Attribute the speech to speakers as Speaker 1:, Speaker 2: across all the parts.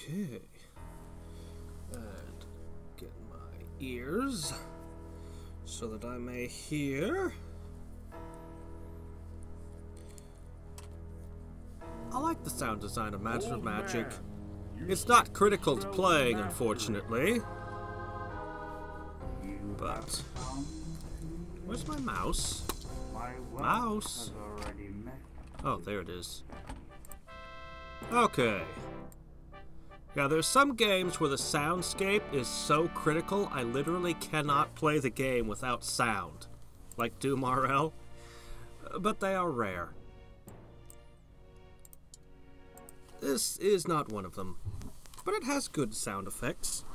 Speaker 1: Okay. And get my ears so that I may hear. I like the sound design of Master of Magic. It's not critical to playing, unfortunately. But where's my mouse? Mouse? Oh, there it is. Okay. Yeah, there's some games where the soundscape is so critical I literally cannot play the game without sound. Like Doom RL. But they are rare. This is not one of them. But it has good sound effects.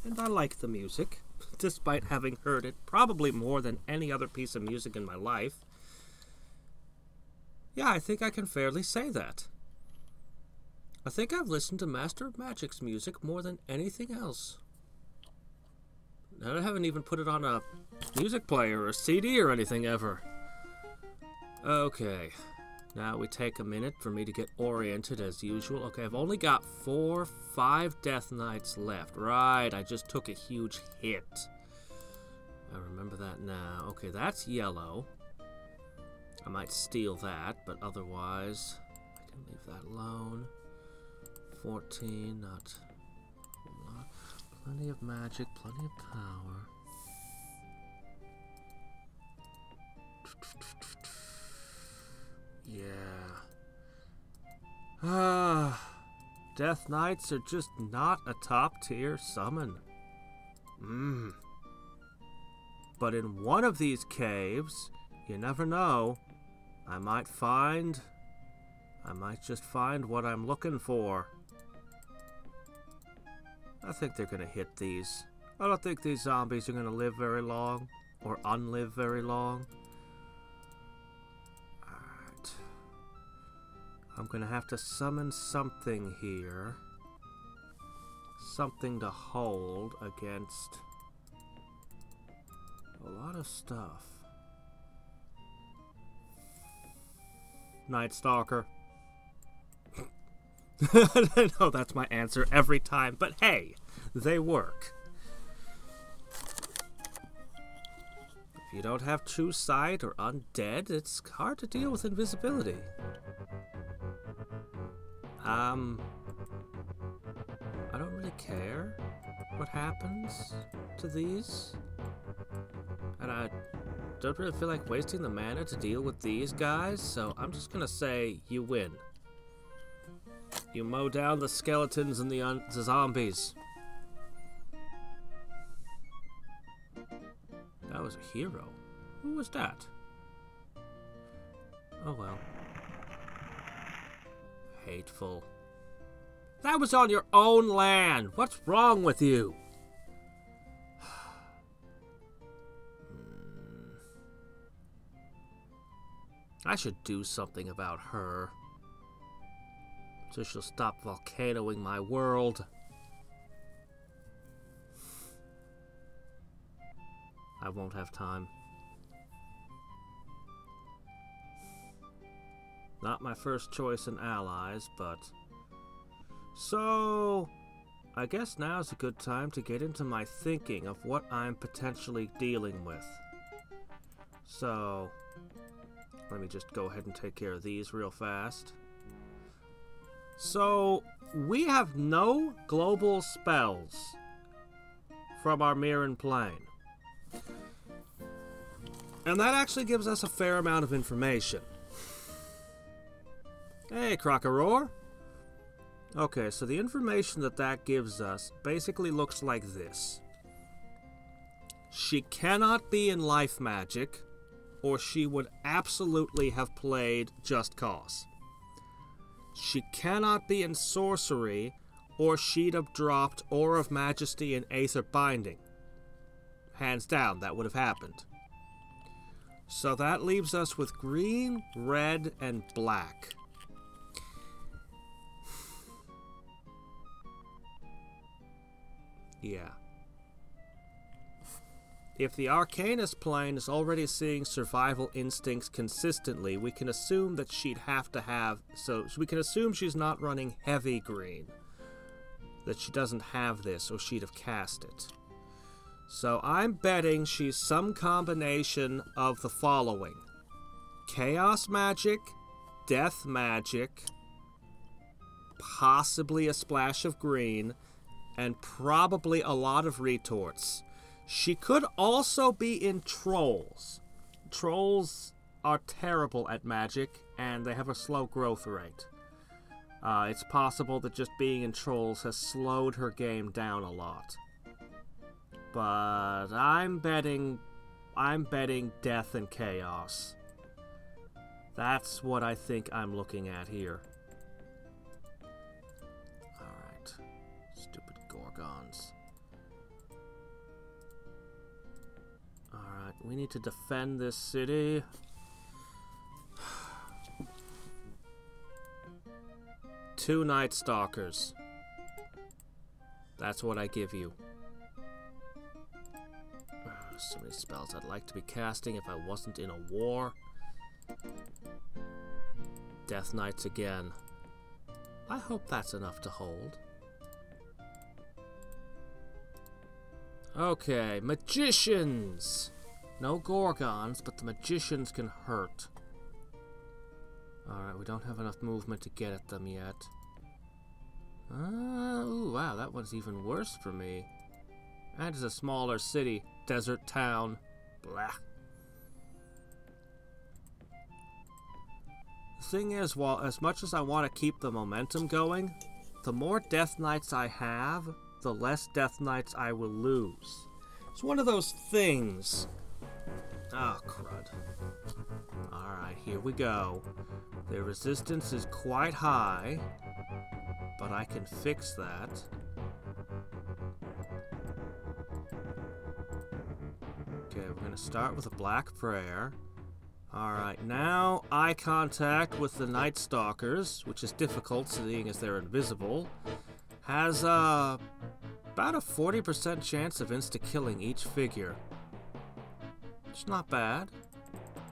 Speaker 1: And I like the music, despite having heard it probably more than any other piece of music in my life. Yeah, I think I can fairly say that. I think I've listened to Master of Magic's music more than anything else. And I haven't even put it on a music player or a CD or anything ever. Okay, now we take a minute for me to get oriented as usual. Okay, I've only got 5 Death Knights left. Right, I just took a huge hit. I remember that now. Okay, that's yellow. I might steal that, but otherwise, I can leave that alone. 14, not plenty of magic, plenty of power. Yeah. Death Knights are just not a top-tier summon. But in one of these caves, you never know, I might just find what I'm looking for. I think they're gonna hit these. I don't think these zombies are gonna live very long, or unlive very long. Alright. I'm gonna have to summon something here. Something to hold against a lot of stuff. Night Stalker. No, that's my answer every time, but hey, they work. If you don't have true sight or undead, it's hard to deal with invisibility. I don't really care what happens to these. And I don't really feel like wasting the mana to deal with these guys, so I'm just gonna say you win. You mow down the skeletons and the zombies. That was a hero. Who was that? Oh well. Hateful. That was on your own land. What's wrong with you? I should do something about her. So she'll stop volcanoing my world. I won't have time. Not my first choice in allies, but... So... I guess now's a good time to get into my thinking of what I'm potentially dealing with. So... let me just go ahead and take care of these real fast. So, we have no global spells from our Myrran plane. And that actually gives us a fair amount of information. Hey, Croc-a-roar. Okay, so the information that gives us basically looks like this. She cannot be in life magic, or she would absolutely have played Just Cause. She cannot be in sorcery, or she'd have dropped Aura of Majesty and Aether Binding. Hands down, that would have happened. So that leaves us with green, red, and black. Yeah. if the Arcanist plane is already seeing survival instincts consistently, we can assume that she'd have to have... So we can assume she's not running heavy green. That she doesn't have this, or she'd have cast it. So I'm betting she's some combination of the following. Chaos magic, death magic, possibly a splash of green, and probably a lot of retorts. She could also be in trolls. Trolls are terrible at magic, and they have a slow growth rate. It's possible that just being in trolls has slowed her game down a lot. But I'm betting death and chaos. That's what I think I'm looking at here. Alright. Stupid Gorgons. Alright, we need to defend this city. Two Night Stalkers. That's what I give you. So many spells I'd like to be casting if I wasn't in a war. Death Knights again. I hope that's enough to hold. Okay, magicians! No Gorgons, but the magicians can hurt. Alright, we don't have enough movement to get at them yet. Ooh, wow, that one's even worse for me. And it's a smaller city. Desert town. Blah. The thing is, while as much as I want to keep the momentum going, the more Death Knights I have, the less Death Knights I will lose. It's one of those things. Oh, crud. Alright, here we go. Their resistance is quite high, but I can fix that. Okay, we're going to start with a Black Prayer. Alright, now eye contact with the Night Stalkers, which is difficult seeing as they're invisible, has about a 40% chance of insta-killing each figure. It's not bad.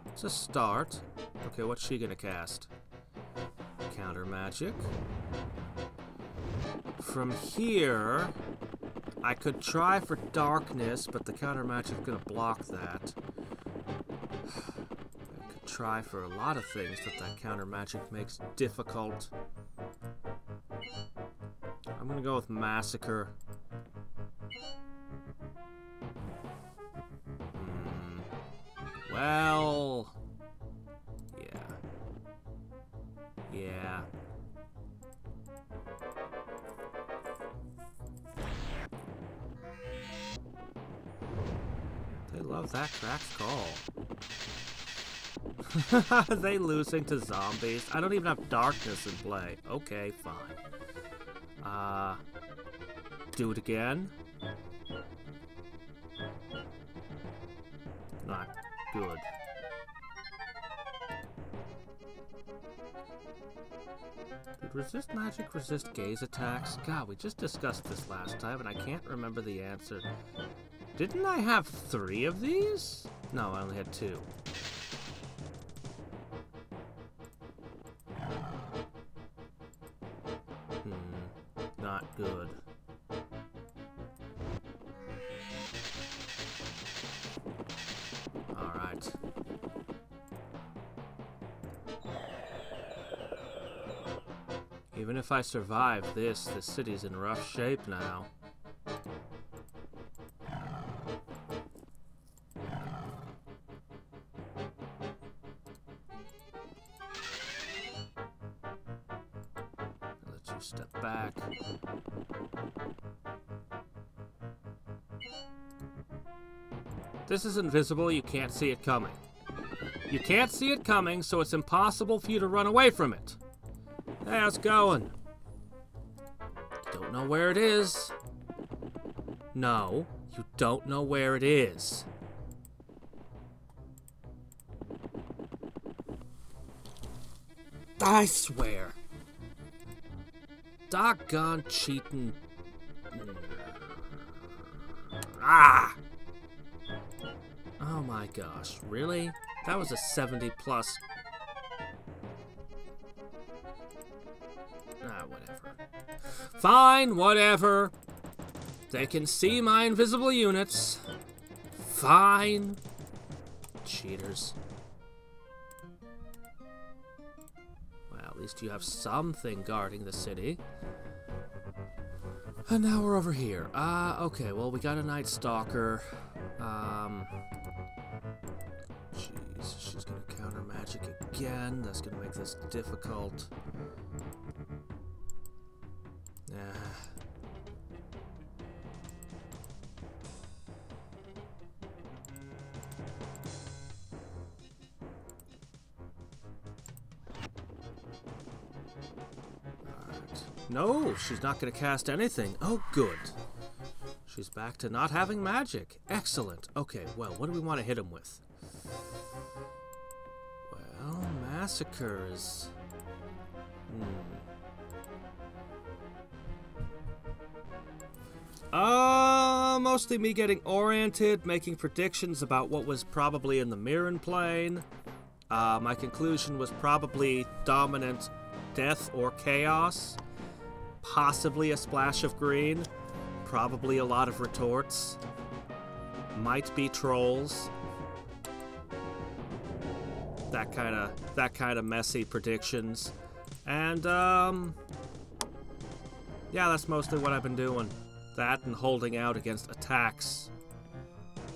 Speaker 1: It's a start. Okay, what's she gonna cast? Counter magic. From here, I could try for darkness, but the counter magic is gonna block that. I could try for a lot of things that counter magic makes difficult. I'm gonna go with Massacre. Well... Yeah. They love that cracked call. Are they losing to zombies? I don't even have darkness in play. Okay, fine. Do it again. Not good. Did resist magic resist gaze attacks? God, we just discussed this last time and I can't remember the answer. Didn't I have 3 of these? No, I only had 2. Not good. Alright. Even if I survive this, the city's in rough shape now. Let you step back. This is invisible, you can't see it coming. You can't see it coming, so it's impossible for you to run away from it. Hey, how's it going? Don't know where it is. No, you don't know where it is. I swear. Doggone cheating. Ah! Oh my gosh, really? That was a 70 plus. Ah, whatever. Fine, whatever. They can see my invisible units. Fine. Cheaters. Well, at least you have something guarding the city. And now we're over here. Okay, well, we got a Night Stalker. Jeez, she's gonna counter magic again. That's gonna make this difficult. No, she's not going to cast anything. Oh, good. She's back to not having magic. Excellent. Okay, well, what do we want to hit him with? Well, massacres. Mostly me getting oriented, making predictions about what was probably in the Myrran plane. My conclusion was probably dominant death or chaos. Possibly a splash of green. Probably a lot of retorts. Might be trolls. That kind of messy predictions. And yeah, that's mostly what I've been doing. That and holding out against attacks.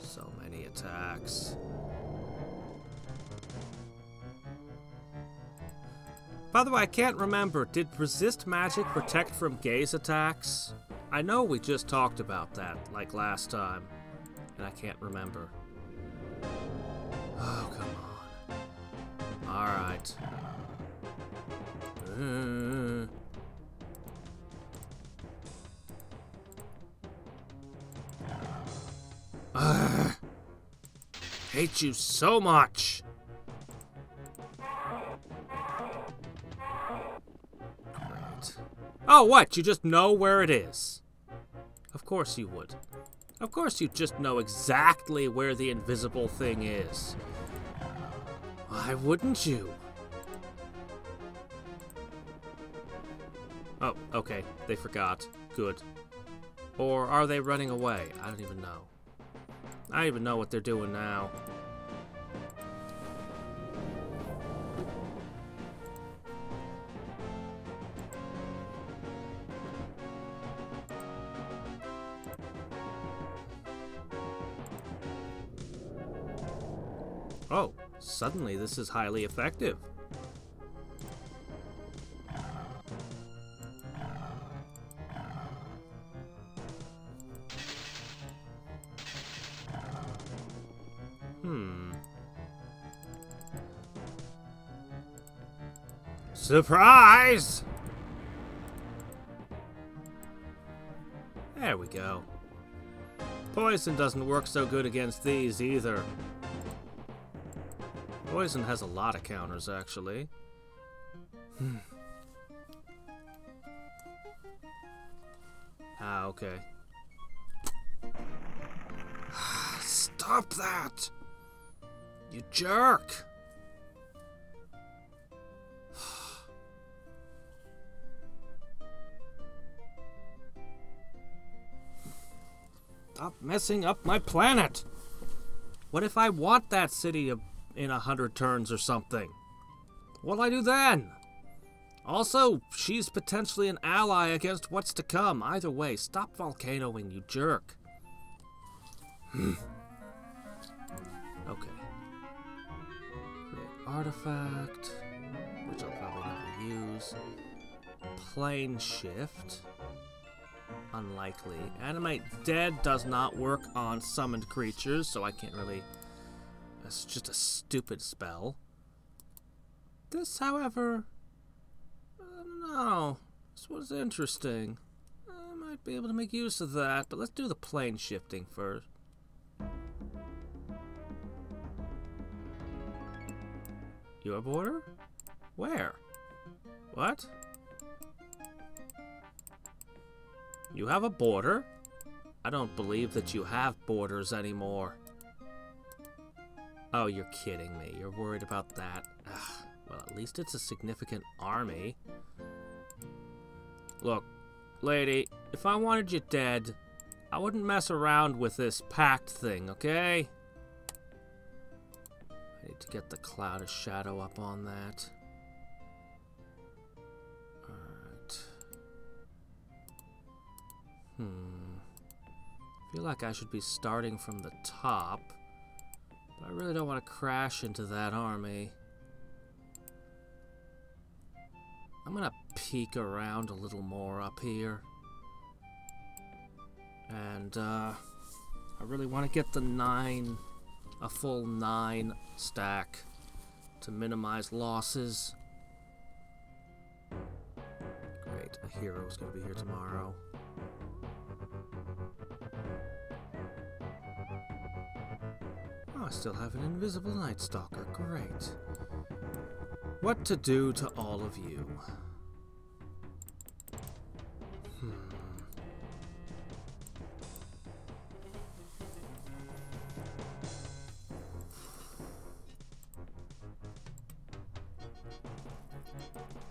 Speaker 1: So many attacks. By the way, I can't remember, did resist magic protect from gaze attacks? I know we just talked about that, like last time, and I can't remember. Oh, come on. Alright. Hate you so much! Oh, what? You just know where it is? Of course you would. Of course you just know exactly where the invisible thing is. Why wouldn't you? Oh, okay. They forgot. Good. Or are they running away? I don't even know. I don't even know what they're doing now. Oh, suddenly this is highly effective. Surprise! There we go. Poison doesn't work so good against these either. Poison has a lot of counters, actually. Okay. Stop that! You jerk! Stop messing up my planet! What if I want that city in 100 turns or something? What'll I do then? Also, she's potentially an ally against what's to come. Either way, stop volcanoing, you jerk. Okay. Create artifact, which I'll probably never use. Plane shift. Unlikely. Animate dead does not work on summoned creatures, so I can't really... That's just a stupid spell. This, however... I don't know. This was interesting. I might be able to make use of that, but let's do the plane shifting first. Your border? Where? What? You have a border? I don't believe that you have borders anymore. Oh, you're kidding me. You're worried about that. Ugh. Well, at least it's a significant army. Look, lady, if I wanted you dead, I wouldn't mess around with this pact thing, okay? I need to get the cloud of shadow up on that. Alright. I feel like I should be starting from the top, but I really don't want to crash into that army. I'm gonna peek around a little more up here. And, I really want to get the 9, a full 9 stack to minimize losses. Great, a hero's gonna be here tomorrow. Oh, I still have an invisible Night Stalker, great. What to do to all of you?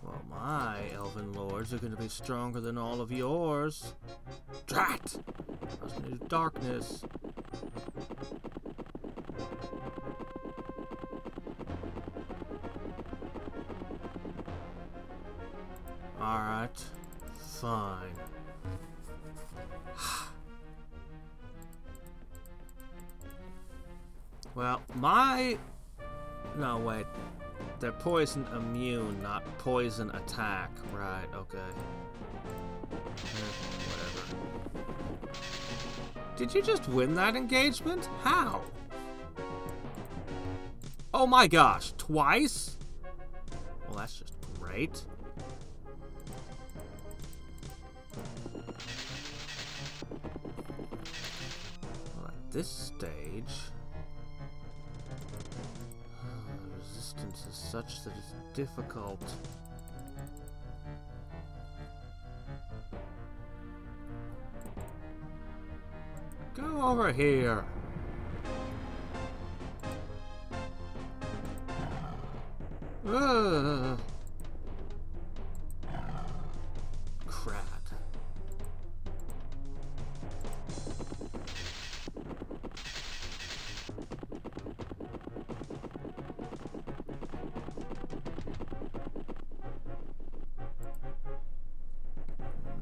Speaker 1: Well, my elven lords are going to be stronger than all of yours. Drat! Must need darkness. Alright, fine. Well, no, wait. They're poison immune, not poison attack. Right, okay. Whatever. Did you just win that engagement? How? Oh my gosh, twice? Well, that's just great. Well, at this stage... resistance is such that it's difficult. Go over here. Crap.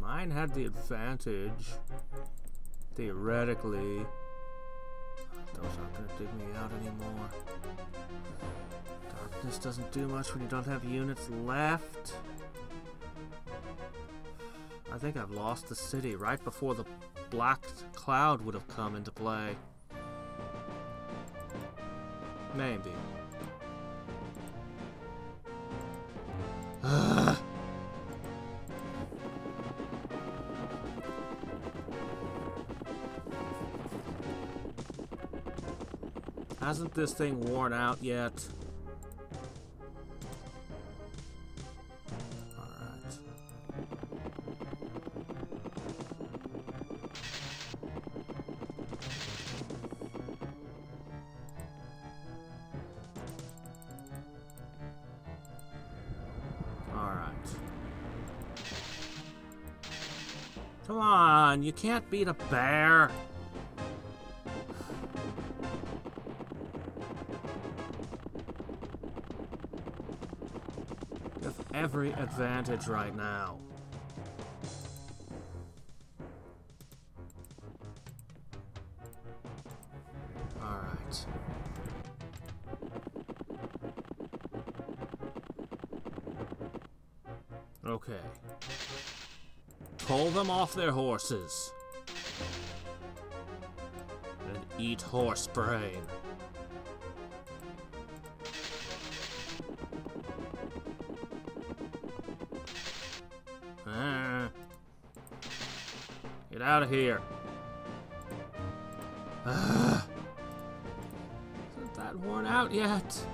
Speaker 1: Mine had the advantage. Theoretically. Those aren't gonna dig me out anymore. Darkness doesn't do much when you don't have units left. I think I've lost the city right before the black cloud would have come into play. Maybe. Hasn't this thing worn out yet? Alright. Alright. Come on, you can't beat a bear. Every advantage right now. All right. Okay. Pull them off their horses. And eat horse brain. Get out of here. Isn't that worn out yet?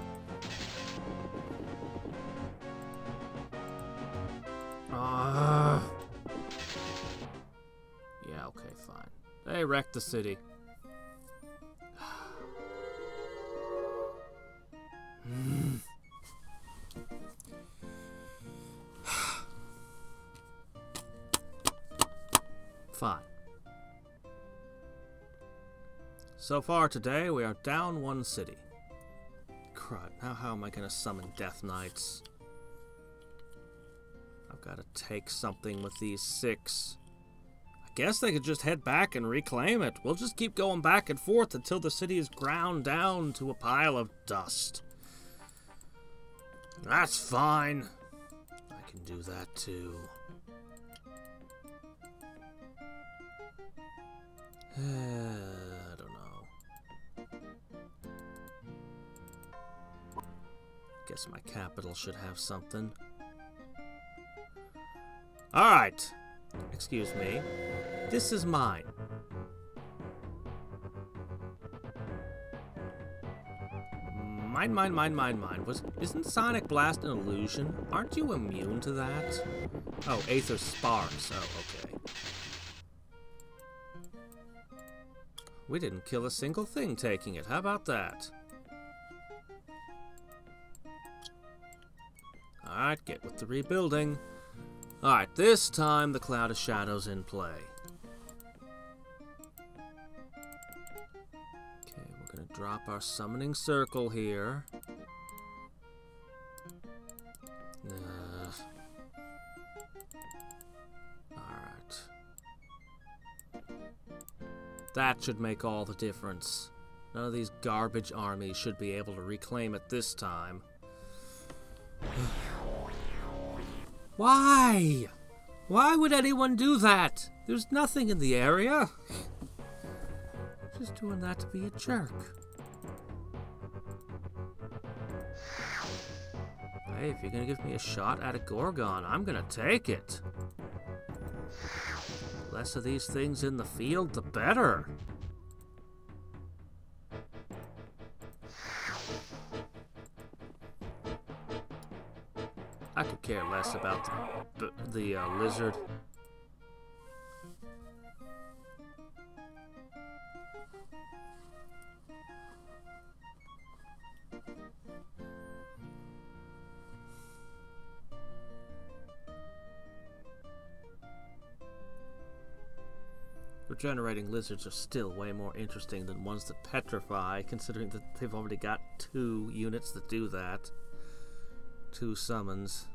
Speaker 1: Yeah, okay, fine. They wrecked the city. Fine. So far today, we are down one city. Crud, now how am I gonna summon Death Knights? I've gotta take something with these 6. I guess they could just head back and reclaim it. We'll just keep going back and forth until the city is ground down to a pile of dust. That's fine. I can do that too. I don't know. Guess my capital should have something. Alright. Excuse me. This is mine. Mine. Isn't Sonic Blast an illusion? Aren't you immune to that? Oh, Aether Sparks. Oh, okay. We didn't kill a single thing taking it. How about that? Alright, get with the rebuilding. Alright, this time the Cloud of Shadows in play. Okay, we're gonna drop our summoning circle here. Alright. That should make all the difference. None of these garbage armies should be able to reclaim it this time. Why? Why would anyone do that? There's nothing in the area. Just doing that to be a jerk. Hey, if you're gonna give me a shot at a Gorgon, I'm gonna take it. The less of these things in the field, the better. I could care less about the lizard. Regenerating lizards are still way more interesting than ones that petrify, considering that they've already got 2 units that do that. 2 summons.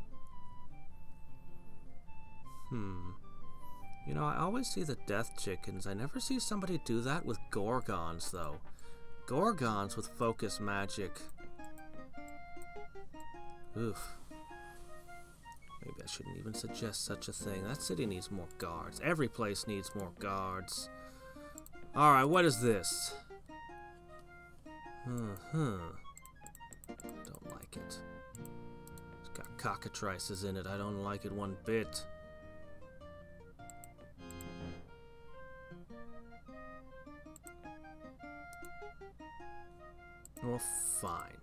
Speaker 1: You know, I always see the death chickens. I never see somebody do that with Gorgons, though. Gorgons with focus magic. Oof. Maybe I shouldn't even suggest such a thing. That city needs more guards. Every place needs more guards. Alright, what is this? Don't like it. It's got cockatrices in it. I don't like it one bit. Well, fine.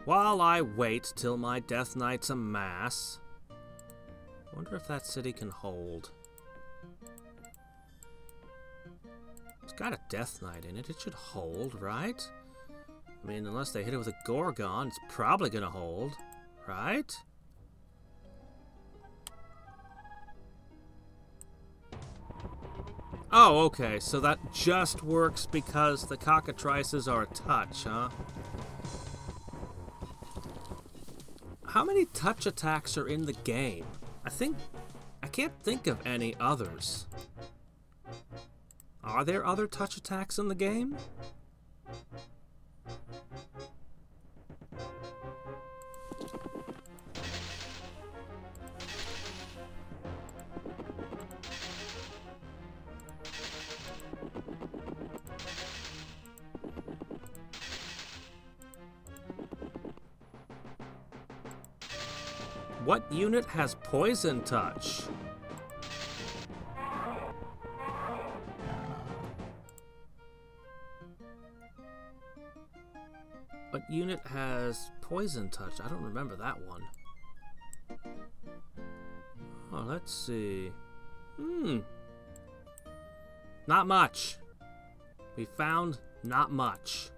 Speaker 1: While I wait till my Death Knights amass, I wonder if that city can hold. It's got a Death Knight in it. It should hold, right? I mean, unless they hit it with a Gorgon, it's probably gonna hold, right? Oh, okay, so that just works because the cockatrices are a touch, huh? How many touch attacks are in the game? I can't think of any others. Are there other touch attacks in the game? What unit has Poison Touch? What unit has Poison Touch? I don't remember that one. Oh, let's see. Not much. We found not much.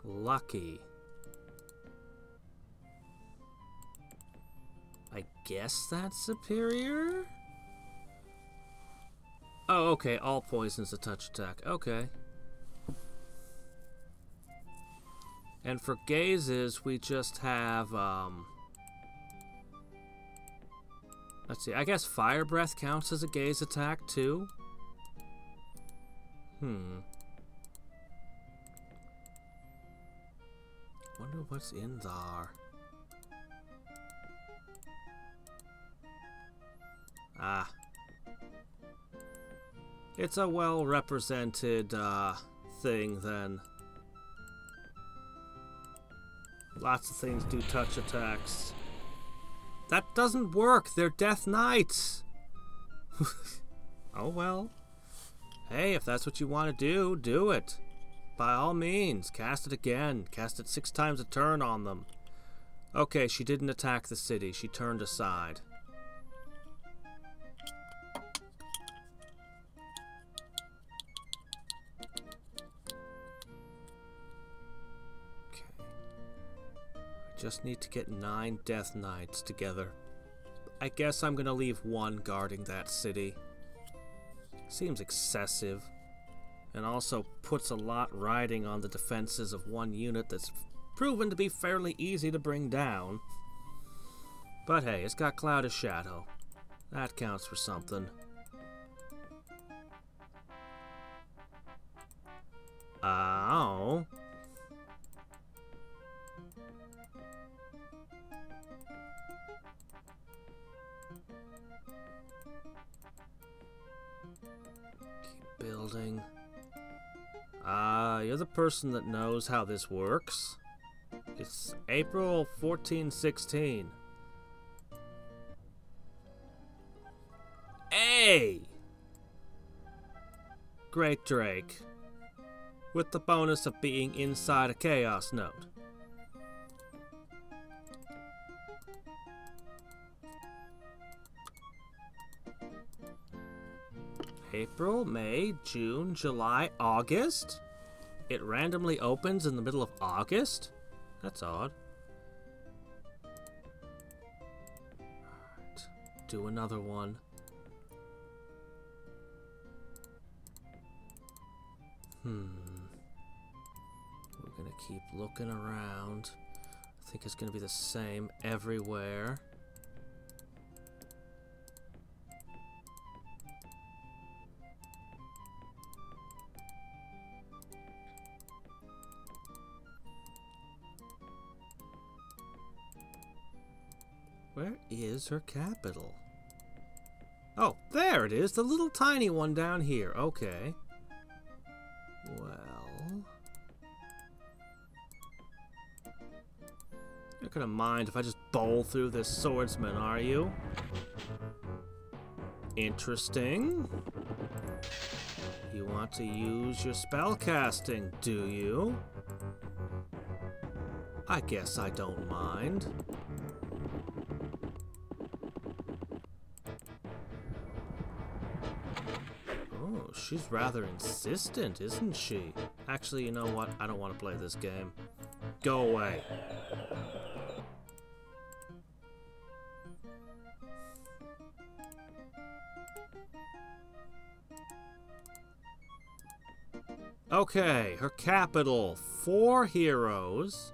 Speaker 1: Lucky. I guess that's superior? Oh, okay. All poison's a touch attack. Okay. And for gazes, we just have, let's see. I guess Fire Breath counts as a gaze attack, too? Wonder what's in there. Ah. It's a well-represented, thing, then. Lots of things do touch attacks. That doesn't work! They're Death Knights! Oh well. Hey, if that's what you want to do, do it. By all means, cast it again. Cast it 6 times a turn on them. Okay, she didn't attack the city. She turned aside. Just need to get 9 Death Knights together. I guess I'm gonna leave 1 guarding that city. Seems excessive. And also puts a lot riding on the defenses of 1 unit that's proven to be fairly easy to bring down. But hey, it's got Cloud of Shadow. That counts for something. Ow. Building. You're the person that knows how this works. It's April 1416. Hey! Great Drake. With the bonus of being inside a Chaos Node. April, May, June, July, August? It randomly opens in the middle of August? That's odd. Alright, do another one. We're gonna keep looking around. I think it's gonna be the same everywhere. Where is her capital? Oh, there it is, the little tiny one down here. Okay. Well... You're not gonna mind if I just bowl through this swordsman, are you? Interesting. You want to use your spellcasting, do you? I guess I don't mind. She's rather insistent, isn't she? Actually, you know what? I don't want to play this game. Go away. Okay, her capital. 4 heroes.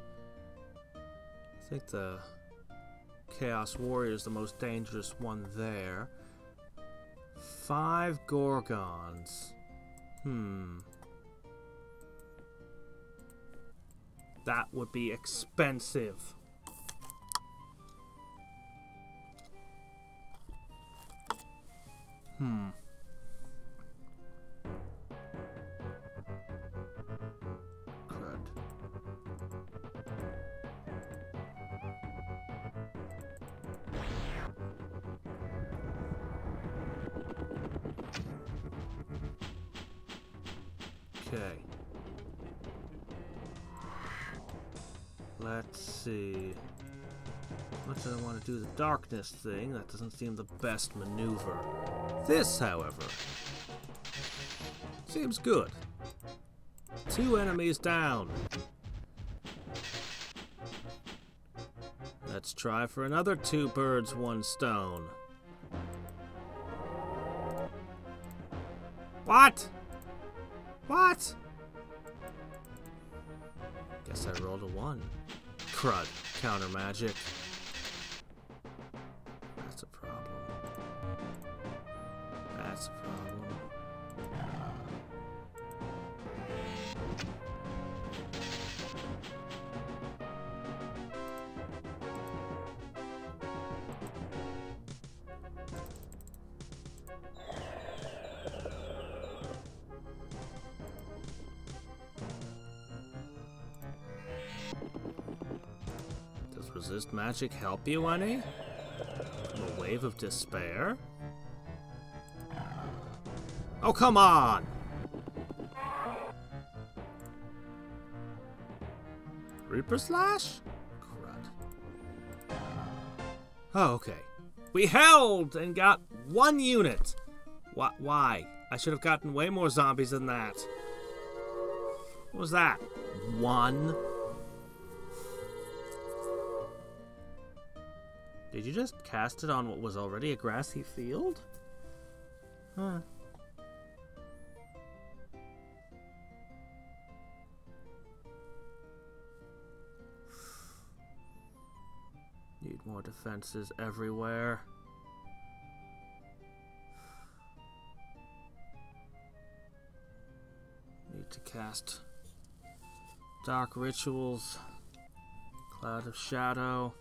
Speaker 1: I think the Chaos Warrior is the most dangerous one there. 5 Gorgons. That would be expensive. Crud. Okay. Let's see. Much as I want to do the darkness thing, that doesn't seem the best maneuver. This, however, seems good. 2 enemies down. Let's try for another 2 birds, 1 stone. What? What? Guess I rolled a 1. Crud. Counter magic. That's a problem. That's a problem. Does resist magic help you any? A wave of despair? Oh, come on! Reaper Slash? Crud. Oh, okay. We held and got 1 unit! Why? I should have gotten way more zombies than that. What was that? 1? Did you just cast it on what was already a grassy field? Huh. Need more defenses everywhere. Need to cast Dark Rituals, Cloud of Shadow,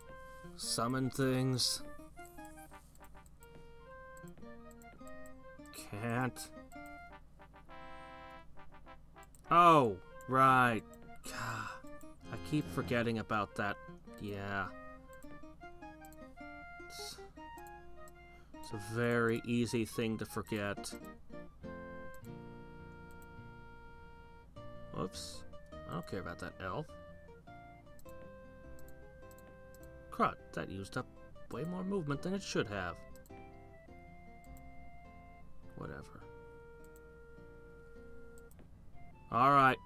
Speaker 1: summon things. Can't. Oh, right. I keep forgetting about that. Yeah. It's a very easy thing to forget. Whoops. I don't care about that elf. Crud, that used up way more movement than it should have. Whatever. Alright.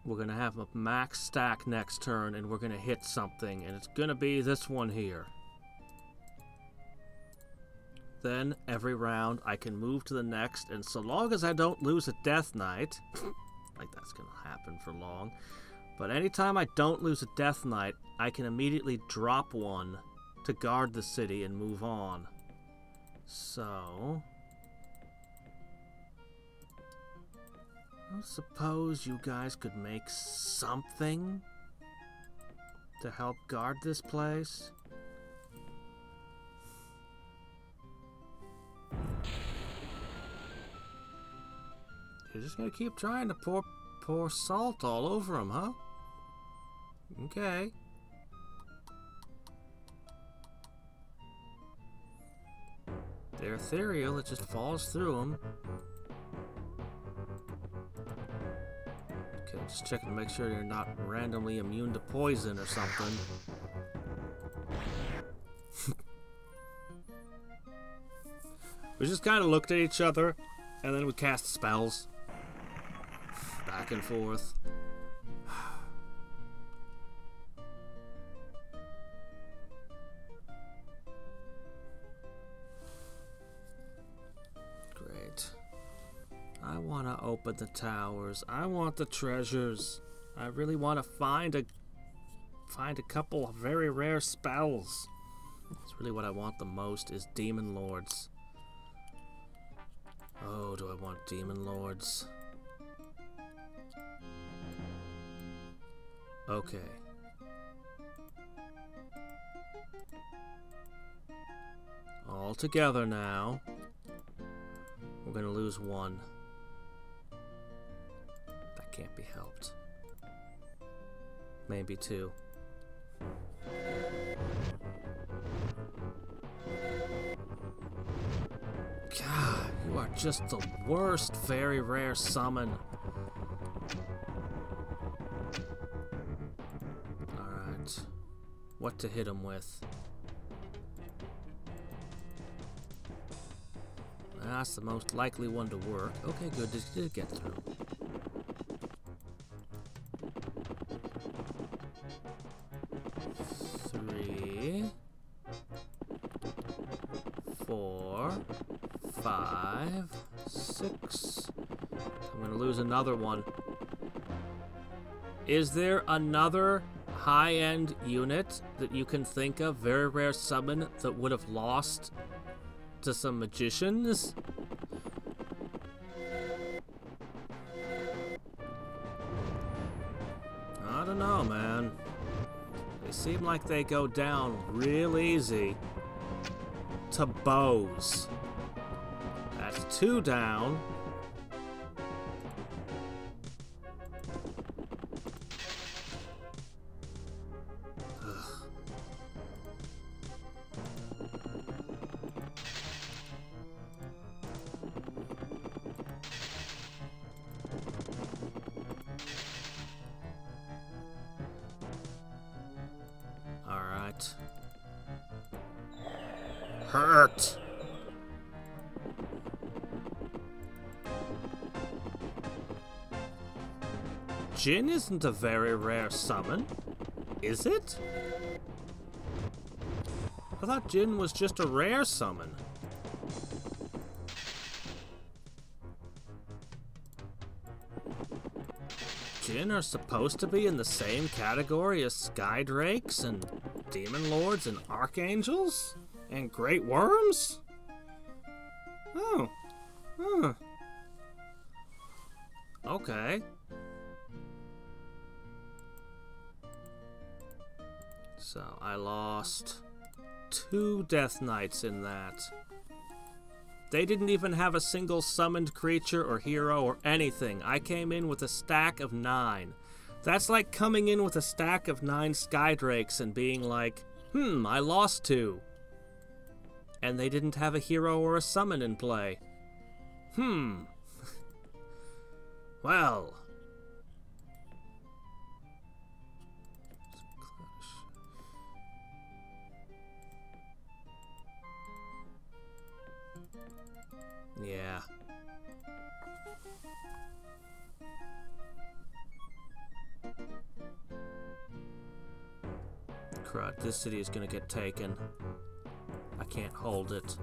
Speaker 1: We're gonna have a max stack next turn, and we're gonna hit something, and it's gonna be this one here. Then, every round, I can move to the next, and so long as I don't lose a Death Knight, like that's gonna happen for long, but anytime I don't lose a Death Knight, I can immediately drop 1 to guard the city and move on. So, I suppose you guys could make something to help guard this place. You're just gonna keep trying to pour salt all over them, huh? Okay. They're ethereal, it just falls through them. Okay, just checking to make sure you're not randomly immune to poison or something. We just kind of looked at each other, and then we cast spells. Back and forth. Great. I want to open the towers. I want the treasures. I really want to find a couple of very rare spells. That's really what I want the most, is Demon Lords. Oh, do I want Demon Lords? Okay. All together now. We're gonna lose 1. That can't be helped. Maybe 2. God, you are just the worst very rare summon. Alright. What to hit him with? That's the most likely one to work. Okay, good. Did it get through? 5, 6. I'm gonna lose another one. Is there another high-end unit that you can think of, very rare summon, that would have lost to some magicians? I don't know, man. They seem like they go down real easy to bows. That's 2 down. Hurt. Jin isn't a very rare summon, is it? I thought Jin was just a rare summon. Jin are supposed to be in the same category as Skydrakes and Demon Lords and Archangels? And Great Worms? Oh. Huh. Okay. So, I lost 2 Death Knights in that. They didn't even have a single summoned creature or hero or anything. I came in with a stack of 9. That's like coming in with a stack of 9 Skydrakes and being like, I lost 2. And they didn't have a hero or a summon in play. Well. Yeah. Crud, this city is gonna get taken. I can't hold it.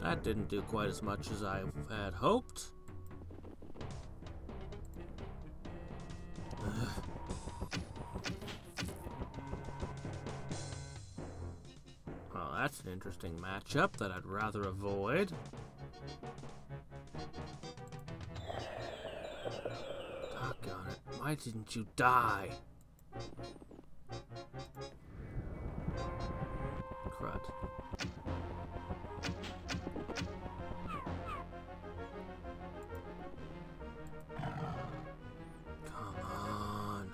Speaker 1: That didn't do quite as much as I had hoped. Well, that's an interesting matchup that I'd rather avoid. Doggone it. Why didn't you die? Crud. Come on.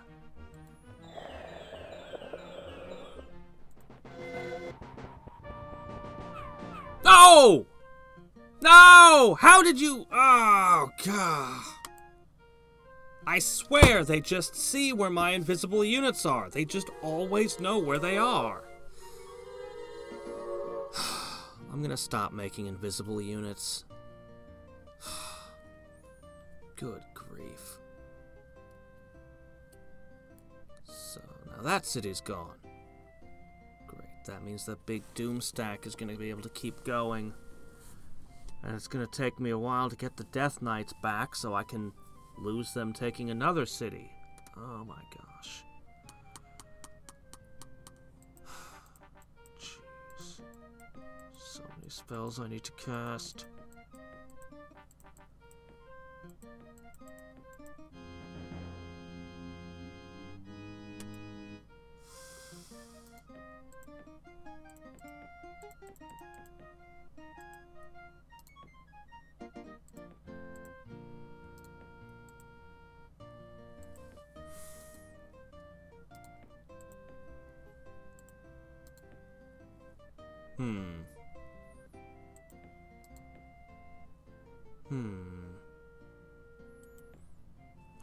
Speaker 1: No! No! How did you... Oh, God. I swear they just see where my invisible units are. They just always know where they are. I'm gonna stop making invisible units. Good grief. So, now that city's gone. Great, that means that big Doom stack is gonna be able to keep going. And it's gonna take me a while to get the Death Knights back so I can lose them taking another city. Oh my gosh. Jeez. So many spells I need to cast.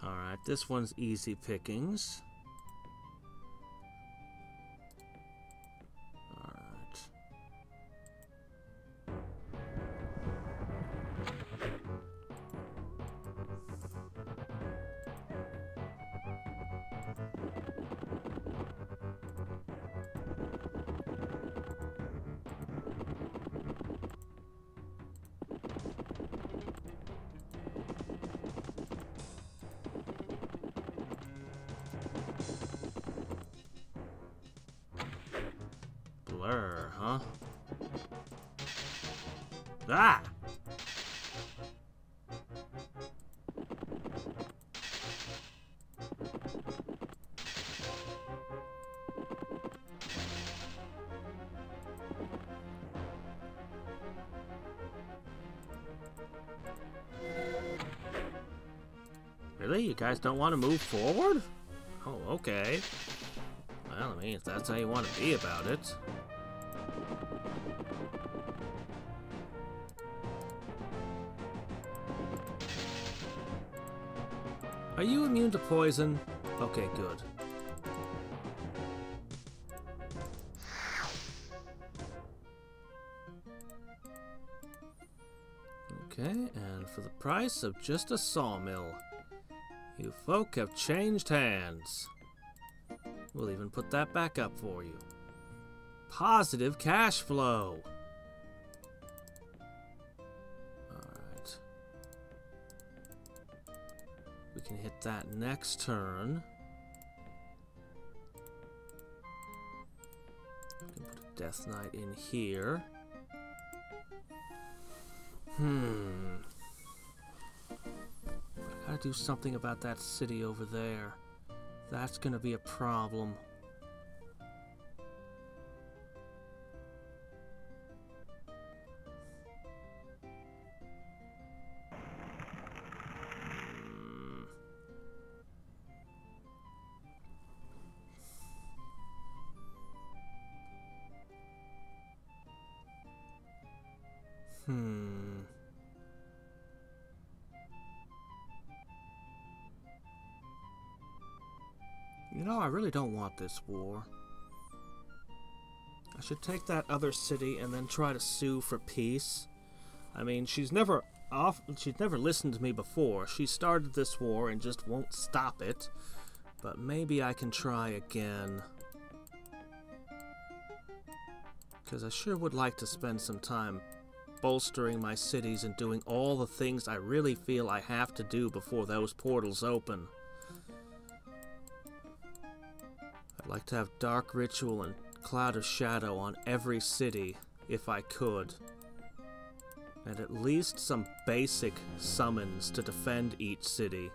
Speaker 1: Alright, this one's easy pickings. Alright. Ah! Really? You guys don't want to move forward? Oh, okay. Well, I mean, if that's how you want to be about it. Are you immune to poison? Okay, good. Okay, and for the price of just a sawmill, you folk have changed hands. We'll even put that back up for you. Positive cash flow. Alright. We can hit that next turn. We can put a Death Knight in here. I gotta do something about that city over there. That's gonna be a problem. You know, I really don't want this war. I should take that other city and then try to sue for peace. I mean, she's never listened to me before. She started this war and just won't stop it. But maybe I can try again. Because I sure would like to spend some time bolstering my cities and doing all the things I really feel I have to do before those portals open. I'd like to have Dark Ritual and Cloud of Shadow on every city, if I could. And at least some basic summons to defend each city,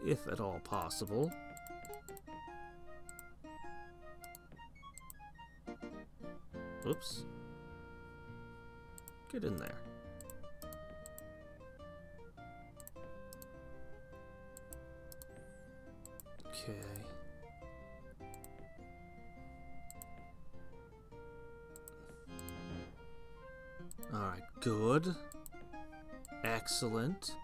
Speaker 1: if at all possible. Oops. Get in there. Okay. Alright, good. Excellent.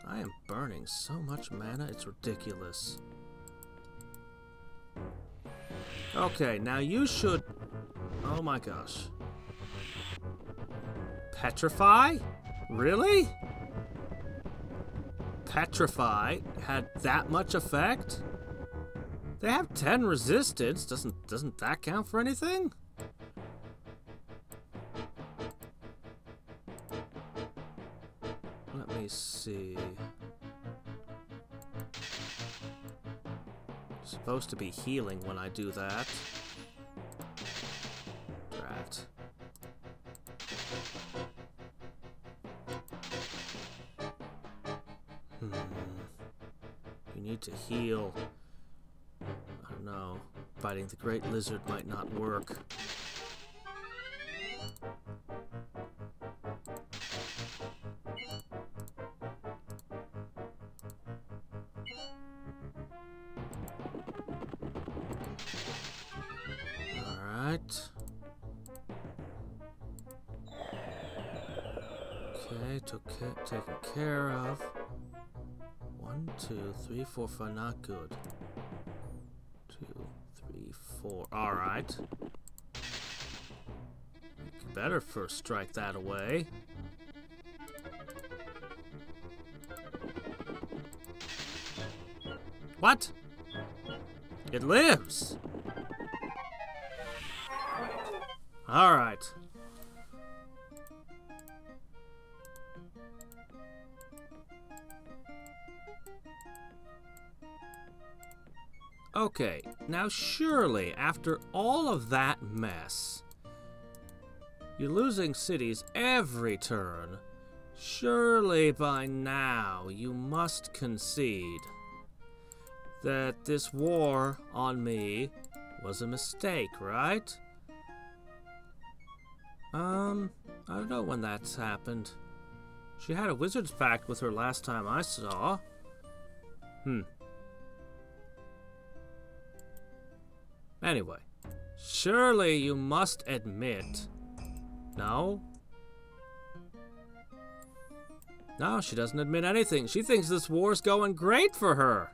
Speaker 1: I am burning so much mana, it's ridiculous. Okay, now you should... Oh my gosh. Petrify? Really? Petrify had that much effect? They have 10 resistance. Doesn't that count for anything? Let me see. Supposed to be healing when I do that. Drat. You need to heal. I don't know. Fighting the Great Lizard might not work. Alright. Okay, taken care of. 1, 2, 3, 4, 5, not good. 2, 3, 4. Alright. Better first strike that away. What? It lives! Alright. Okay, now surely, after all of that mess, You're losing cities every turn. Surely by now you must concede that this war on me was a mistake, right? I don't know when that's happened. She had a wizard's pact with her last time I saw. Anyway, surely you must admit... No? No, she doesn't admit anything. She thinks this war's going great for her.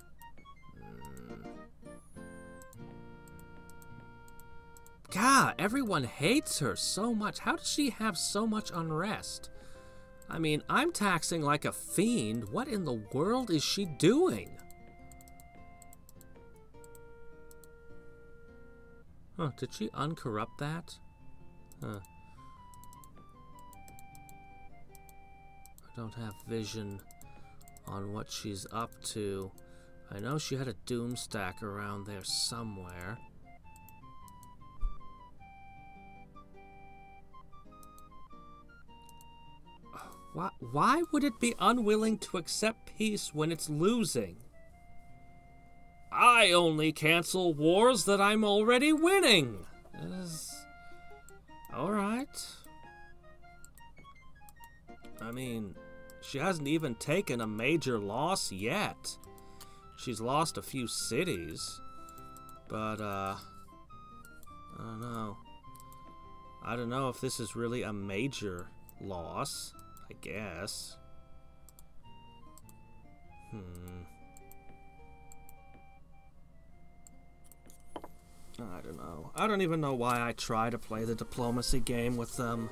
Speaker 1: God, everyone hates her so much. How does she have so much unrest? I mean, I'm taxing like a fiend. What in the world is she doing? Huh, did she uncorrupt that? Huh. I don't have vision on what she's up to. I know she had a doom stack around there somewhere. Why would it be unwilling to accept peace when it's losing? I only cancel wars that I'm already winning. Alright. I mean, she hasn't even taken a major loss yet. She's lost a few cities. But, I don't know. I don't know if this is really a major loss. I guess. I don't know. I don't even know why I try to play the diplomacy game with them.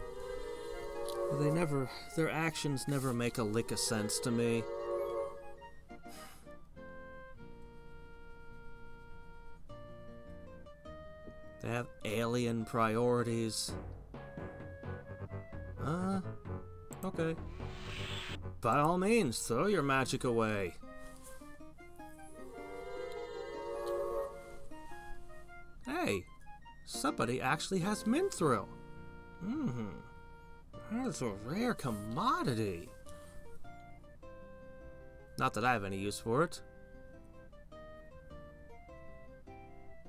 Speaker 1: Their actions never make a lick of sense to me. They have alien priorities. Okay. By all means, throw your magic away. Hey, somebody actually has Minthrill. That's a rare commodity. Not that I have any use for it.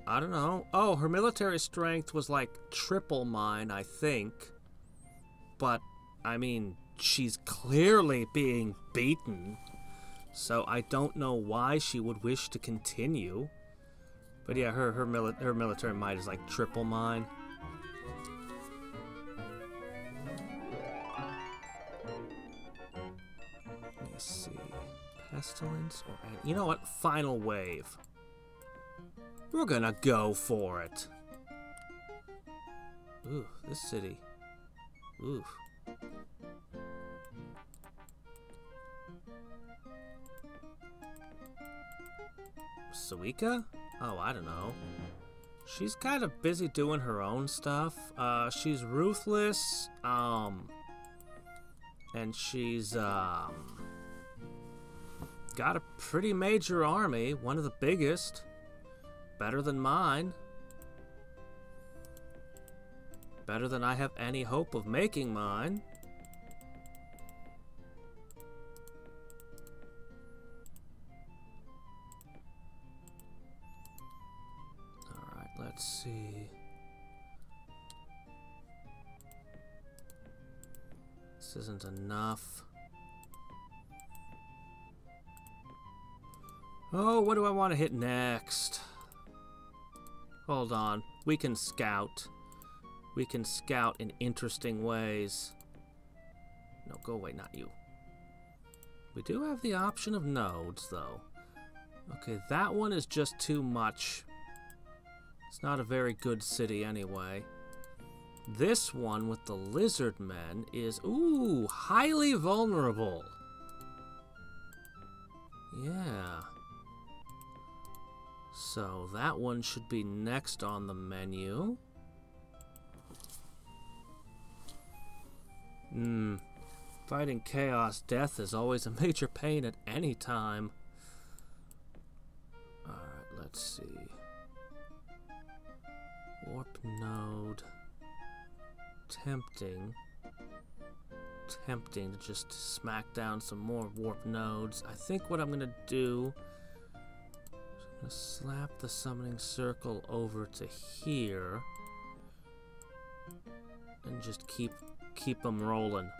Speaker 1: I don't know. Oh, her military strength was like triple mine, I think. But, I mean, she's clearly being beaten. So I don't know why she would wish to continue. But yeah, her military might is like triple mine. Let me see. Pestilence or... You know what? Final wave. We're gonna go for it. Ooh, this city. Ooh. Suika? Oh, I don't know. She's kind of busy doing her own stuff. She's ruthless, and she's, got a pretty major army, one of the biggest. Better than mine. Better than I have any hope of making mine. Alright, let's see. This isn't enough. Oh, what do I want to hit next? Hold on. We can scout. We can scout in interesting ways. No, go away, not you. We do have the option of nodes, though. Okay, that one is just too much. It's not a very good city anyway. This one with the lizard men is, ooh, highly vulnerable. Yeah. So that one should be next on the menu. Fighting chaos death is always a major pain at any time. Alright, let's see. Warp node. tempting to just smack down some more warp nodes. I think what I'm gonna do is I'm gonna slap the summoning circle over to here and just keep them rolling.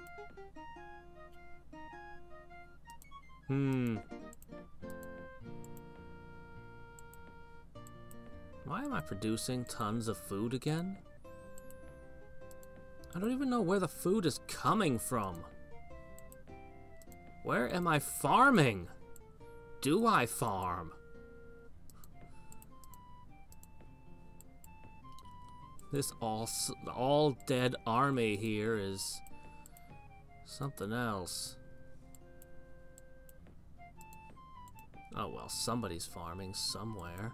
Speaker 1: Why am I producing tons of food again? I don't even know where the food is coming from. Where am I farming? Do I farm? This all dead army here is something else. Oh well, somebody's farming somewhere.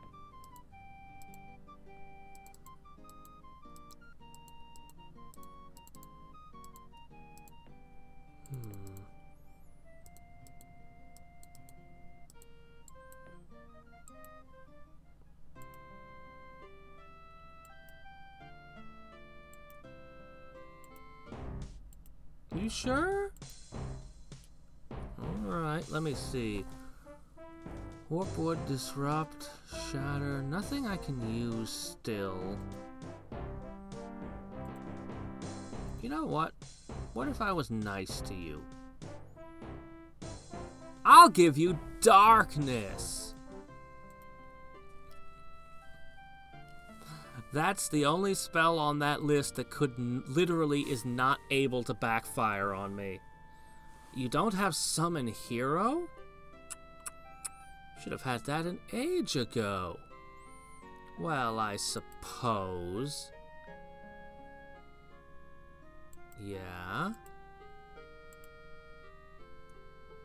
Speaker 1: You sure? Alright, let me see. Warp wood, disrupt, shatter. Nothing I can use still. You know what? What if I was nice to you? I'll give you darkness! That's the only spell on that list that literally is not able to backfire on me. You don't have Summon Hero? Should have had that an age ago. Well, I suppose. Yeah.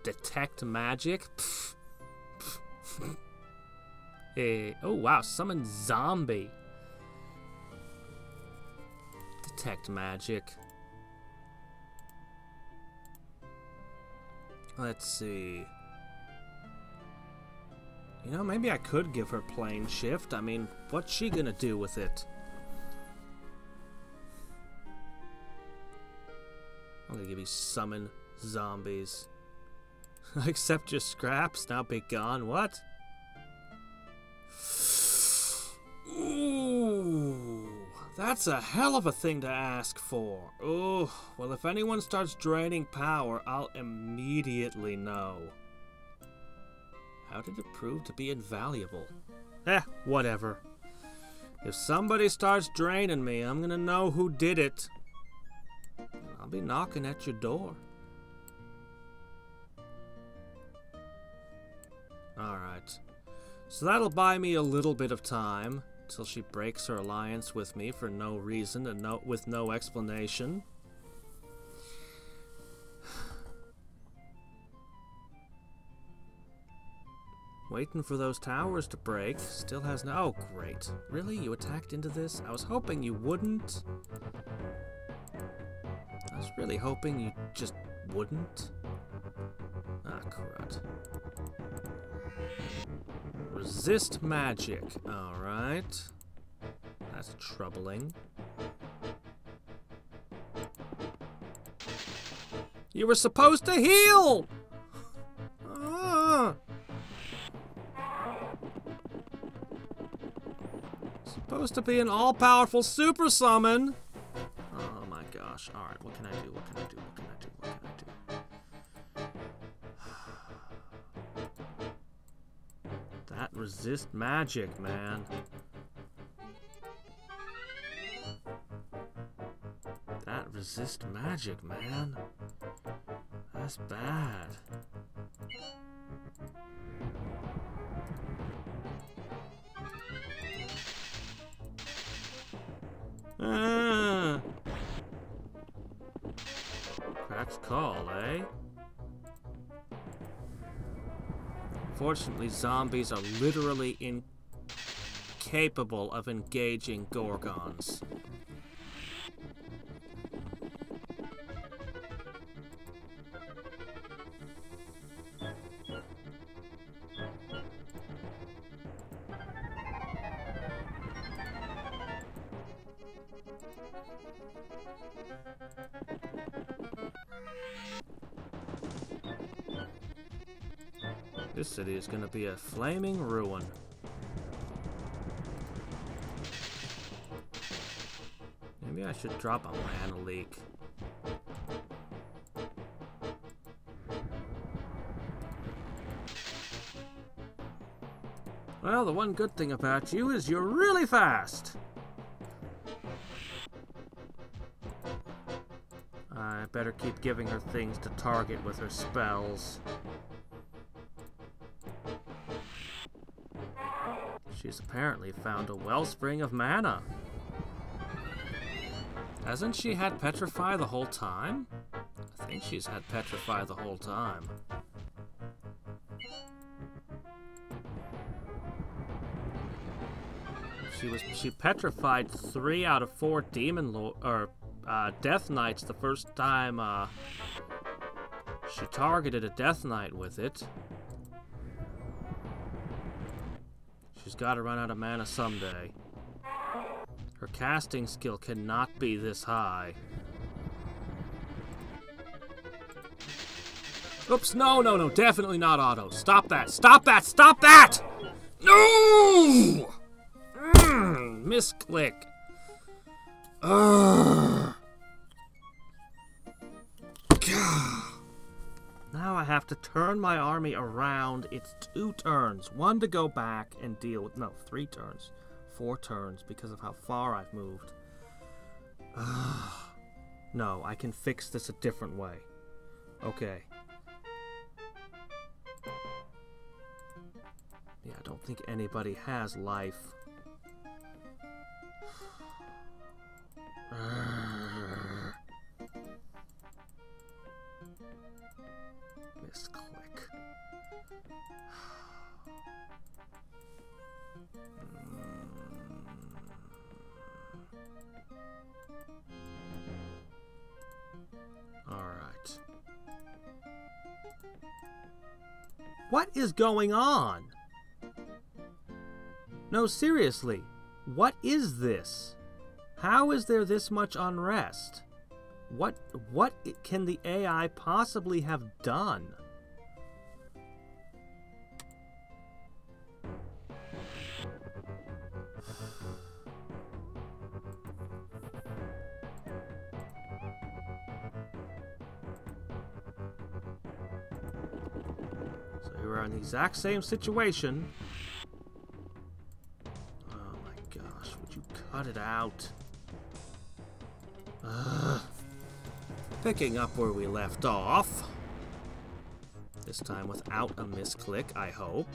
Speaker 1: Detect magic? Hey, oh wow, summon zombie. Detect magic. Let's see. You know, maybe I could give her plane shift. I mean, what's she gonna do with it? I'm gonna give you summon zombies. Accept your scraps, now be gone. What? Ooh, that's a hell of a thing to ask for. Oh, well, if anyone starts draining power, I'll immediately know. How did it prove to be invaluable? Whatever. If somebody starts draining me, I'm gonna know who did it. I'll be knocking at your door. Alright. So that'll buy me a little bit of time till she breaks her alliance with me for no reason and with no explanation. Waiting for those towers to break. Still has no... Oh, great. Really? You attacked into this? I was hoping you wouldn't. I was really hoping you just wouldn't. Ah, crud. Resist magic. Alright. That's troubling. You were supposed to heal! Ah! Supposed to be an all-powerful super summon. Oh my gosh. Alright, what can I do? What can I do? What can I do? What can I do? That resist magic, man. That resist magic, man. That's bad. Cracked call, eh? Fortunately, zombies are literally incapable of engaging Gorgons. This city is gonna be a flaming ruin. Maybe I should drop a mana leak. Well, the one good thing about you is you're really fast. I better keep giving her things to target with her spells. She's apparently found a wellspring of mana. Hasn't she had Petrify the whole time? I think she's had Petrify the whole time. She petrified 3 out of 4 demon Death Knights the first time she targeted a Death Knight with it. She's got to run out of mana someday. Her casting skill cannot be this high. Oops, no, definitely not auto. Stop that, stop that, stop that! No! Misclick. Ugh. Now I have to turn my army around. It's 2 turns. 1 to go back and deal with... No, 3 turns. 4 turns because of how far I've moved. No, I can fix this a different way. Okay. Yeah, I don't think anybody has life. Misclick. Alright. What is going on? No, seriously. What is this? How is there this much unrest? What can the AI possibly have done? So we're in the exact same situation. Oh my gosh, would you cut it out? Picking up where we left off. This time without a misclick, I hope.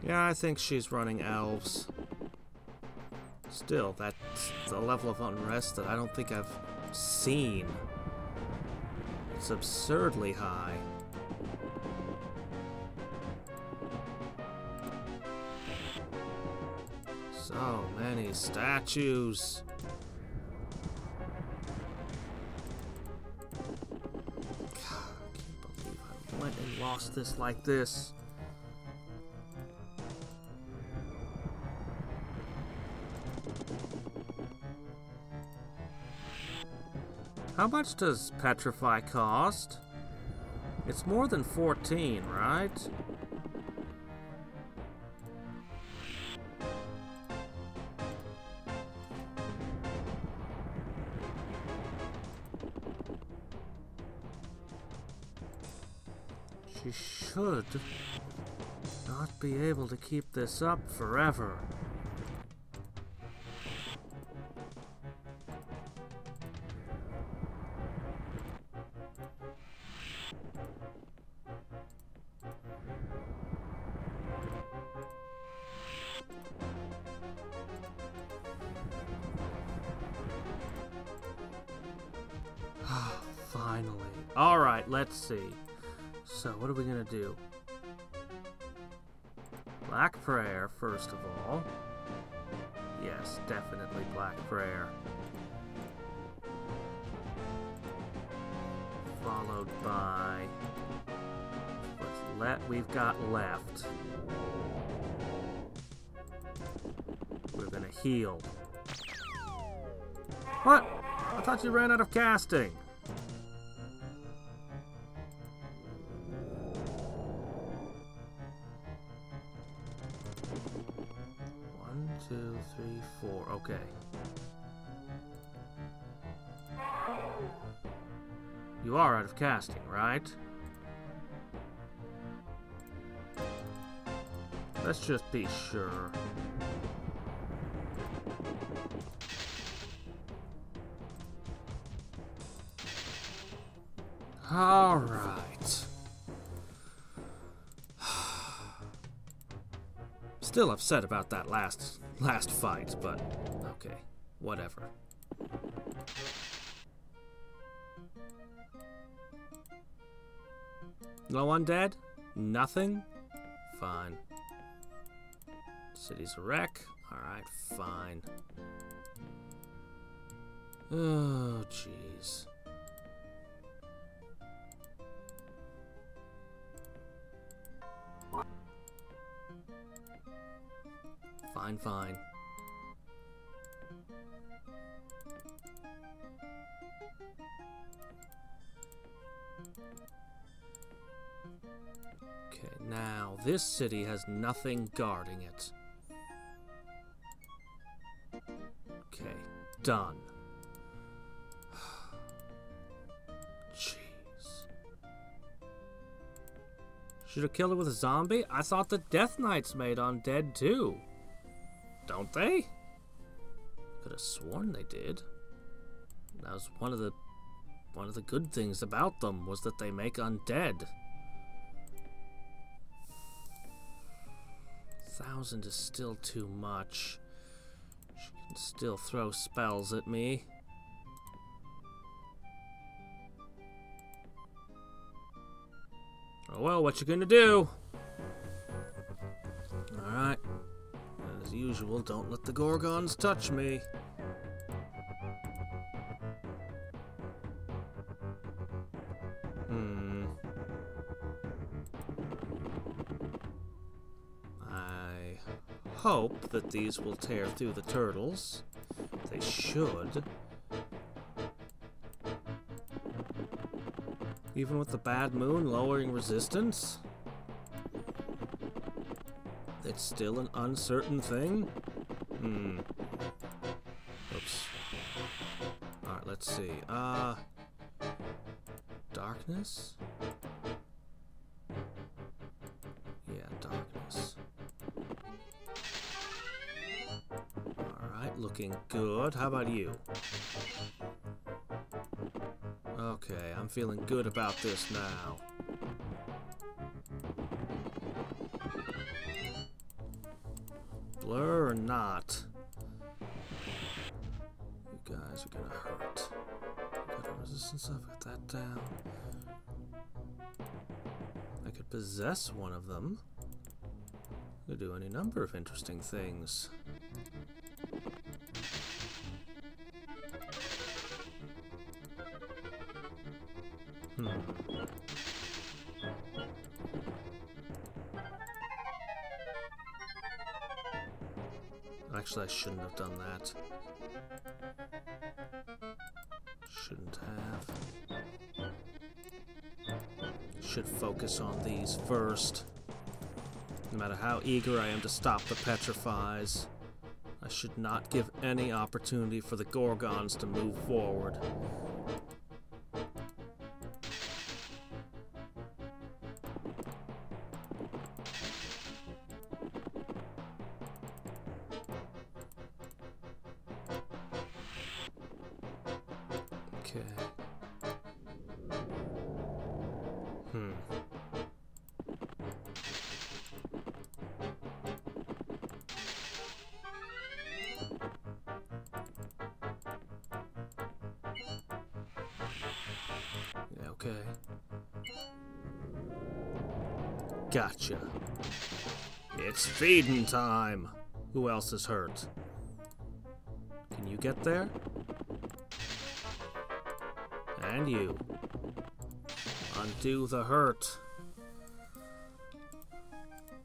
Speaker 1: Yeah, I think she's running elves. Still, that's the level of unrest that I don't think I've seen. It's absurdly high. So many statues. God, I can't believe I went and lost this like this. How much does Petrify cost? It's more than 14, right? She should not be able to keep this up forever. Finally. Alright, let's see. So, what are we gonna do? Black Prayer, first of all. Yes, definitely Black Prayer. followed by what's we've got left. We're gonna heal. What? I thought you ran out of casting. One, two, three, four. Okay. You are out of casting, right? Let's just be sure. All right. Still upset about that last fight, but okay, whatever. No undead? Nothing? Fine. City's a wreck? Alright, fine. Oh, jeez. Fine, fine. Okay, now this city has nothing guarding it. Okay, done. Jeez. Should have killed it with a zombie? I thought the Death Knights made undead too. Don't they? Could have sworn they did. That was one of the good things about them, was that they make undead. 1,000 is still too much. She can still throw spells at me. Oh well, what you gonna do? Alright. As usual, don't let the Gorgons touch me. I hope that these will tear through the turtles. They should. Even with the bad moon lowering resistance? It's still an uncertain thing? Oops. Alright, let's see. Darkness? Yeah, darkness. Alright, looking good. How about you? Okay, I'm feeling good about this now. Blur or not? You guys are gonna hurt. Got a resistance, I've got that down. I could possess one of them. I could do any number of interesting things. Actually, I shouldn't have done that. Shouldn't have. Should focus on these first. No matter how eager I am to stop the petrifies, I should not give any opportunity for the Gorgons to move forward. Okay. Yeah, okay. Gotcha. It's feeding time. Who else is hurt? Can you get there? And you. Undo the hurt.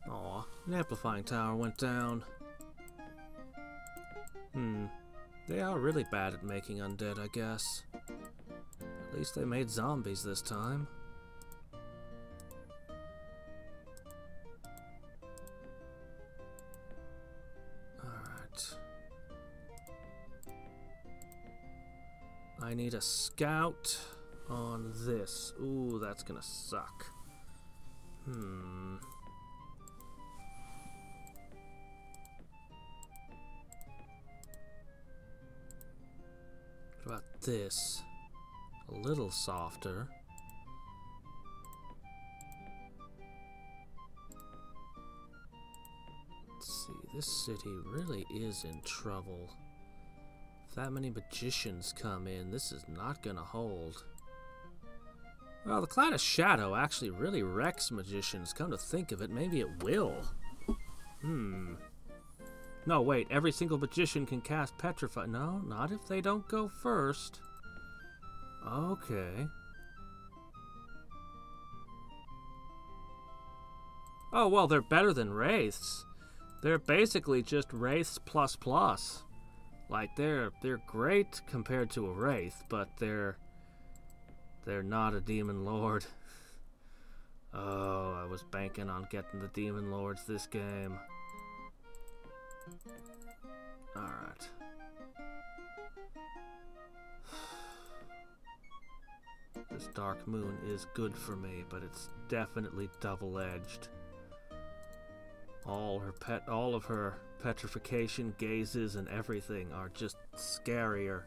Speaker 1: Aw, an amplifying tower went down. They are really bad at making undead, I guess. At least they made zombies this time. Alright. I need a scout on this. Ooh, that's gonna suck. What about this? A little softer. Let's see, this city really is in trouble. If that many magicians come in, this is not gonna hold. Well, the Clan of Shadow actually really wrecks magicians. Come to think of it, maybe it will. No, wait, every single magician can cast Petrify. No, not if they don't go first. Okay. Oh, well, they're better than Wraiths. They're basically just Wraiths plus plus. Like, they're great compared to a Wraith, but they're not a Demon Lord. Oh, I was banking on getting the Demon Lords this game. Alright. This Dark Moon is good for me, but it's definitely double-edged. All of her petrification gazes and everything are just scarier.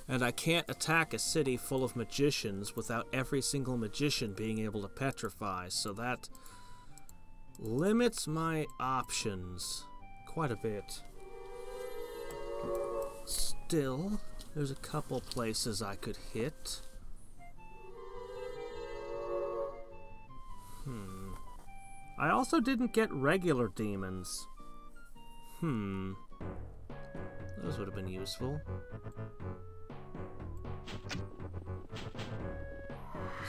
Speaker 1: And I can't attack a city full of magicians without every single magician being able to petrify, so that limits my options quite a bit. Still, there's a couple places I could hit. I also didn't get regular demons. Those would have been useful.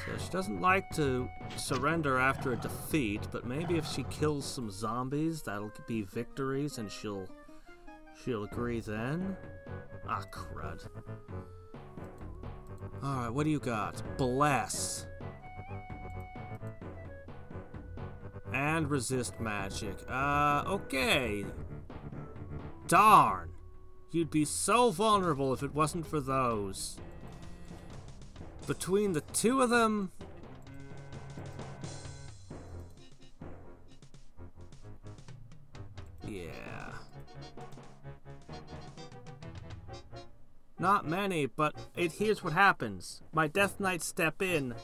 Speaker 1: So she doesn't like to surrender after a defeat, but maybe if she kills some zombies, that'll be victories and she'll agree then. Ah, crud. Alright, what do you got? Bless. And resist magic. Okay. Darn. You'd be so vulnerable if it wasn't for those. Between the two of them... yeah. Not many, but here's what happens. My Death Knights step in.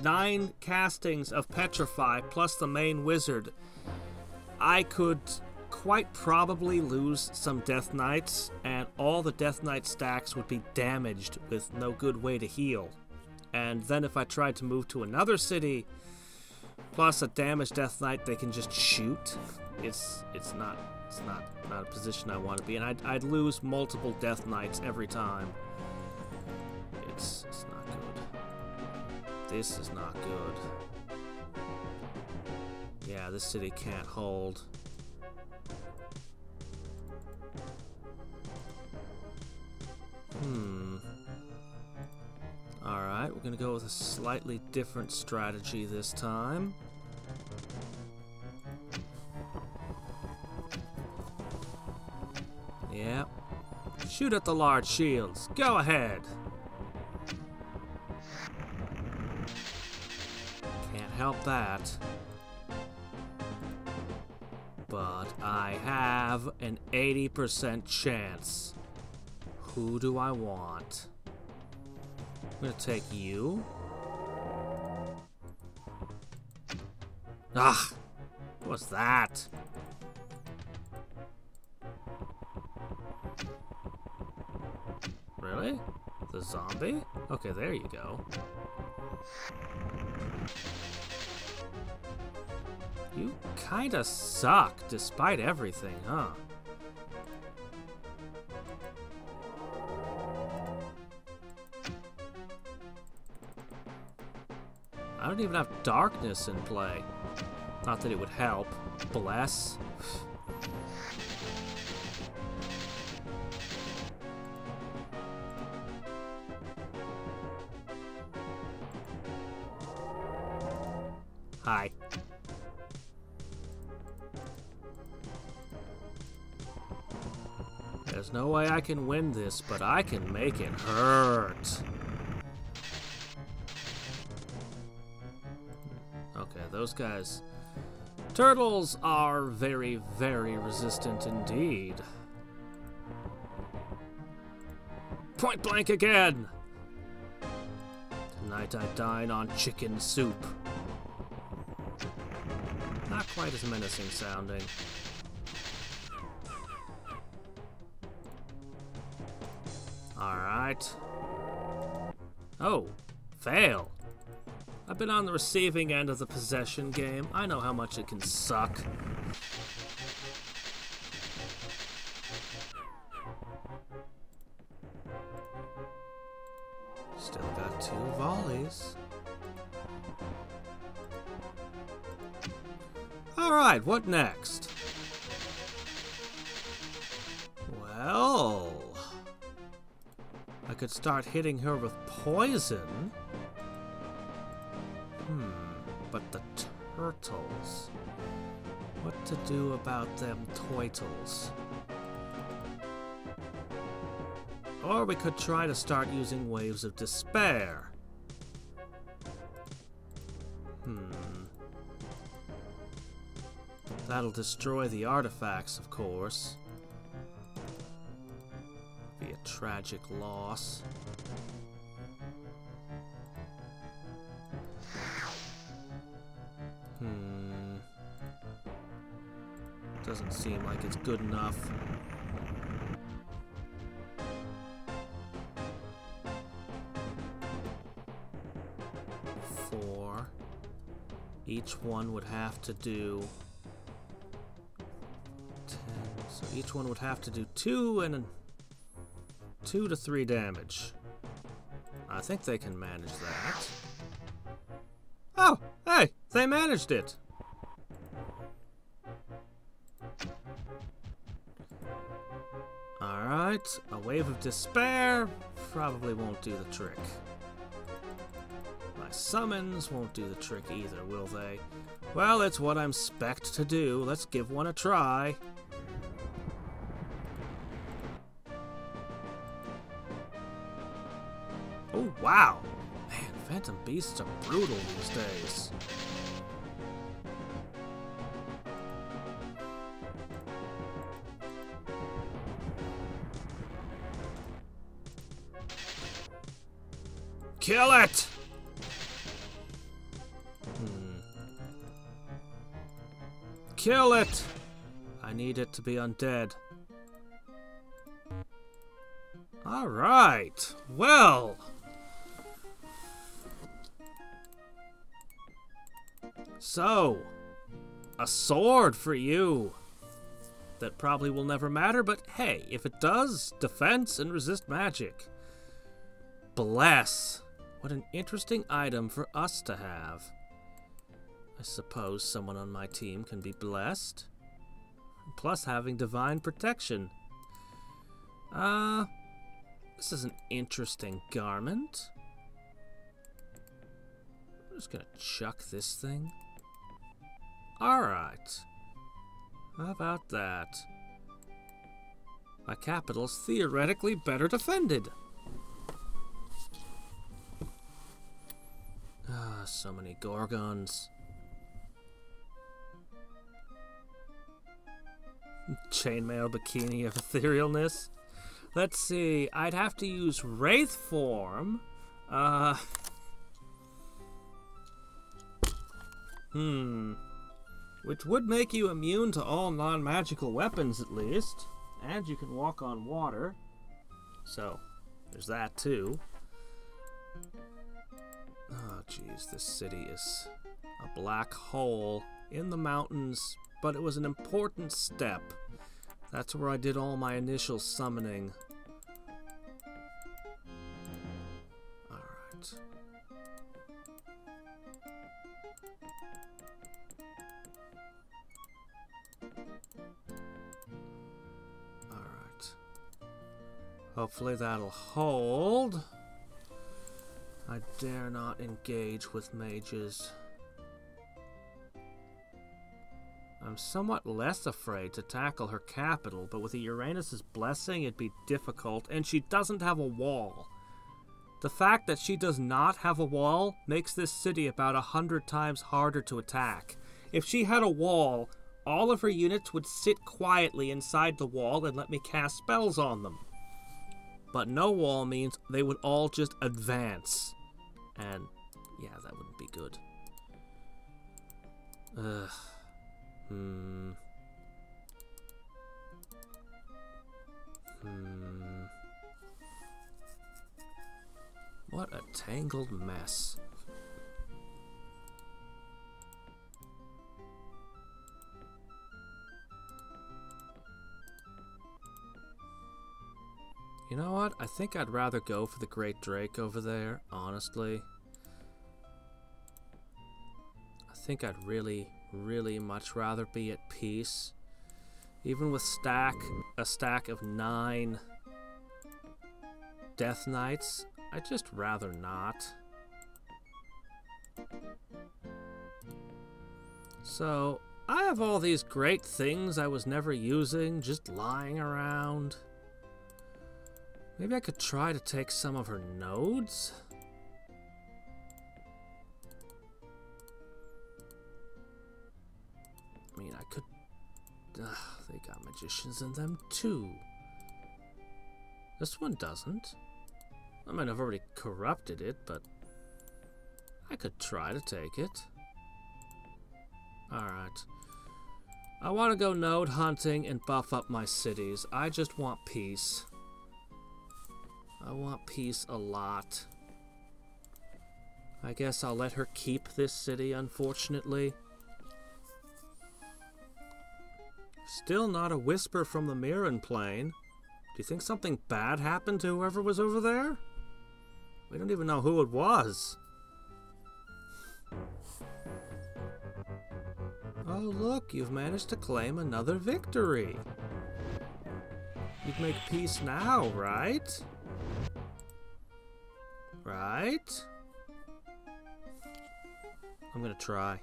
Speaker 1: 9 castings of Petrify plus the main wizard. I could quite probably lose some Death Knights, and all the Death Knight stacks would be damaged with no good way to heal. And then if I tried to move to another city, plus a damaged Death Knight they can just shoot, it's not a position I want to be in. I'd lose multiple Death Knights every time. It's not good. This is not good. Yeah, this city can't hold. Alright, we're gonna go with a slightly different strategy this time. Yep. Shoot at the large shields. Go ahead. Can't help that. But I have an 80% chance. Who do I want? I'm gonna take you. Ah! What's that? Really? The zombie? Okay, there you go. You kinda suck, despite everything, huh? I don't even have darkness in play. Not that it would help. Bless. Hi. There's no way I can win this, but I can make it hurt. Okay, those guys. Turtles are very, very resistant indeed. Point blank again! Tonight I dine on chicken soup. Not quite as menacing sounding. Alright. Oh, fail. I've been on the receiving end of the possession game. I know how much it can suck. Still got 2 volleys. Alright, what next? Well, I could start hitting her with poison. But the turtles. What to do about them toitles? Or we could try to start using waves of despair. That'll destroy the artifacts, of course. Be a tragic loss. Doesn't seem like it's good enough. Four. Each one would have to do 10. So each one would have to do 2 and 2 to 3 damage. I think they can manage that. Oh, hey, they managed it. Alright, a wave of despair probably won't do the trick. My summons won't do the trick either, will they? Well, it's what I'm spec'd to do. Let's give one a try. Oh, wow! Man, Phantom Beasts are brutal these days. Kill it! Kill it! I need it to be undead. Alright, well. So, a sword for you. That probably will never matter, but hey, if it does, defense and resist magic. Bless. What an interesting item for us to have. I suppose someone on my team can be blessed. Plus having divine protection. This is an interesting garment. I'm just gonna chuck this thing. Alright. How about that? My capital's theoretically better defended. Ah, so many Gorgons. Chainmail bikini of etherealness. Let's see, I'd have to use Wraith form. Which would make you immune to all non-magical weapons at least. And you can walk on water. So, there's that too. Oh jeez, this city is a black hole in the mountains, but it was an important step. That's where I did all my initial summoning. Alright. Hopefully that'll hold. I dare not engage with mages. I'm somewhat less afraid to tackle her capital, but with the Uranus's blessing it'd be difficult, and she doesn't have a wall. The fact that she does not have a wall makes this city about 100 times harder to attack. If she had a wall, all of her units would sit quietly inside the wall and let me cast spells on them. But no wall means they would all just advance. And yeah, that wouldn't be good. Ugh. What a tangled mess. You know what? I think I'd rather go for the Great Drake over there, honestly. I think I'd really much rather be at peace. Even with a stack of 9 Death Knights, I'd just rather not. So, I have all these great things I was never using, just lying around. Maybe I could try to take some of her nodes? I mean, I could... they got magicians in them too. This one doesn't. I mean, I've already corrupted it, but I could try to take it. Alright. I want to go node hunting and buff up my cities. I just want peace. I want peace a lot. I guess I'll let her keep this city, unfortunately. Still not a whisper from the Myrran plane. Do you think something bad happened to whoever was over there? We don't even know who it was. Oh look, you've managed to claim another victory. You'd make peace now, right? Right? I'm gonna try.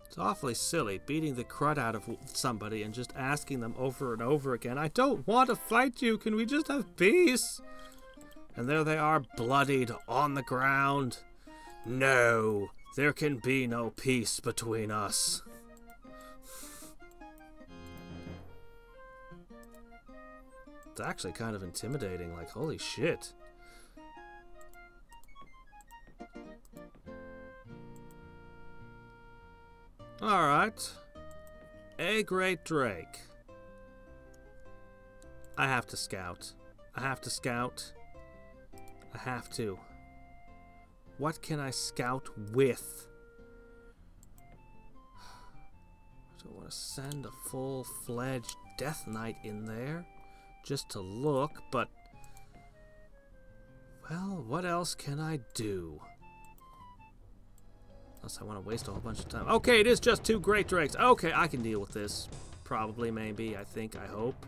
Speaker 1: It's awfully silly beating the crud out of somebody and just asking them over and over again, I don't want to fight you, can we just have peace? And there they are, bloodied, on the ground. No, there can be no peace between us. It's actually kind of intimidating, like, holy shit. Alright. A Great Drake. I have to scout. I have to scout. I have to. What can I scout with? I don't want to send a full-fledged Death Knight in there just to look, but... well, what else can I do? Unless I want to waste a whole bunch of time. Okay, it is just 2 Great Drakes. Okay, I can deal with this. Probably, maybe, I think, I hope.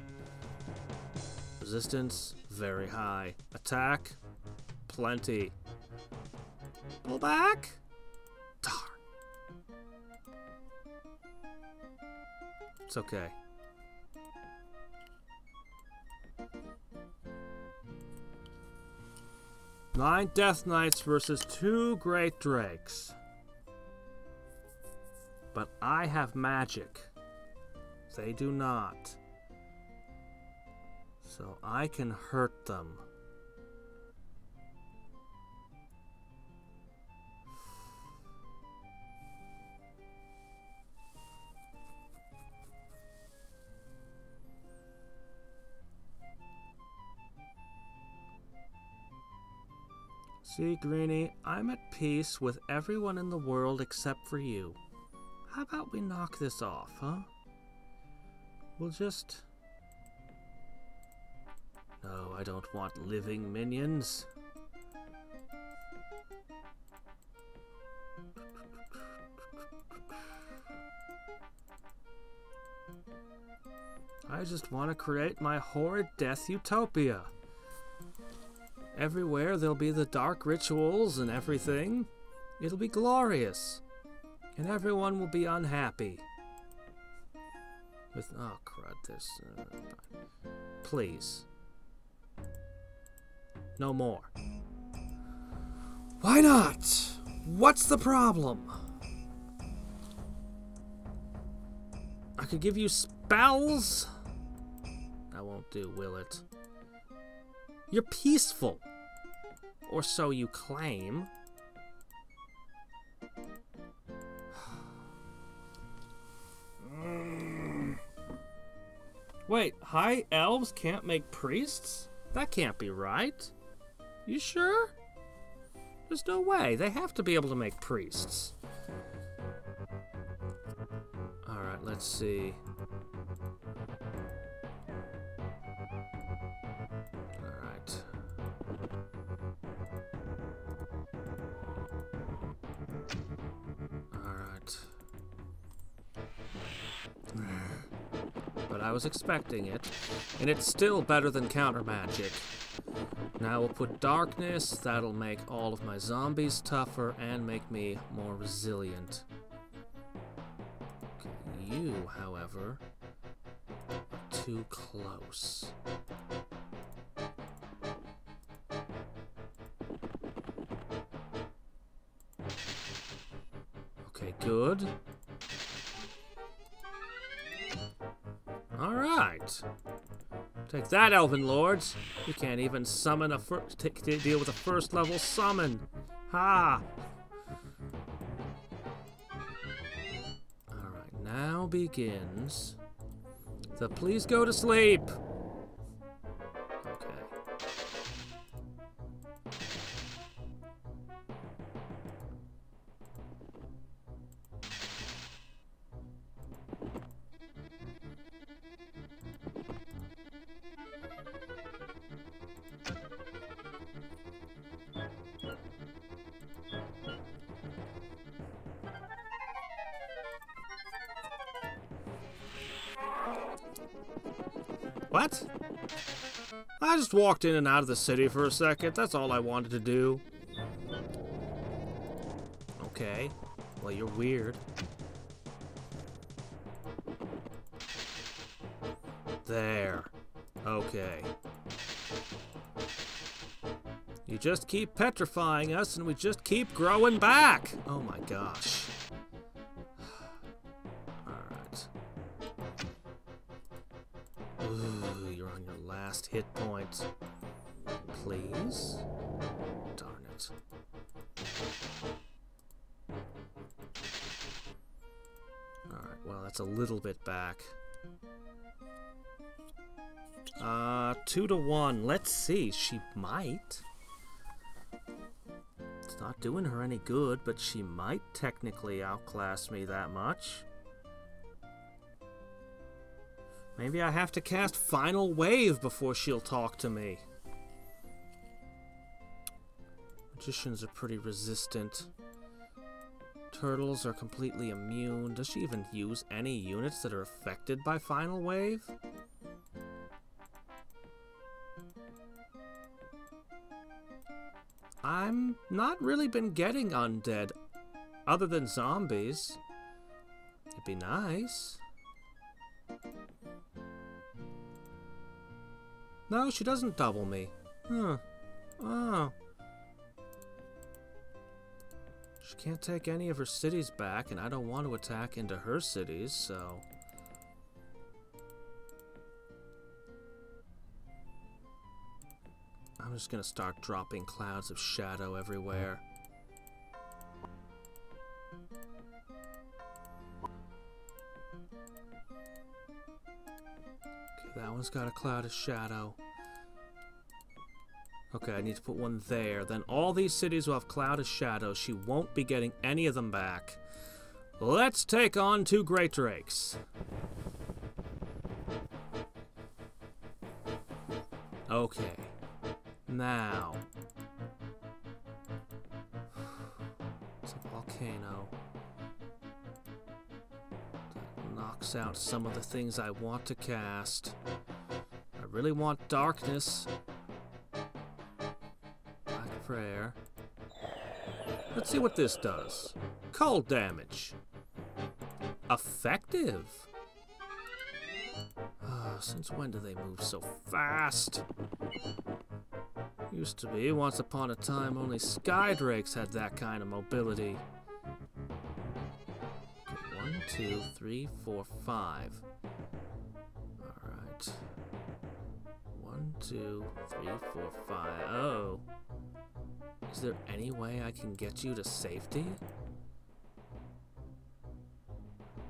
Speaker 1: Resistance, very high. Attack, plenty. Pull back? Darn. It's okay. Nine Death Knights versus 2 Great Drakes. But I have magic. They do not. So I can hurt them. See, Greenie, I'm at peace with everyone in the world except for you. How about we knock this off, huh? We'll just... No, I don't want living minions. I just want to create my horrid death utopia. Everywhere there'll be the dark rituals and everything. It'll be glorious. And everyone will be unhappy. With, oh crud, this. Please. No more. Why not? What's the problem? I could give you spells. That won't do, will it? You're peaceful. Or so you claim. Wait, high elves can't make priests? That can't be right. You sure? There's no way. They have to be able to make priests. Alright, let's see. Alright. Alright. But I was expecting it, and it's still better than counter magic. Now we'll put darkness. That'll make all of my zombies tougher and make me more resilient. Okay, you, however, are too close. Okay, good. Alright. Take that, Elven Lords. You can't even summon a deal with a first level summon. Ha! Alright, now begins the please go to sleep. Okay. What? I just walked in and out of the city for a second. That's all I wanted to do. Okay. Well, you're weird. There. Okay. You just keep petrifying us and we just keep growing back. Oh my gosh. Alright. Ooh, you're on your last hit point. Please? Darn it. Alright, well, that's a little bit back. 2 to 1. Let's see. She might. It's not doing her any good, but she might technically outclass me that much. Maybe I have to cast Final Wave before she'll talk to me. Magicians are pretty resistant. Turtles are completely immune. Does she even use any units that are affected by Final Wave? I'm not really been getting undead, other than zombies. It'd be nice. No, she doesn't double me. Huh. Oh. She can't take any of her cities back, and I don't want to attack into her cities, so... I'm just gonna start dropping clouds of shadow everywhere. Okay, that one's got a cloud of shadow. Okay, I need to put one there. Then all these cities will have cloud of shadow. She won't be getting any of them back. Let's take on 2 Great Drakes. Okay. Now. It's a volcano. Max out some of the things I want to cast. I really want darkness. Black prayer. Let's see what this does. Cold damage. Effective. Since when do they move so fast? Used to be, once upon a time, only Hadriex had that kind of mobility. 1, 2, 3, 4, 5. Alright. 1, 2, 3, 4, 5. Oh. Is there any way I can get you to safety? 2,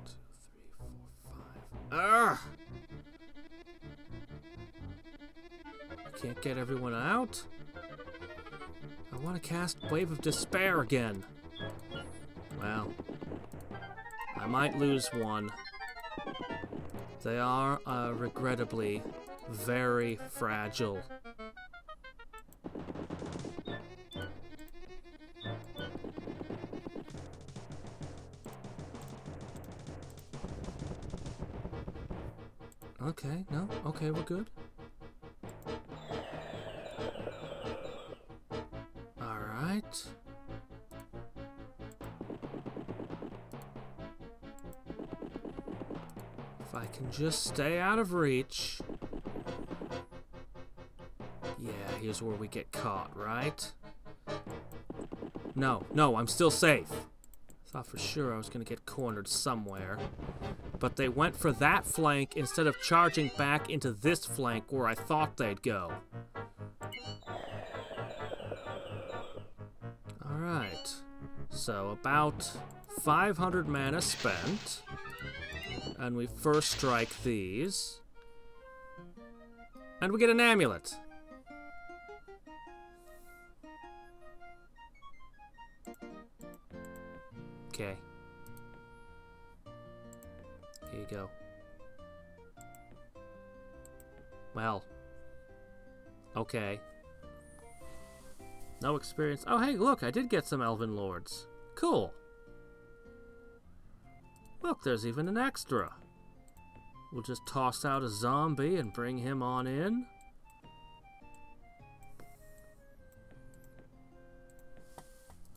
Speaker 1: 3, 4, 5. Ugh! I can't get everyone out. I want to cast Wave of Despair again. Well, I might lose one. They are, regrettably, very fragile. Okay, no, okay, we're good. Alright. If I can just stay out of reach. Yeah, here's where we get caught, right? No, I'm still safe. Thought for sure I was gonna get cornered somewhere. But they went for that flank instead of charging back into this flank where I thought they'd go. Alright. So about 500 mana spent. And we first strike these. And we get an amulet. Okay. Here you go. Well. Okay. No experience. Oh, hey, look, I did get some Elven Lords. Cool. Look, there's even an extra. We'll just toss out a zombie and bring him on in.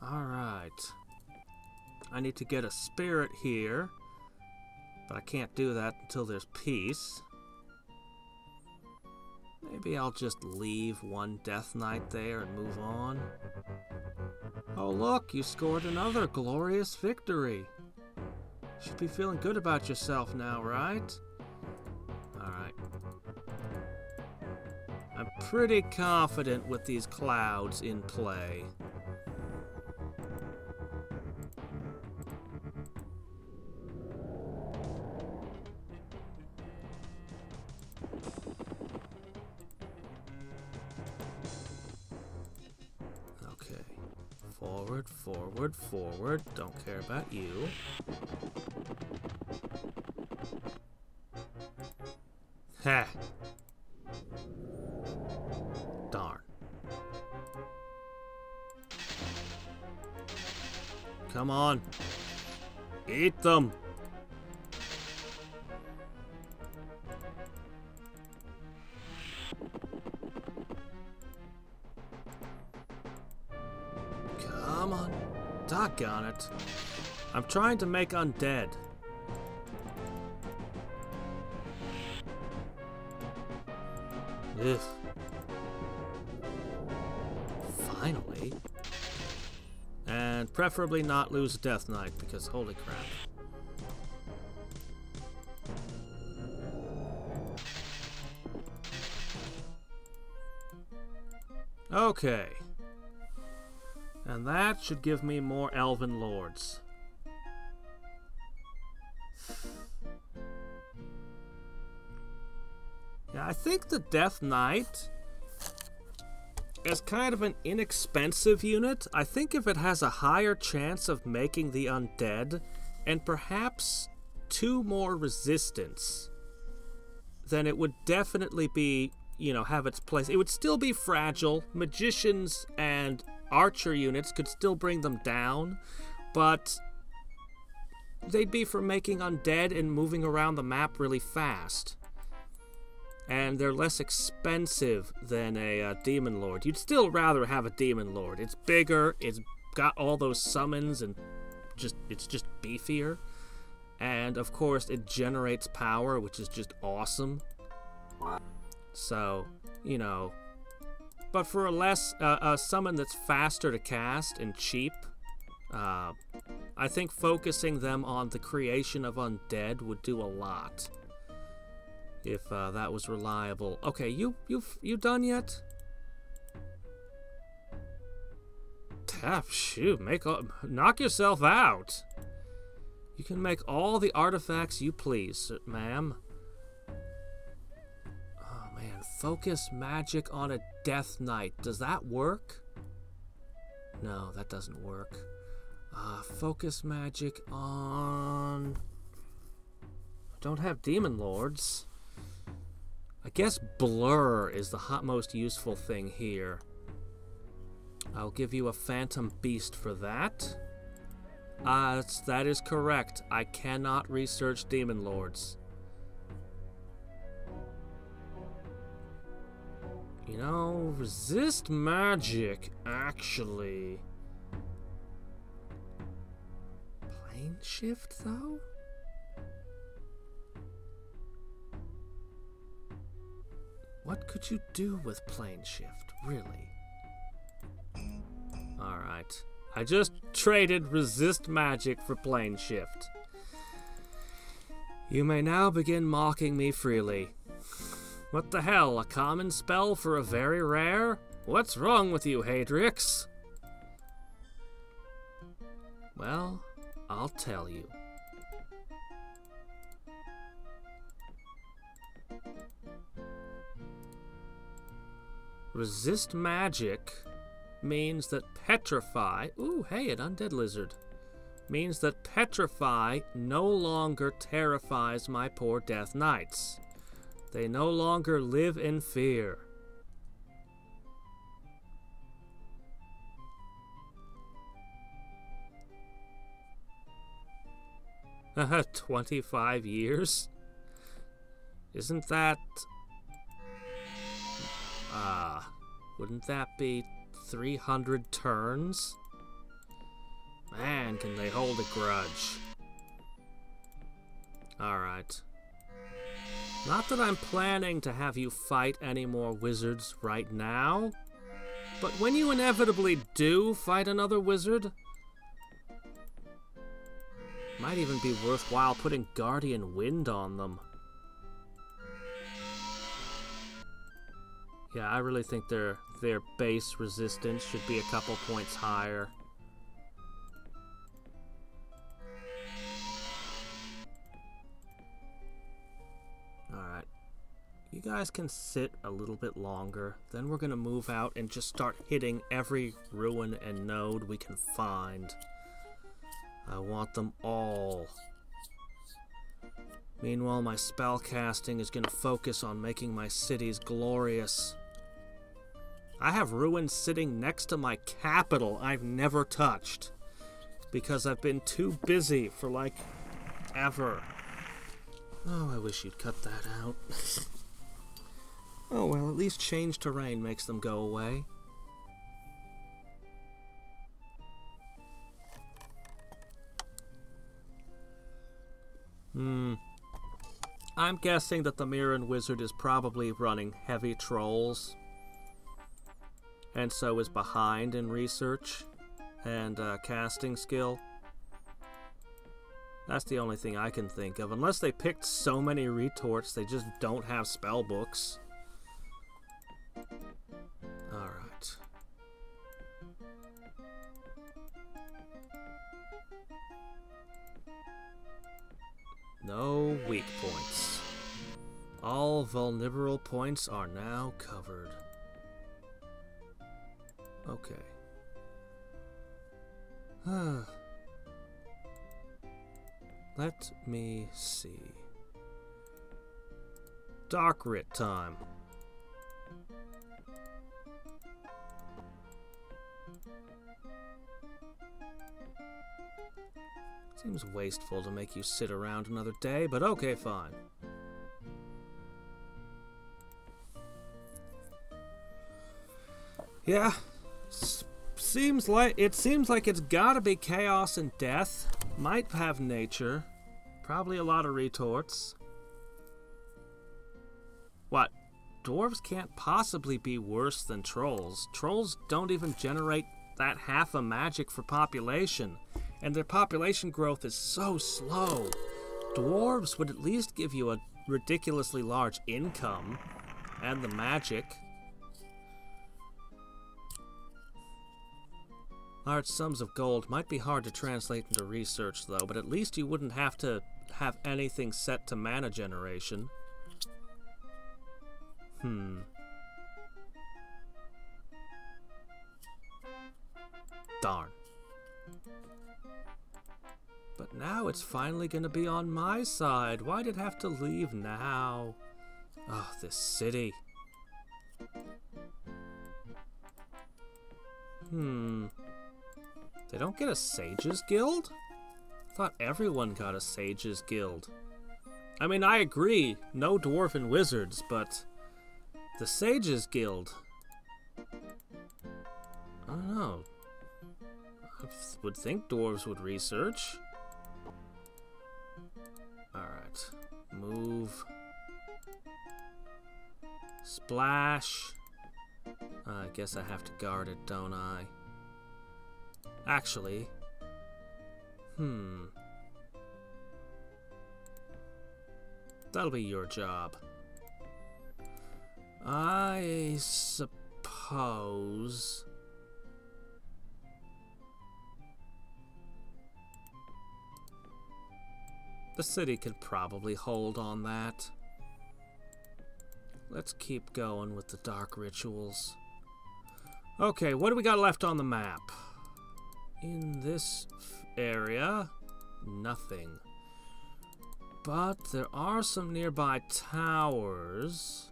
Speaker 1: Alright. I need to get a spirit here. But I can't do that until there's peace. Maybe I'll just leave one Death Knight there and move on. Oh look, you scored another glorious victory. Should be feeling good about yourself now, right? Alright. I'm pretty confident with these clouds in play. Forward, forward, forward. Don't care about you. Ha! Darn. Come on. Eat them. Come on. Doggone it. I'm trying to make undead. Ugh. Finally. And preferably not lose a Death Knight, because holy crap. Okay. And that should give me more Elven Lords. Yeah, I think the Death Knight is kind of an inexpensive unit. I think if it has a higher chance of making the undead, and perhaps 2 more resistance, then it would definitely be, you know, have its place. It would still be fragile. Magicians and archer units could still bring them down, but they'd be for making undead and moving around the map really fast. And they're less expensive than a Demon Lord. You'd still rather have a Demon Lord. It's bigger, it's got all those summons, and it's just beefier. And of course, it generates power, which is just awesome. So, you know, but for a summon that's faster to cast and cheap, I think focusing them on the creation of undead would do a lot. If that was reliable. Okay, you done yet? Shoot, knock yourself out. You can make all the artifacts you please, ma'am. Oh man, focus magic on a death knight. Does that work? No, that doesn't work. Focus magic on... I don't have demon lords. I guess blur is the most useful thing here. I'll give you a phantom beast for that. That is correct. I cannot research demon lords. You know, resist magic, actually. Plane shift, though? What could you do with plane shift, really? Alright. I just traded resist magic for plane shift. You may now begin mocking me freely. What the hell, a common spell for a very rare? What's wrong with you, Hadriex? Well, I'll tell you. Resist magic means that petrify... Ooh, hey, an undead lizard. Means that petrify no longer terrifies my poor death knights. They no longer live in fear. Haha, 25 years? Isn't that... wouldn't that be 300 turns? Man, can they hold a grudge. Alright. Not that I'm planning to have you fight any more wizards right now, but when you inevitably do fight another wizard, might even be worthwhile putting Guardian Wind on them. Yeah, I really think their base resistance should be a couple points higher. Alright. You guys can sit a little bit longer. Then we're gonna move out and just start hitting every ruin and node we can find. I want them all. Meanwhile, my spell casting is gonna focus on making my cities glorious. I have ruins sitting next to my capital I've never touched. Because I've been too busy for, like, ever. Oh, I wish you'd cut that out. Oh, well, at least change terrain makes them go away. I'm guessing that the Myrran wizard is probably running heavy trolls. And so is behind in research and casting skill. That's the only thing I can think of. Unless they picked so many retorts, they just don't have spell books. Alright. No weak points. All vulnerable points are now covered. Okay. Let me see. Dark Writ time. Seems wasteful to make you sit around another day, but okay, fine. Yeah, seems like it's gotta be chaos and death. Might have nature. Probably a lot of retorts. What? Dwarves can't possibly be worse than trolls. Trolls don't even generate that half a magic for population, and their population growth is so slow. Dwarves would at least give you a ridiculously large income, and the magic. Large sums of gold might be hard to translate into research, though, but at least you wouldn't have to have anything set to mana generation. Darn. But now it's finally gonna be on my side. Why'd it have to leave now? Oh, this city. They don't get a Sages Guild? I thought everyone got a Sages Guild. I mean, I agree, no dwarven wizards, but the Sages Guild. I don't know. I would think dwarves would research. Alright. Move. Splash. I guess I have to guard it, don't I? Actually. That'll be your job. I suppose... the city could probably hold on that. Let's keep going with the dark rituals. Okay, what do we got left on the map? In this area, nothing. But there are some nearby towers.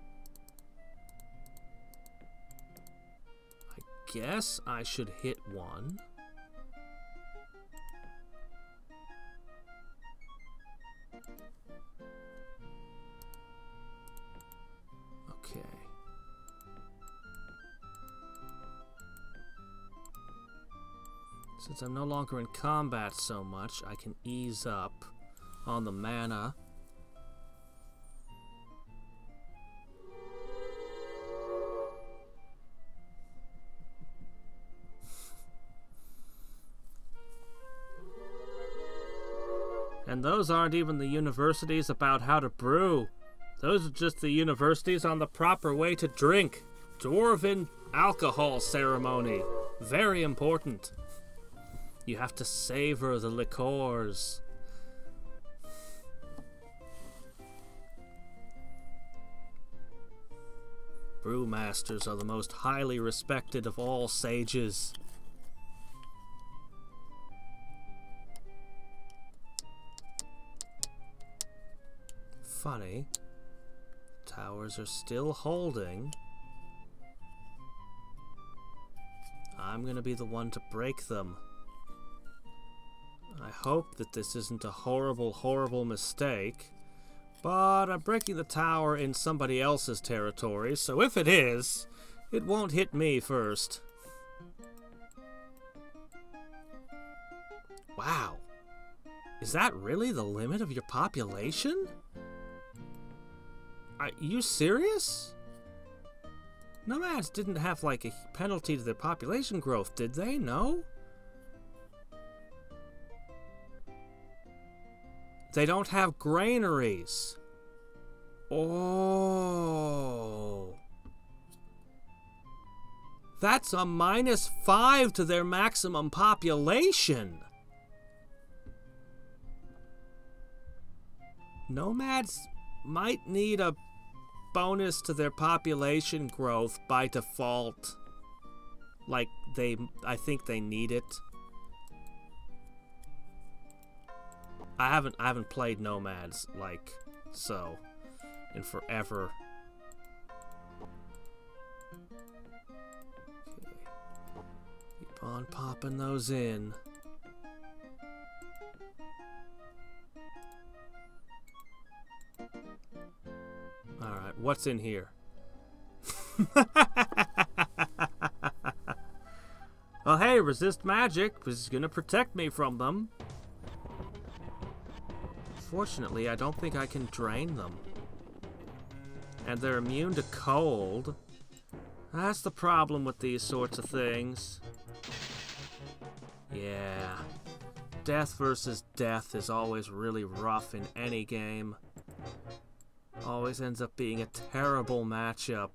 Speaker 1: I guess I should hit one. Okay. Since I'm no longer in combat so much, I can ease up on the mana. And those aren't even the universities about how to brew. Those are just the universities on the proper way to drink. Dwarven alcohol ceremony. Very important. You have to savor the liqueurs. Brewmasters are the most highly respected of all sages. Funny. Towers are still holding. I'm gonna be the one to break them. I hope that this isn't a horrible, horrible mistake, but I'm breaking the tower in somebody else's territory, so if it is, it won't hit me first. Wow. Is that really the limit of your population? Are you serious? Nomads didn't have, like, a penalty to their population growth, did they? No? They don't have granaries. Oh. That's a -5 to their maximum population. Nomads might need a bonus to their population growth by default. Like, I think they need it. I haven't played Nomads, like, so, in forever. Okay. Keep on popping those in. What's in here? Well, hey, resist magic. This is gonna protect me from them. Fortunately, I don't think I can drain them. And they're immune to cold. That's the problem with these sorts of things. Yeah. Death versus death is always really rough in any game. Always ends up being a terrible matchup.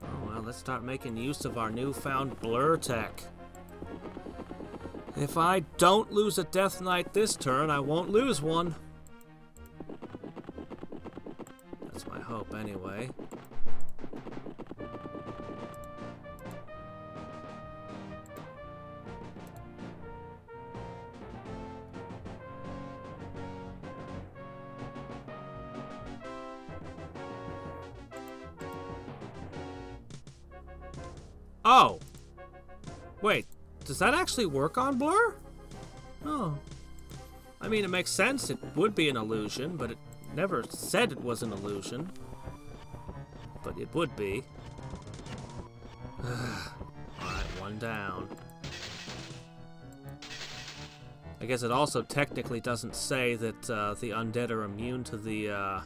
Speaker 1: Oh well, let's start making use of our newfound blur tech. If I don't lose a Death Knight this turn, I won't lose one. That's my hope anyway. Oh! Wait, does that actually work on Blur? Oh. I mean, it makes sense it would be an illusion, but it never said it was an illusion. But it would be. Alright, one down. I guess it also technically doesn't say that the undead are immune to the,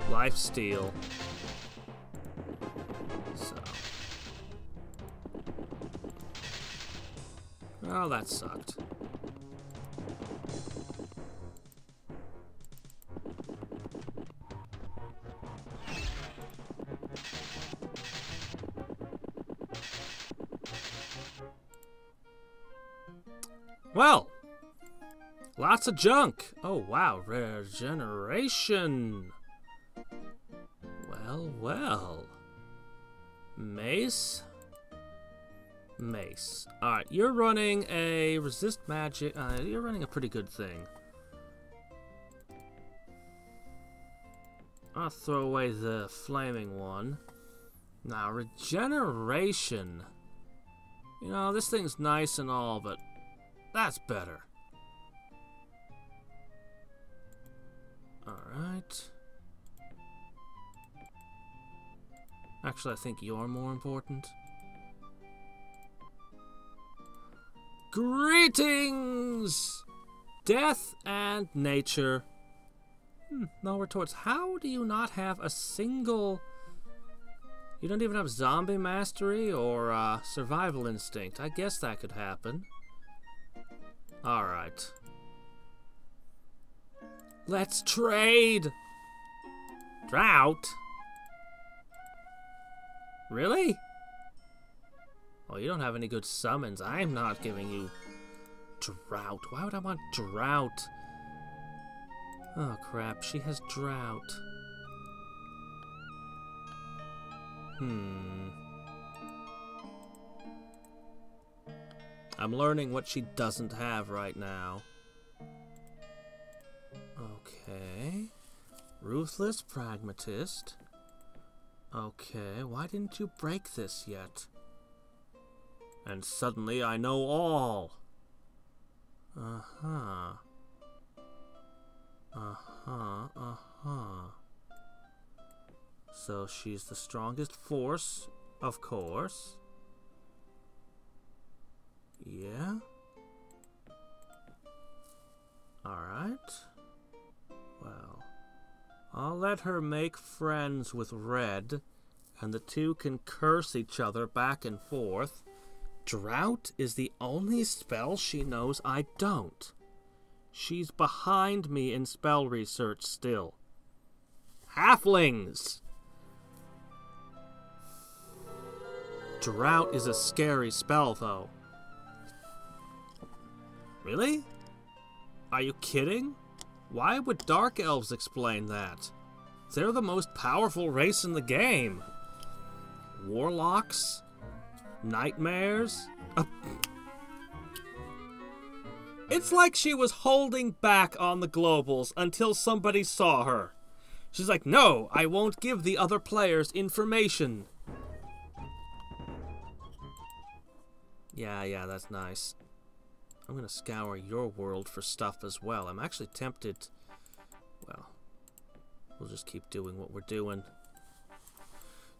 Speaker 1: lifesteal. So. Oh, that sucked. Well, lots of junk. Oh, wow, regeneration. Well, well. Mace? Mace. Alright, you're running a resist magic. You're running a pretty good thing. I'll throw away the flaming one. Now, regeneration. You know, this thing's nice and all, but that's better. Alright. Actually, I think you're more important. Greetings! Death and nature. No retorts. How do you not have a single... You don't even have zombie mastery or survival instinct. I guess that could happen. Alright. Let's trade! Drought? Really? Oh, you don't have any good summons. I'm not giving you drought. Why would I want drought? Oh, crap. She has drought. I'm learning what she doesn't have right now. Okay. Ruthless pragmatist. Okay, why didn't you break this yet? And suddenly I know all. Uh-huh. So she's the strongest force, of course. Yeah. Alright. Well, I'll let her make friends with Red, and the two can curse each other back and forth. Drought is the only spell she knows I don't. She's behind me in spell research still. Halflings! Drought is a scary spell, though. Really? Are you kidding? Why would Dark Elves explain that? They're the most powerful race in the game. Warlocks? Nightmares? It's like she was holding back on the globals until somebody saw her. She's like, no, I won't give the other players information. Yeah, that's nice. I'm gonna scour your world for stuff as well. I'm actually tempted... Well, we'll just keep doing what we're doing.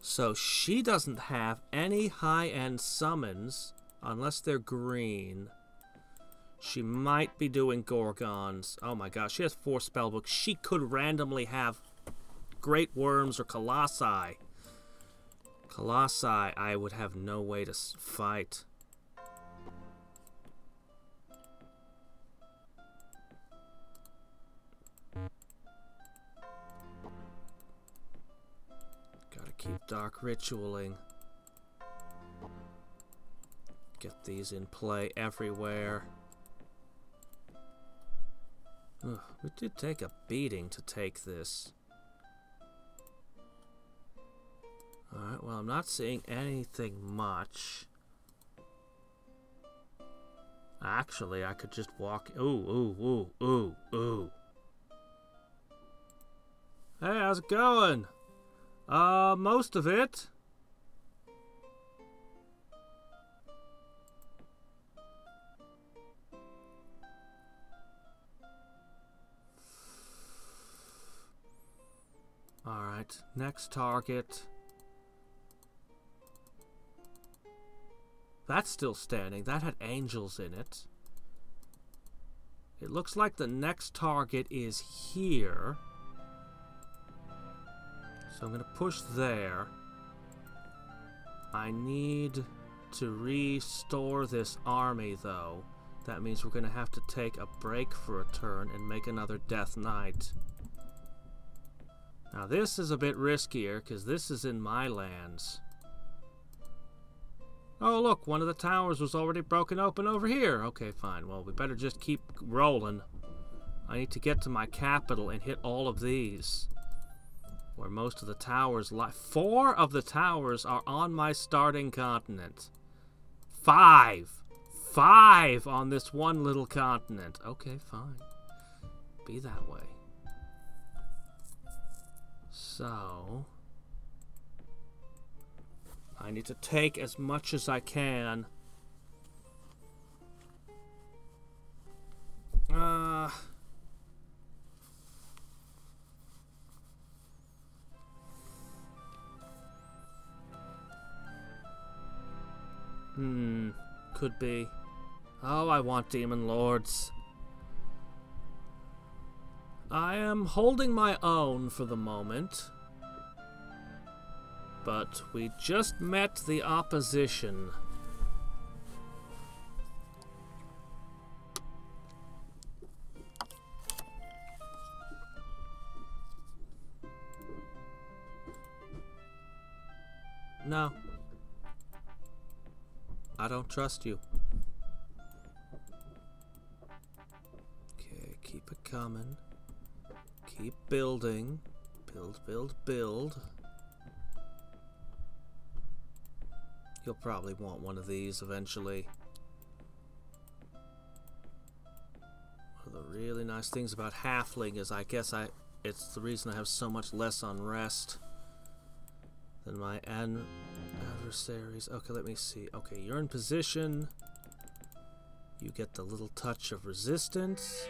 Speaker 1: So she doesn't have any high-end summons unless they're green. She might be doing Gorgons. Oh my gosh, she has 4 spellbooks. She could randomly have Great Worms or Colossi. Colossi, I would have no way to fight. Gotta keep Dark Ritualing. Get these in play everywhere. Ugh, we did take a beating to take this. Alright, well, I'm not seeing anything much. Actually, I could just walk... Ooh. Hey, how's it going? Most of it. Alright, next target. That's still standing. That had angels in it. It looks like the next target is here. So I'm going to push there. I need to restore this army, though. That means we're going to have to take a break for a turn and make another Death Knight. Now this is a bit riskier, because this is in my lands. Oh, look, one of the towers was already broken open over here. Okay, fine. Well, we better just keep rolling. I need to get to my capital and hit all of these. Where most of the towers lie. 4 of the towers are on my starting continent. 5 on this one little continent. Okay, fine. Be that way. So... I need to take as much as I can. Could be. Oh, I want Demon Lords. I am holding my own for the moment. But we just met the opposition. No. I don't trust you. Okay, keep it coming. Keep building. Build. You'll probably want one of these eventually. One of the really nice things about Halfling is I guess it's the reason I have so much less unrest than my adversaries. Okay, let me see. Okay, you're in position. You get the little touch of resistance.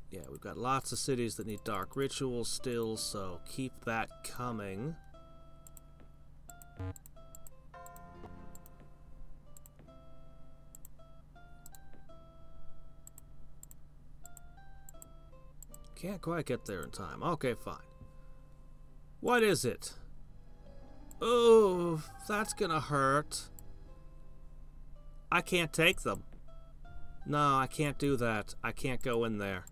Speaker 1: Yeah, we've got lots of cities that need dark rituals still, so keep that coming. Can't quite get there in time. Okay, fine. What is it? Oh, that's gonna hurt. I can't take them. No, I can't do that. I can't go in there.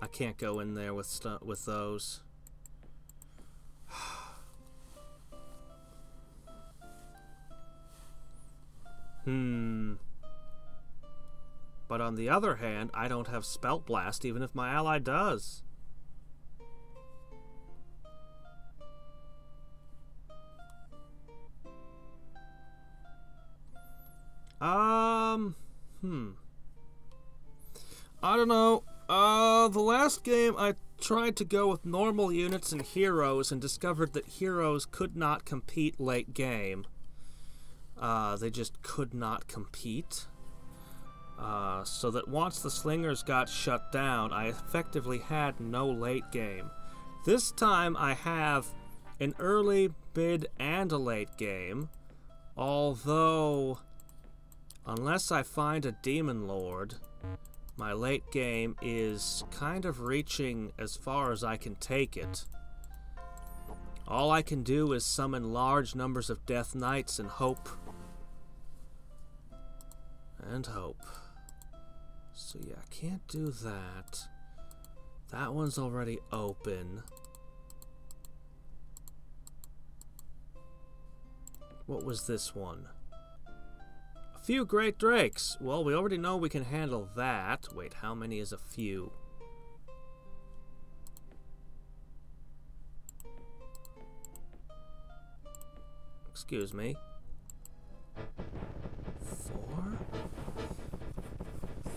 Speaker 1: I can't go in there with those. But on the other hand, I don't have Spelt Blast even if my ally does. I don't know. The last game I tried to go with normal units and heroes and discovered that heroes could not compete late game. They just could not compete. So that once the slingers got shut down, I effectively had no late game. This time I have an early, mid, and a late game, although unless I find a demon lord, my late game is kind of reaching as far as I can take it. All I can do is summon large numbers of death knights and hope. And hope. So yeah, I can't do that. That one's already open. What was this one? A few great drakes. Well, we already know we can handle that. Wait, how many is a few? Excuse me. 4?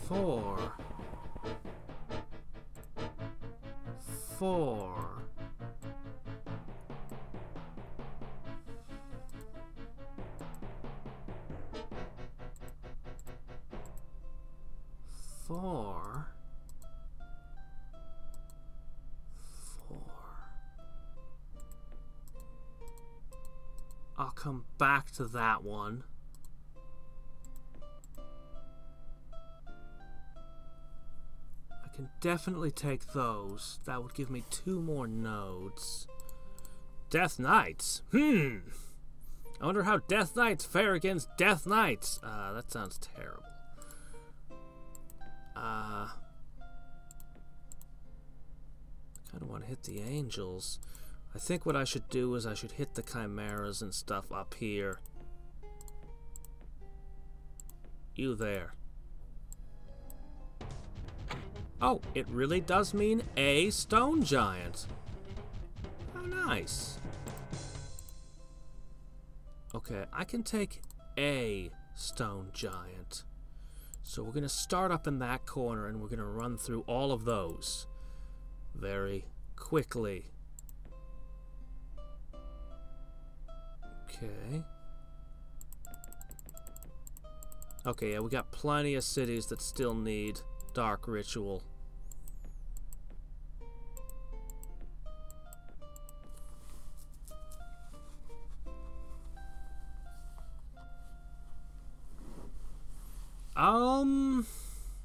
Speaker 1: 4. 4. Four. I'll come back to that one. I can definitely take those. That would give me 2 more nodes. Death Knights. I wonder how Death Knights fare against Death Knights. That sounds terrible. I kind of want to hit the angels. I think what I should do is I should hit the chimeras and stuff up here. You there. Oh, it really does mean a stone giant. How nice. Okay, I can take a stone giant. So we're going to start up in that corner and we're going to run through all of those very quickly. Okay. Okay, yeah, we got plenty of cities that still need Dark Ritual.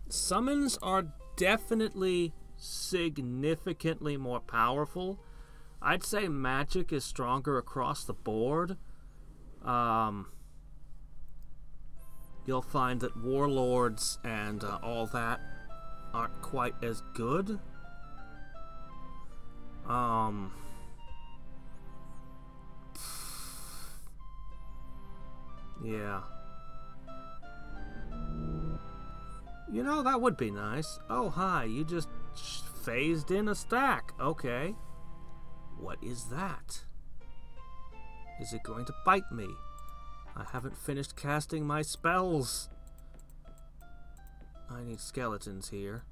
Speaker 1: Summons are definitely significantly more powerful. I'd say magic is stronger across the board. You'll find that warlords and all that aren't quite as good. Yeah. You know, that would be nice. Oh, hi, you just phased in a stack. Okay. What is that? Is it going to bite me? I haven't finished casting my spells. I need skeletons here.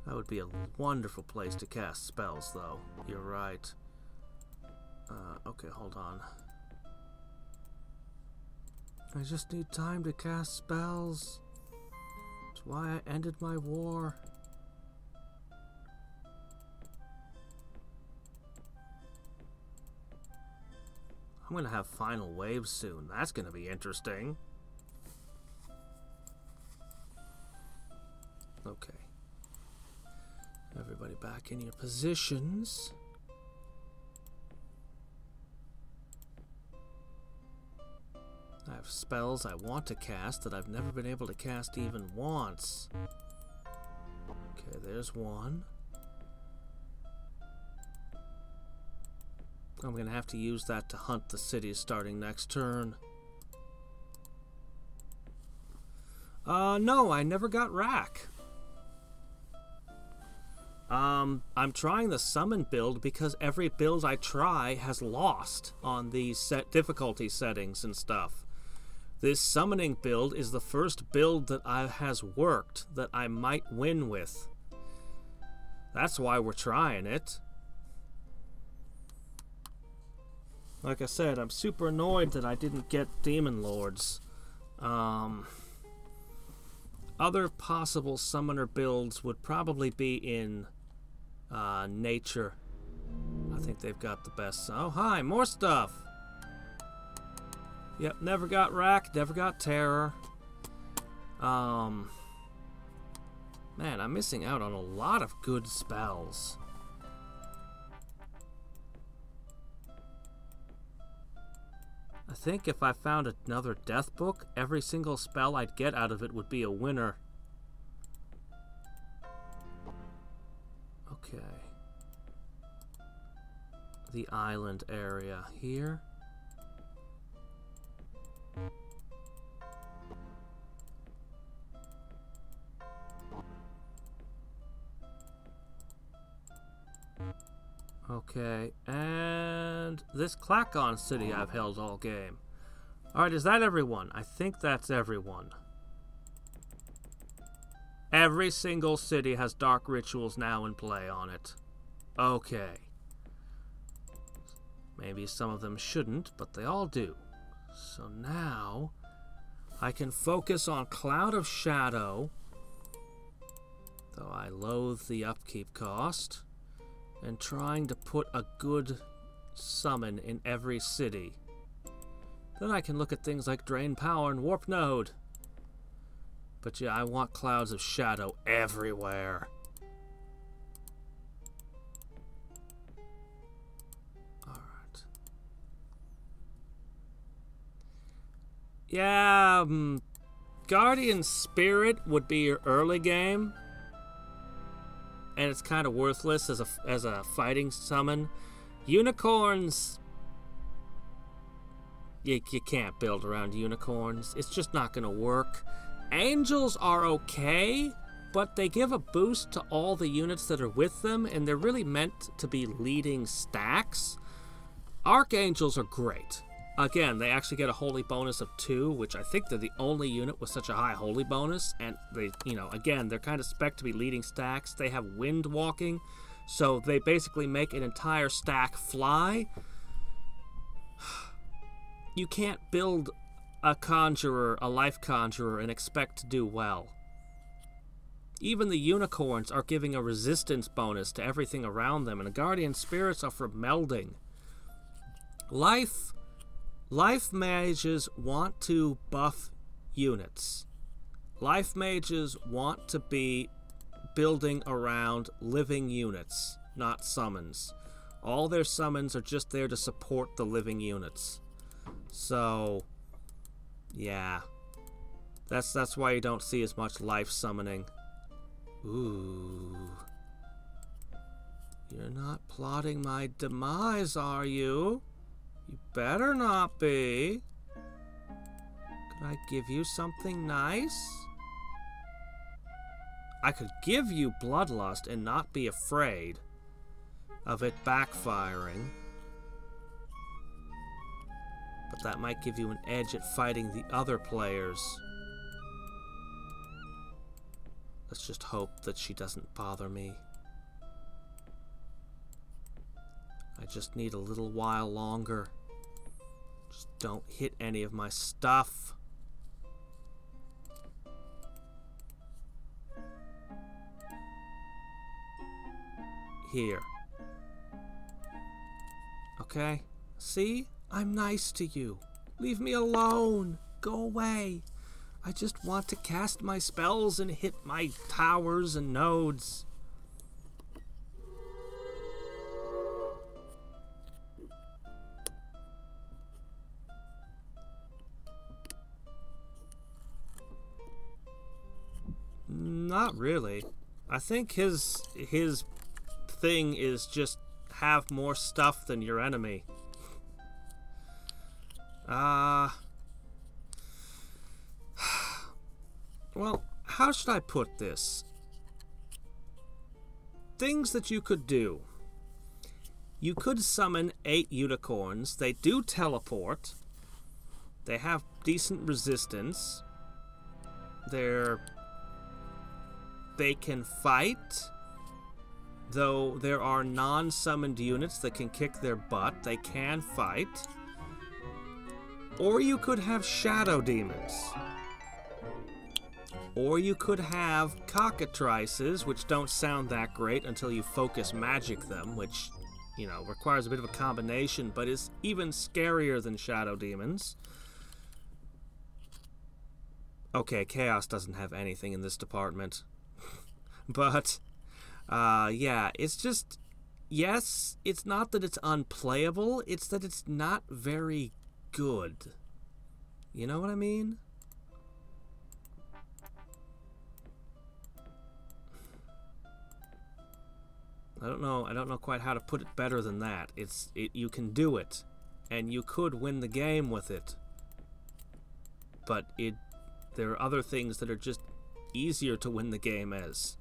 Speaker 1: That would be a wonderful place to cast spells, though. You're right. Okay, hold on. I just need time to cast spells. That's why I ended my war. I'm gonna have final waves soon. That's gonna be interesting. Okay. Everybody back in your positions. I have spells I want to cast that I've never been able to cast even once. Okay, there's one. I'm gonna have to use that to hunt the cities starting next turn. No, I never got rack. I'm trying the summon build because every build I try has lost on these difficulty settings and stuff. This summoning build is the first build that has worked, that I might win with. That's why we're trying it. Like I said, I'm super annoyed that I didn't get Demon Lords. Other possible summoner builds would probably be in nature. I think they've got the best. Oh, hi, more stuff. Yep, never got Rack, never got Terror. Man, I'm missing out on a lot of good spells. I think if I found another death book, every single spell I'd get out of it would be a winner. Okay. The island area here. Okay, and this Clacon city I've held all game. Alright, is that everyone? I think that's everyone. Every single city has dark rituals now in play on it. Okay. Maybe some of them shouldn't, but they all do. So now I can focus on Cloud of Shadow, though I loathe the upkeep cost, and trying to put a good summon in every city. Then I can look at things like Drain Power and Warp Node. But yeah, I want Clouds of Shadow everywhere. Alright. Yeah, Guardian Spirit would be your early game. And it's kind of worthless as a fighting summon. Unicorns, you can't build around unicorns. It's just not going to work. Angels are okay, but they give a boost to all the units that are with them, and they're really meant to be leading stacks. Archangels are great. Again, they actually get a holy bonus of 2, which I think they're the only unit with such a high holy bonus. And they, again, they're kind of spec to be leading stacks. They have wind walking, so they basically make an entire stack fly. You can't build a conjurer, a life conjurer, and expect to do well. Even the unicorns are giving a resistance bonus to everything around them, and the guardian spirits are for melding. Life mages want to buff units. Life mages want to be building around living units, not summons. All their summons are just there to support the living units. So, yeah. That's why you don't see as much life summoning. Ooh. You're not plotting my demise, are you? You better not be. Could I give you something nice? I could give you Bloodlust and not be afraid of it backfiring. But that might give you an edge at fighting the other players. Let's just hope that she doesn't bother me. I just need a little while longer. Just don't hit any of my stuff. Here. Okay? See? I'm nice to you. Leave me alone. Go away. I just want to cast my spells and hit my towers and nodes. Not really. I think his thing is just have more stuff than your enemy. Well, how should I put this? Things that you could do. You could summon 8 unicorns. They do teleport. They have decent resistance. They can fight, though there are non-summoned units that can kick their butt. They can fight. Or you could have shadow demons. Or you could have cockatrices, which don't sound that great until you focus magic them, which, you know, requires a bit of a combination, but is even scarier than shadow demons. Okay, Chaos doesn't have anything in this department. But, yeah, it's just, yes, it's not that it's unplayable, it's that it's not very good. You know what I mean? I don't know quite how to put it better than that. You can do it, and you could win the game with it. But there are other things that are just easier to win the game as.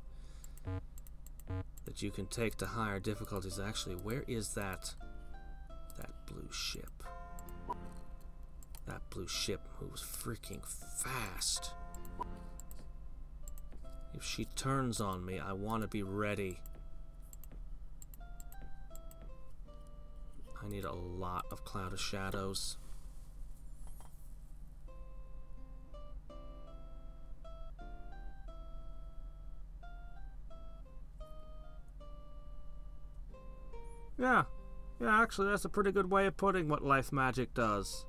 Speaker 1: That you can take to higher difficulties. Actually, where is that blue ship? That blue ship moves freaking fast. If she turns on me, I want to be ready. I need a lot of Cloud of Shadows. Yeah, actually that's a pretty good way of putting what life magic does.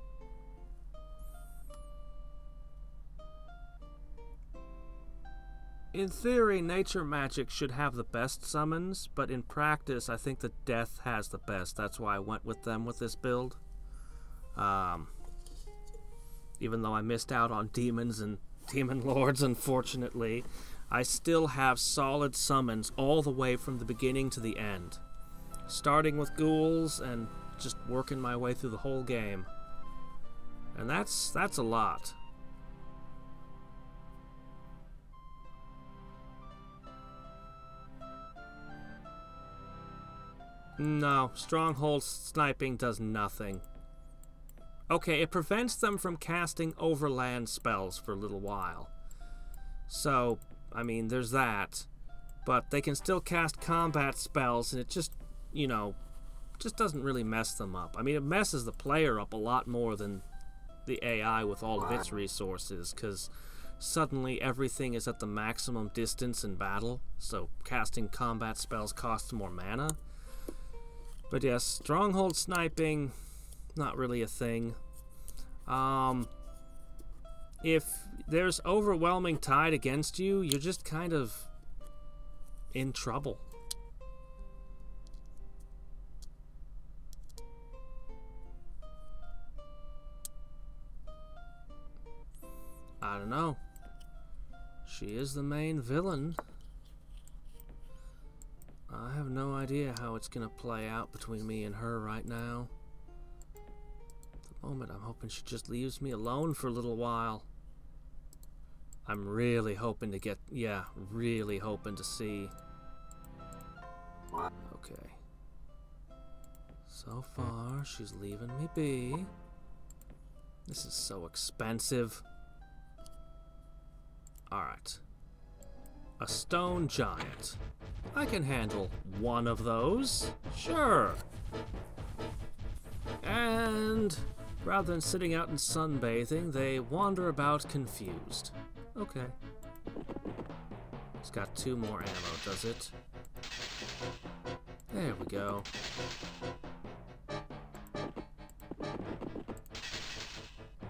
Speaker 1: In theory, nature magic should have the best summons, but in practice, I think that death has the best. That's why I went with them with this build. Even though I missed out on demons and demon lords, unfortunately, I still have solid summons all the way from the beginning to the end. Starting with ghouls and just working my way through the whole game. And that's a lot. No, stronghold sniping does nothing. Okay, it prevents them from casting overland spells for a little while. So, I mean, there's that. But they can still cast combat spells, and it just, you know, just doesn't really mess them up. I mean, it messes the player up a lot more than the AI with all of its resources, because suddenly everything is at the maximum distance in battle, so casting combat spells costs more mana. But yes, stronghold sniping, not really a thing. If there's overwhelming tide against you, you're just kind of in trouble. I don't know. She is the main villain. I have no idea how it's gonna play out between me and her right now. At the moment, I'm hoping she just leaves me alone for a little while. I'm really hoping to get, yeah, really hoping to see. Okay. So far, she's leaving me be. This is so expensive. Alright. A stone giant. I can handle one of those. Sure. And rather than sitting out and sunbathing, they wander about confused. Okay. It's got 2 more ammo, does it? There we go.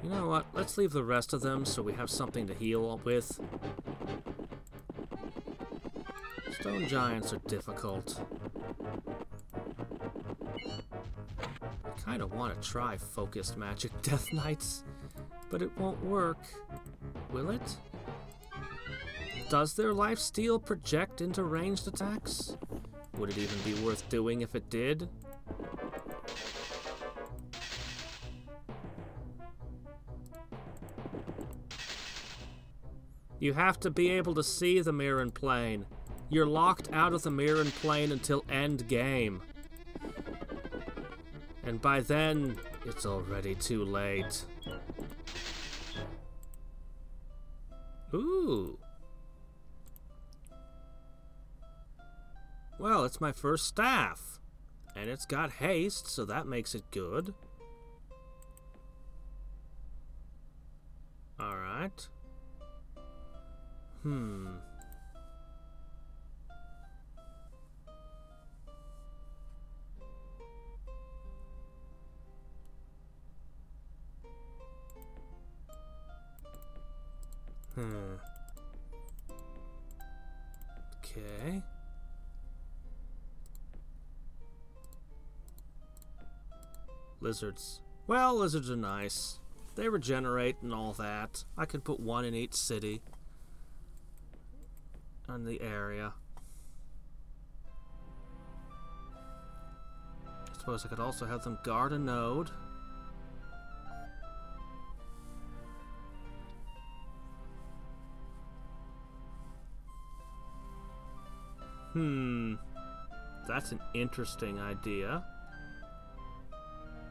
Speaker 1: You know what? Let's leave the rest of them so we have something to heal with. Stone giants are difficult. I kind of want to try focused magic death knights, but it won't work. Will it? Does their lifesteal project into ranged attacks? Would it even be worth doing if it did? You have to be able to see the Myrran plane. You're locked out of the Myrran plane until end game. And by then, it's already too late. Ooh. Well, it's my first staff. And it's got haste, so that makes it good. Alright. Okay. Lizards. Well, lizards are nice. They regenerate and all that. I could put one in each city. On the area. I suppose I could also have them guard a node. That's an interesting idea.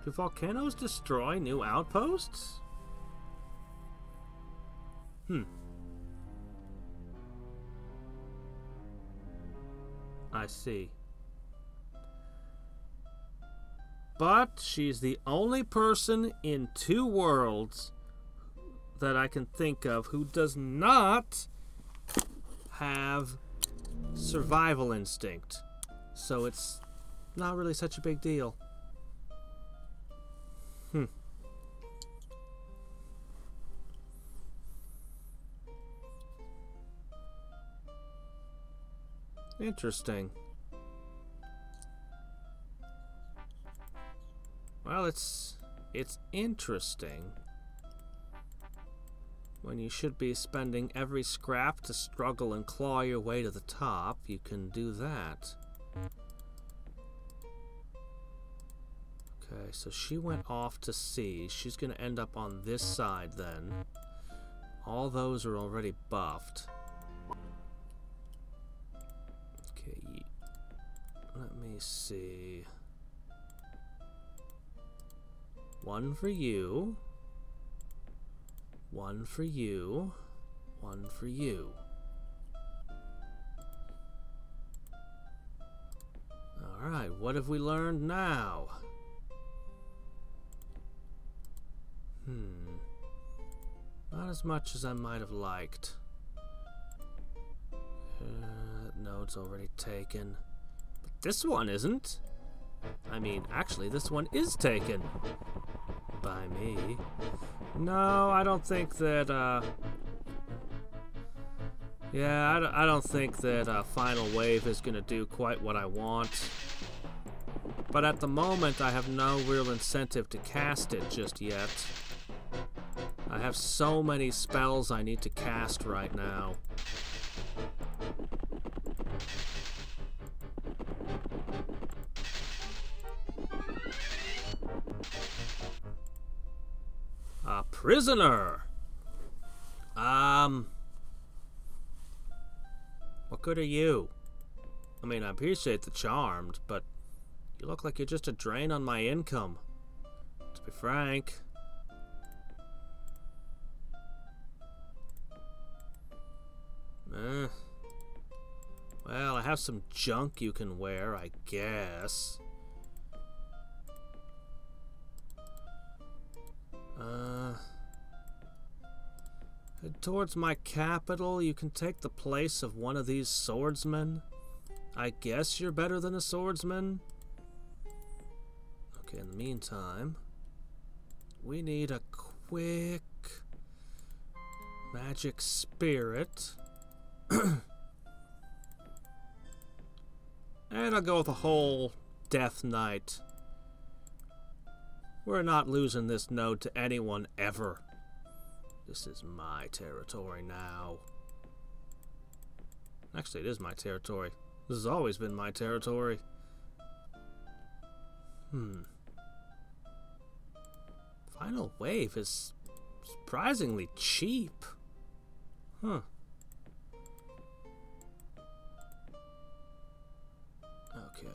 Speaker 1: Do volcanoes destroy new outposts? I see. But she's the only person in 2 worlds that I can think of who does not have survival instinct. So it's not really such a big deal. Interesting. Well, it's interesting when you should be spending every scrap to struggle and claw your way to the top. You can do that. Okay, so she went off to sea. She's going to end up on this side then. All those are already buffed. Okay, let me see. 1 for you. 1 for you. 1 for you. Alright, what have we learned now? Not as much as I might have liked. That node's already taken. But this one isn't. I mean, actually, this one is taken. By me. No, I don't think that, yeah, I don't think that Final Wave is going to do quite what I want. But at the moment, I have no real incentive to cast it just yet. I have so many spells I need to cast right now. A prisoner! What good are you? I mean, I appreciate the charmed, but you look like you're just a drain on my income. To be frank. Well, I have some junk you can wear, I guess. Head towards my capital. You can take the place of one of these swordsmen. I guess you're better than a swordsman. Okay, in the meantime, we need a quick magic spirit. And I'll go with a whole Death Knight. We're not losing this node to anyone ever. This is my territory now. Actually, it is my territory. This has always been my territory. Final Wave is surprisingly cheap. Huh. Okay.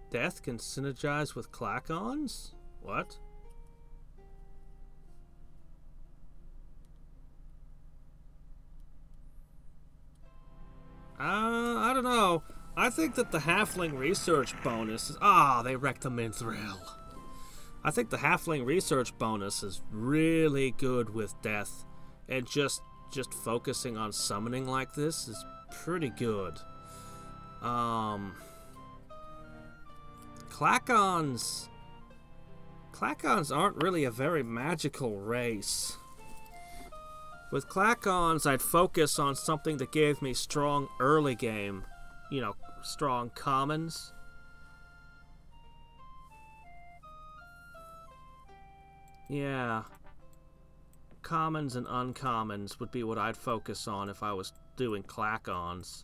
Speaker 1: Death can synergize with Clackons? What? I don't know. I think that the Halfling research bonus is... Ah, they wrecked the Mithril. I think the Halfling research bonus is really good with Death. And just focusing on summoning like this is pretty good. Clackons aren't really a very magical race. With Clackons, I'd focus on something that gave me strong early game. You know, strong commons. Yeah. Commons and uncommons would be what I'd focus on if I was doing Clackons.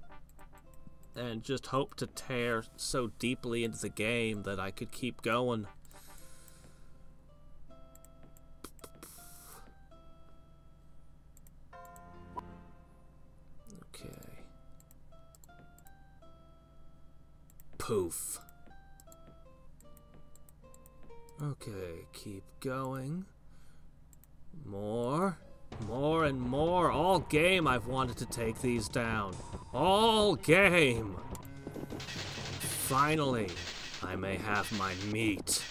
Speaker 1: And just hope to tear so deeply into the game that I could keep going. Okay. Poof. Okay, keep going. More and more. All game I've wanted to take these down. All game. Finally, I may have my meat.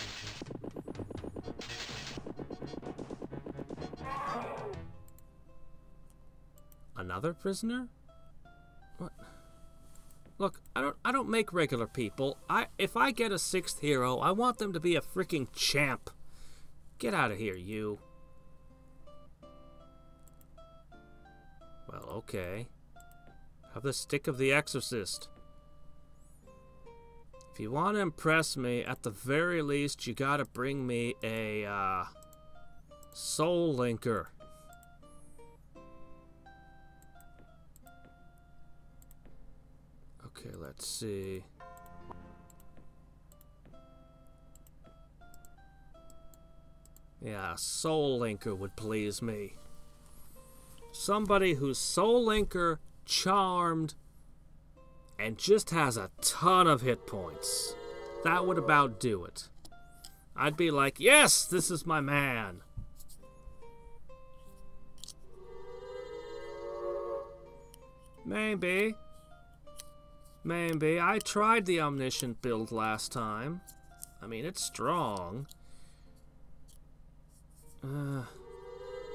Speaker 1: Another prisoner? What? Look, I don't make regular people. If I get a 6th hero, I want them to be a freaking champ. Get out of here, you. Well, okay. Have the stick of the exorcist. If you want to impress me, at the very least, you gotta bring me a, soul linker. Okay, let's see. Yeah, soul linker would please me. Somebody who's soul linker, charmed, and just has a ton of hit points. That would about do it. I'd be like, yes, this is my man. Maybe. Maybe. I tried the omniscient build last time. I mean, it's strong.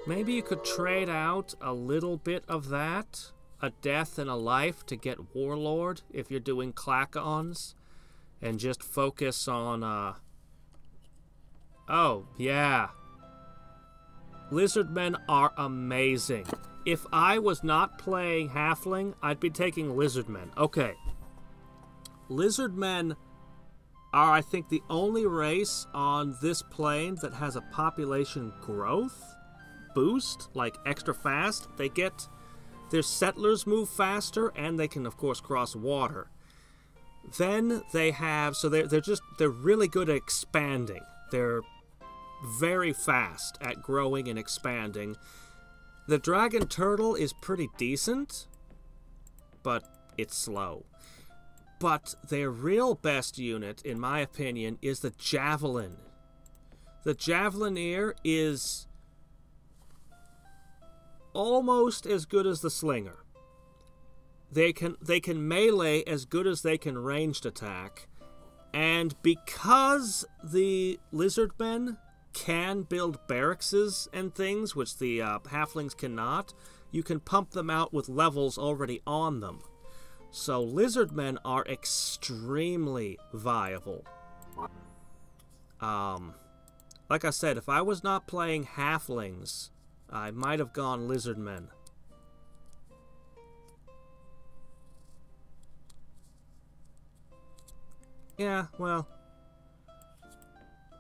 Speaker 1: Maybe you could trade out a little bit of that, a death and a life, to get Warlord if you're doing Clackons, and just focus on, Oh, yeah. Lizardmen are amazing. If I was not playing Halfling, I'd be taking Lizardmen. Okay. Lizardmen are, I think, the only race on this plane that has a population growth boost, like extra fast. They get their settlers move faster, and they can of course cross water. Then they have, so they're really good at expanding. They're very fast at growing and expanding. The dragon turtle is pretty decent, but it's slow. But their real best unit, in my opinion, is the javelin. The javelineer is almost as good as the slinger. They can melee as good as they can ranged attack, and because the lizardmen can build barracks and things, which the halflings cannot, you can pump them out with levels already on them. So lizardmen are extremely viable. Like I said, if I was not playing halflings, I might have gone lizardmen. Yeah, well,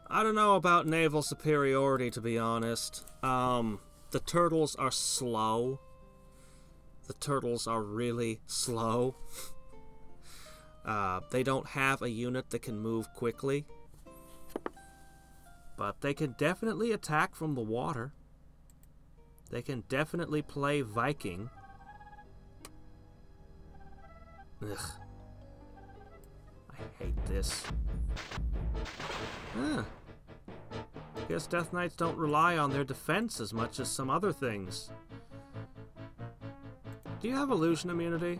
Speaker 1: I don't know about naval superiority, to be honest. The turtles are slow. The turtles are really slow. They don't have a unit that can move quickly. But they can definitely attack from the water. They can definitely play Viking. Ugh. I I hate this. Huh. Guess Death Knights don't rely on their defense as much as some other things. Do you have illusion immunity?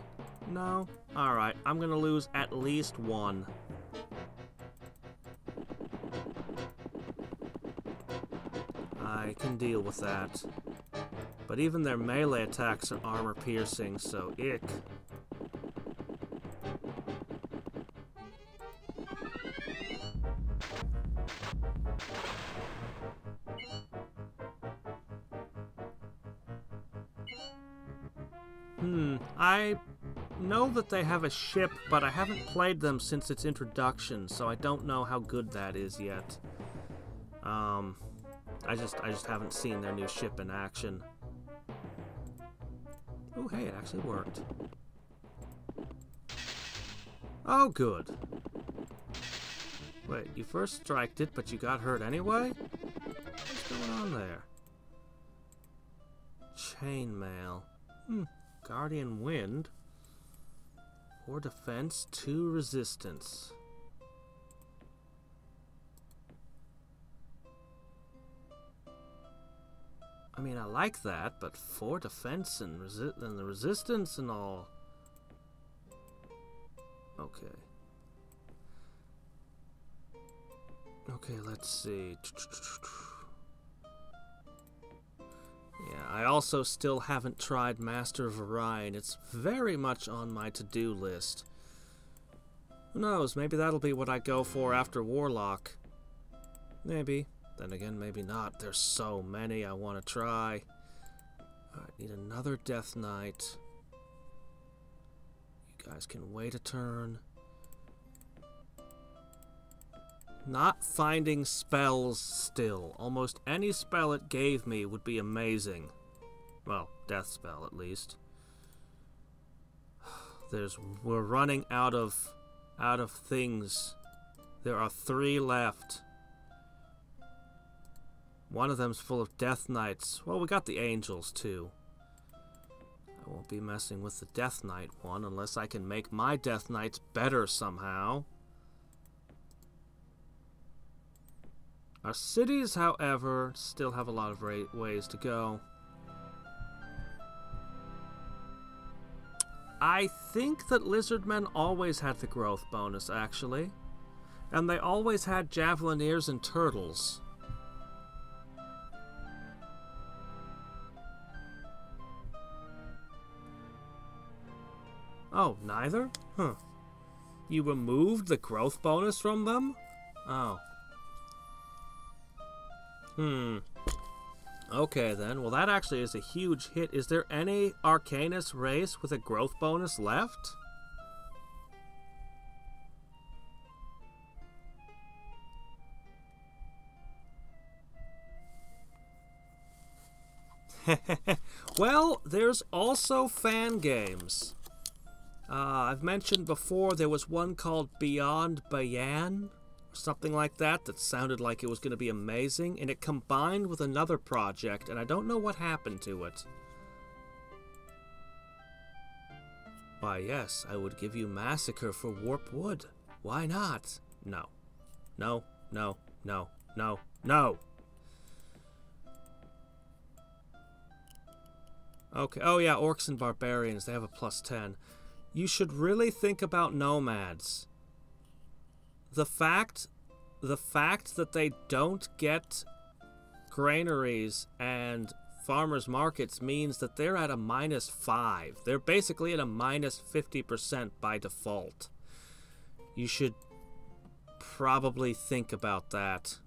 Speaker 1: No? Alright, I'm gonna lose at least one. I can deal with that. But even their melee attacks are armor piercing, so ick. I know that they have a ship, but I haven't played them since its introduction, so I don't know how good that is yet. I just haven't seen their new ship in action. Oh, hey, it actually worked. Oh, good. Wait, you first striked it, but you got hurt anyway? What's going on there? Chainmail. Guardian Wind. 4 defense, 2 resistance. I mean, I like that, but 4 defense and the resistance and all. Okay. Okay, let's see. Yeah, I also still haven't tried Master of Orion. It's very much on my to-do list. Who knows, maybe that'll be what I go for after Warlock. Maybe. Then again, maybe not. There's so many I want to try. Alright, need another Death Knight. You guys can wait a turn. Not finding spells still. Almost any spell it gave me would be amazing. Well, death spell at least. We're running out of things. There are 3 left. One of them's full of Death Knights. Well, we got the Angels too. I won't be messing with the Death Knight one unless I can make my Death Knights better somehow. Our cities, however, still have a lot of ways to go. I think that Lizardmen always had the growth bonus, actually. And they always had Javelineers and Turtles. Oh, neither? Huh. You removed the growth bonus from them? Oh. Okay then, well that actually is a huge hit. Is there any Arcanist race with a growth bonus left? Well, there's also fan games. I've mentioned before there was one called Beyond Bayan, or something like that, that sounded like it was going to be amazing, and it combined with another project, and I don't know what happened to it. Why, yes, I would give you Massacre for Warp Wood. Why not? No. No, no, no, no, no! Okay, oh yeah, Orcs and Barbarians, they have a +10. You should really think about nomads. The fact that they don't get granaries and farmers markets means that they're at a -5. They're basically at a -50% by default. You should probably think about that.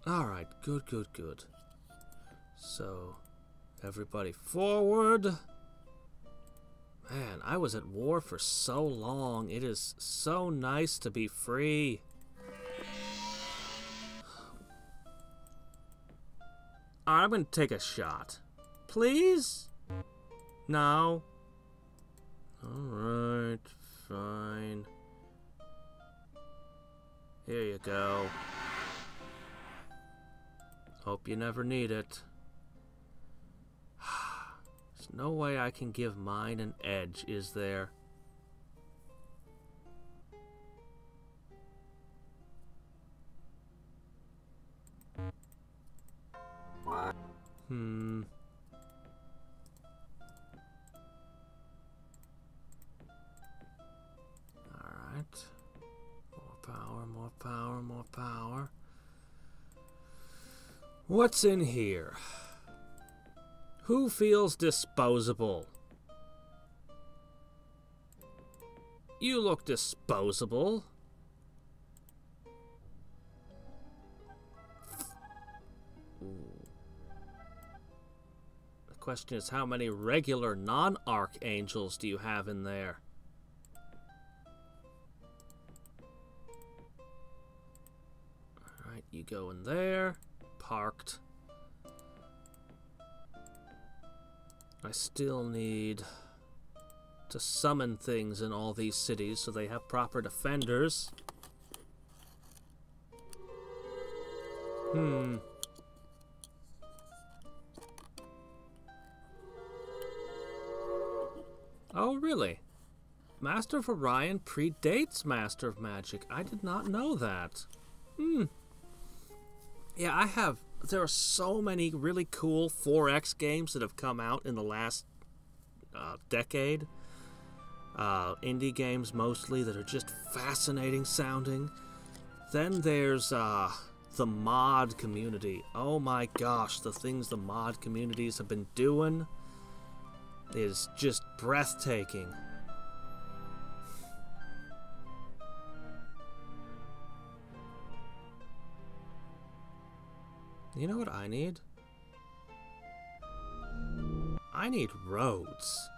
Speaker 1: Alright, good, good, good. So, everybody forward. Man, I was at war for so long. It is so nice to be free. I'm gonna take a shot. Please? No? Alright, fine. Here you go. Hope you never need it. There's no way I can give mine an edge, is there? Alright. More power, more power, more power. What's in here? Who feels disposable? You look disposable. The question is, how many regular non-archangels do you have in there? Alright, you go in there. Parked. I still need to summon things in all these cities so they have proper defenders. Oh, really? Master of Orion predates Master of Magic. I did not know that. Yeah, there are so many really cool 4X games that have come out in the last decade. Indie games mostly that are just fascinating sounding. Then there's the mod community. Oh my gosh, the things the mod communities have been doing is just breathtaking. You know what I need? I need roads.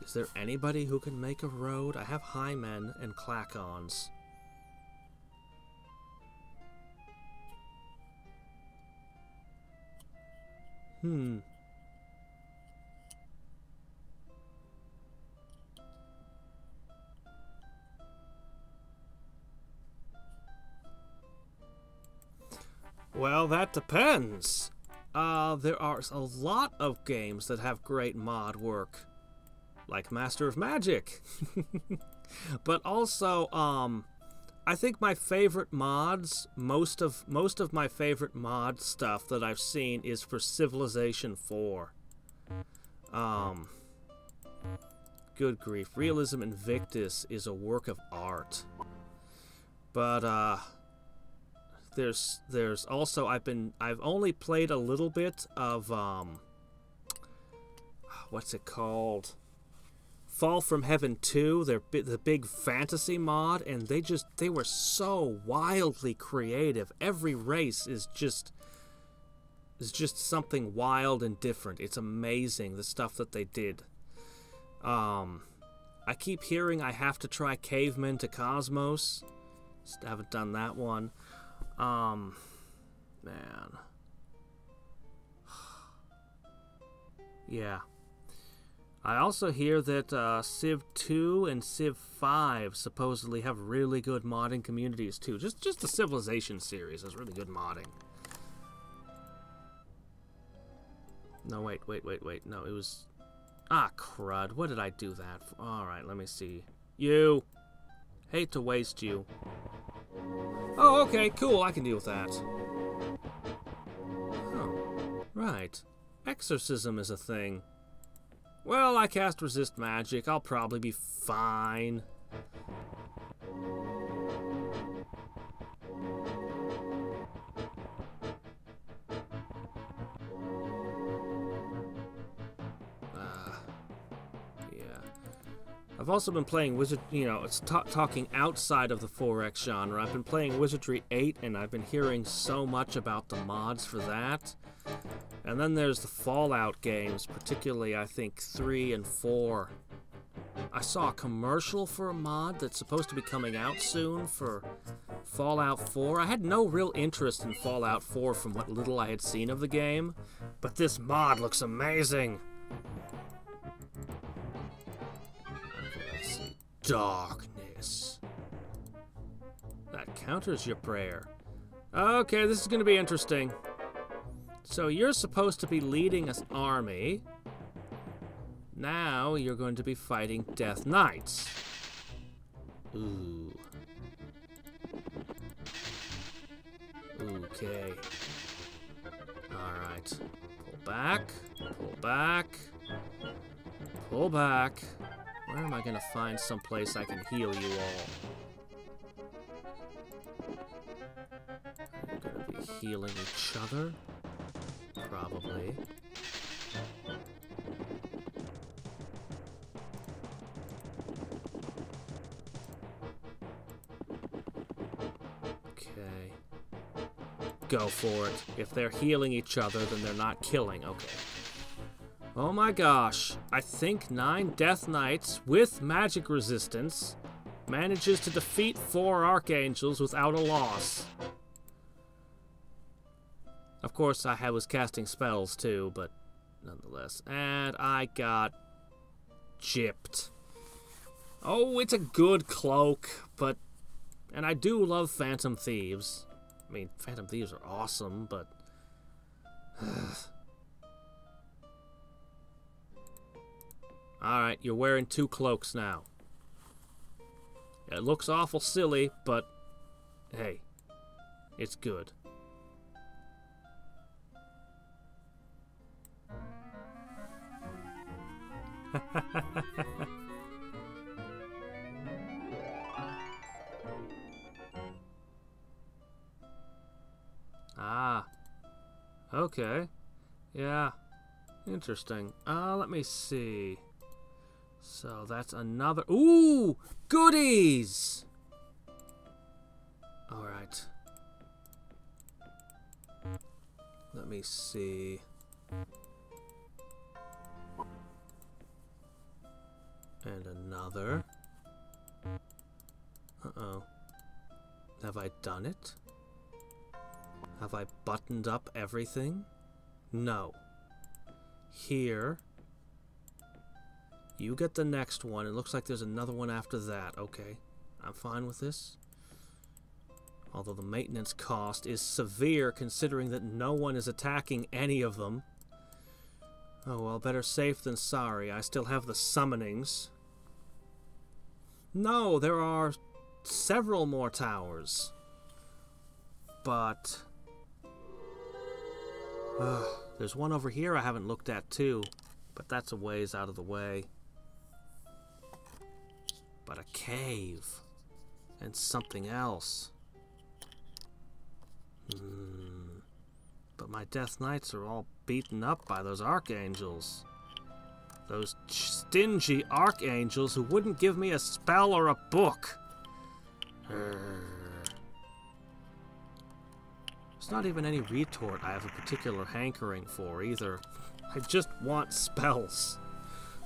Speaker 1: Is there anybody who can make a road? I have highmen and clacons. Well, that depends. There are a lot of games that have great mod work, like Master of Magic. But also, I think my favorite mods, most of my favorite mod stuff that I've seen is for Civilization 4. Good grief, Realism Invictus is a work of art. But there's also I've only played a little bit of what's it called? Fall from Heaven 2, the big fantasy mod, and they were so wildly creative. Every race is just something wild and different. It's amazing the stuff that they did. I keep hearing I have to try Cavemen to Cosmos. Just haven't done that one. Man. Yeah. I also hear that Civ 2 and Civ 5 supposedly have really good modding communities too. Just the Civilization series has really good modding. No, wait. No, it was... Ah, crud. What did I do that for? Alright, let me see. You! Hate to waste you. Oh, okay, cool. I can deal with that. Oh, right. Exorcism is a thing. Well, I cast Resist Magic. I'll probably be fine. Yeah. I've also been playing it's talking outside of the 4X genre. I've been playing Wizardry 8, and I've been hearing so much about the mods for that. And then there's the Fallout games, particularly, I think, 3 and 4. I saw a commercial for a mod that's supposed to be coming out soon for Fallout 4. I had no real interest in Fallout 4 from what little I had seen of the game, but this mod looks amazing. Okay, let's see. darkness. That counters your prayer. Okay, this is going to be interesting. So you're supposed to be leading an army. Now you're going to be fighting Death Knights. Ooh. Okay. Alright. Pull back. Pull back. Pull back. Where am I going to find some place I can heal you all? Are you going to be healing each other? Probably. Okay. Go for it. If they're healing each other, then they're not killing. Okay. Oh my gosh. I think 9 Death Knights with magic resistance manages to defeat 4 Archangels without a loss. Of course, I was casting spells too, but nonetheless. And I got gypped. Oh, it's a good cloak, but... And I do love Phantom Thieves. I mean, Phantom Thieves are awesome, but... Alright, you're wearing 2 cloaks now. It looks awful silly, but... Hey, it's good. Ah. Okay. Yeah. Interesting. Let me see. So that's another... Ooh! Goodies! Alright. Let me see. And another. Uh-oh. Have I done it? Have I buttoned up everything? No. Here. You get the next one. It looks like there's another one after that. Okay. I'm fine with this. Although the maintenance cost is severe considering that no one is attacking any of them. Oh well, better safe than sorry. I still have the summonings. No, there are several more towers. But... there's one over here I haven't looked at too. But that's a ways out of the way. But a cave. And something else. But my Death Knights are all beaten up by those Archangels. Those stingy Archangels who wouldn't give me a spell or a book. There's not even any retort I have a particular hankering for either. I just want spells.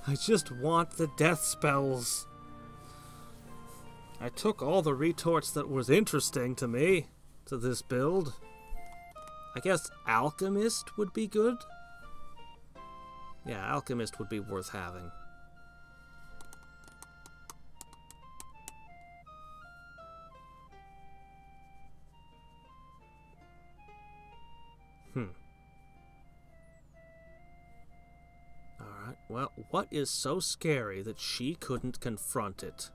Speaker 1: I just want the death spells. I took all the retorts that was interesting to me, to this build. I guess Alchemist would be good? Yeah, Alchemist would be worth having. Alright, well, what is so scary that she couldn't confront it?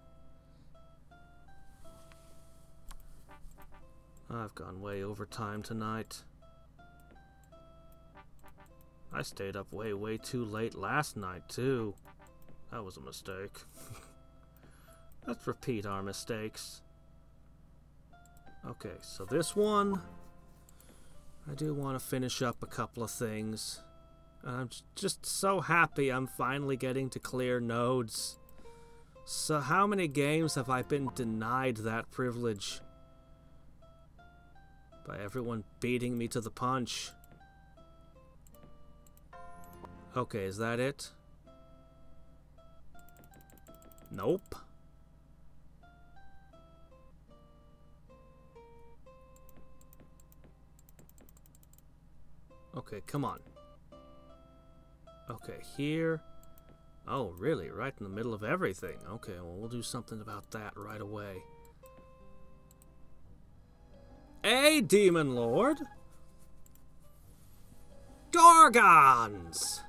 Speaker 1: I've gone way over time tonight. I stayed up way too late last night, too. That was a mistake. Let's repeat our mistakes. Okay, so this one... I do want to finish up a couple of things. I'm just so happy I'm finally getting to clear nodes. So how many games have I been denied that privilege? By everyone beating me to the punch. Okay, is that it? Nope. Okay, come on. Okay, here. Oh, really? Right in the middle of everything. Okay, well, we'll do something about that right away. A demon lord? Gorgons!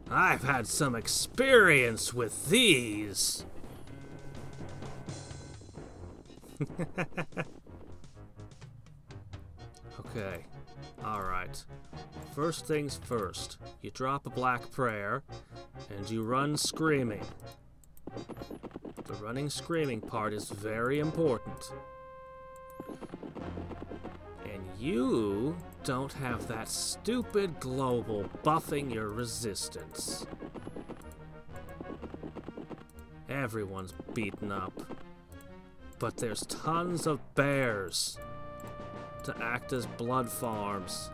Speaker 1: I've had some experience with these. Okay. Alright. First things first. You drop a black prayer, and you run screaming. The running screaming part is very important. And you don't have that stupid global buffing your resistance. Everyone's beaten up. But there's tons of bears to act as blood farms.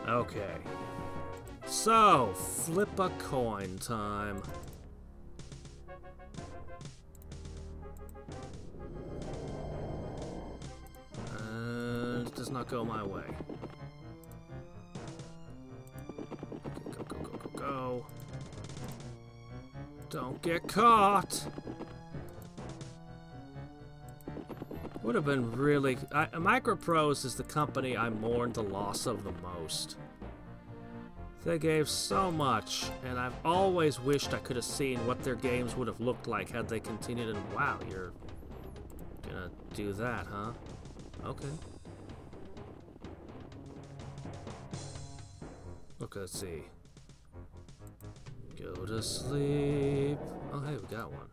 Speaker 1: Okay. So, flip a coin time. It does not go my way. Okay, go. Don't get caught! Would have been really... Microprose is the company I mourned the loss of the most. They gave so much, and I've always wished I could have seen what their games would have looked like had they continued, and wow, you're gonna do that, huh? Okay. Look, let's see. Go to sleep. Oh, hey, we got one.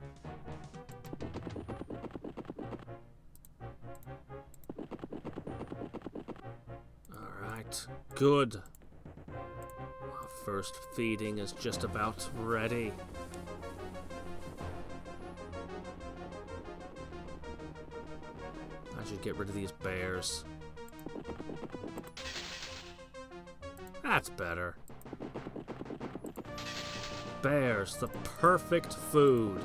Speaker 1: Alright, good. Our first feeding is just about ready. I should get rid of these bears. That's better. Bears, the perfect food.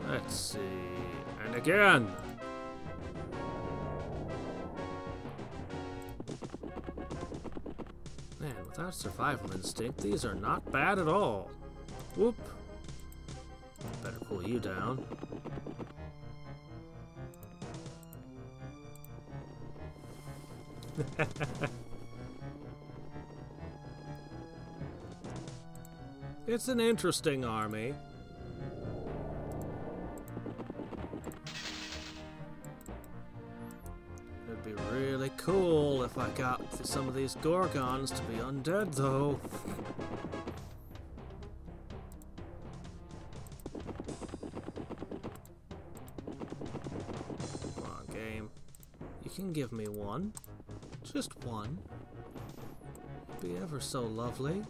Speaker 1: Let's see. And again. Man, without survival instinct, these are not bad at all. Whoop. Better pull you down. It's an interesting army. It'd be really cool if I got some of these Gorgons to be undead, though. Come on, game. You can give me one. Just one. It'd be ever so lovely.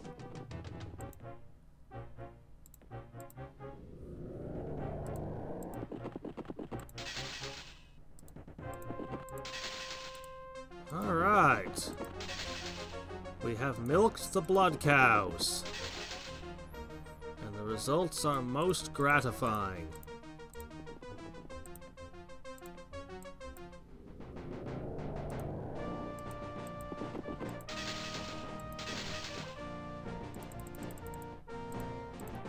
Speaker 1: Alright. We have milked the blood cows. And the results are most gratifying.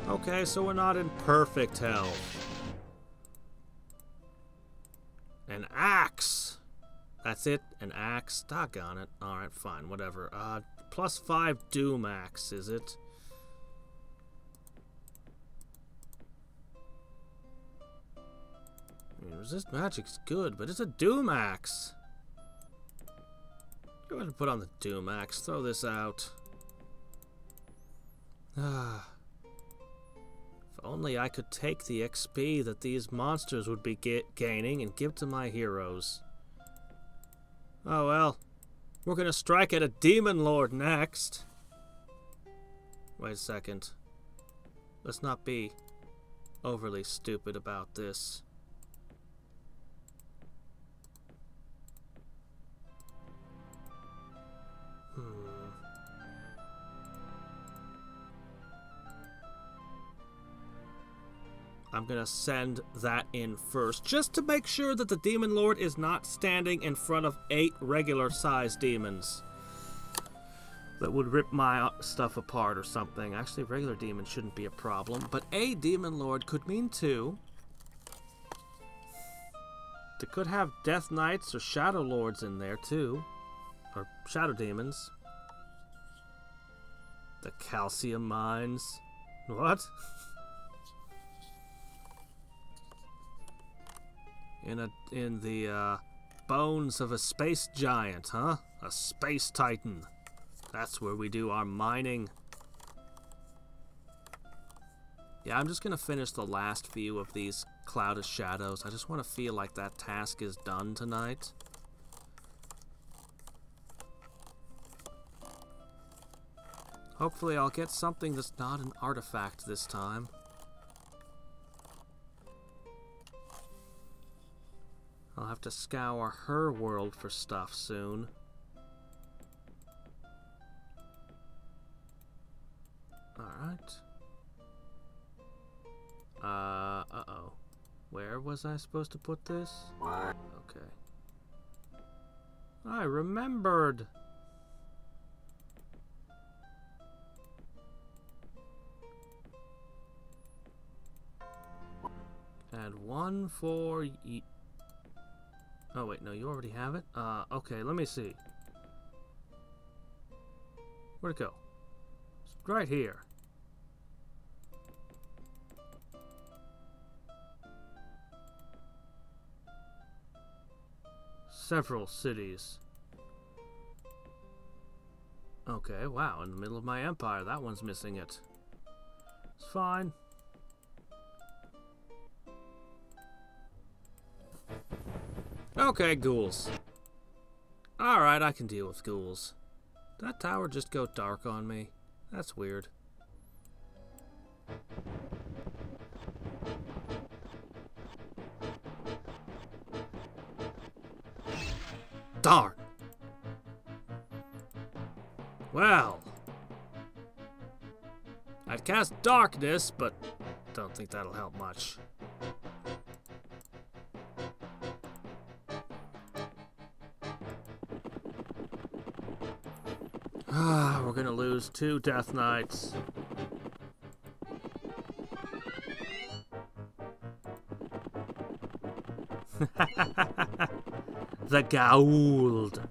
Speaker 1: Okay, so we're not in perfect health. An axe! That's it? An axe? Doggone it. Alright, fine, whatever. +5 Doom Axe, is it? I mean, resist magic's good, but it's a Doom Axe. Go ahead and put on the Doom Axe. Throw this out. If only I could take the XP that these monsters would be gaining and give to my heroes. Oh well. We're gonna strike at a demon lord next. Wait a second. Let's not be overly stupid about this. I'm gonna send that in first, just to make sure that the Demon Lord is not standing in front of 8 regular-sized demons that would rip my stuff apart or something. Actually, regular demons shouldn't be a problem, but a Demon Lord could mean 2. They could have Death Knights or Shadow Lords in there, too. Or Shadow Demons. The Calcium Mines. What? In the bones of a space giant, huh? A space titan. That's where we do our mining. Yeah, I'm just gonna finish the last few of these Cloud of Shadows. I just want to feel like that task is done tonight. Hopefully I'll get something that's not an artifact this time. I'll have to scour her world for stuff soon. Alright. Uh-oh. Where was I supposed to put this? Okay. I remembered! And one for oh wait, no, you already have it? Okay, let me see. Where'd it go? It's right here. Several cities. Okay, wow, in the middle of my empire, that one's missing it. It's fine. Okay, ghouls. Alright, I can deal with ghouls. Did that tower just go dark on me? That's weird. Darn! Well, I'd cast darkness, but don't think that'll help much. We're gonna lose 2 Death Knights. The Gould.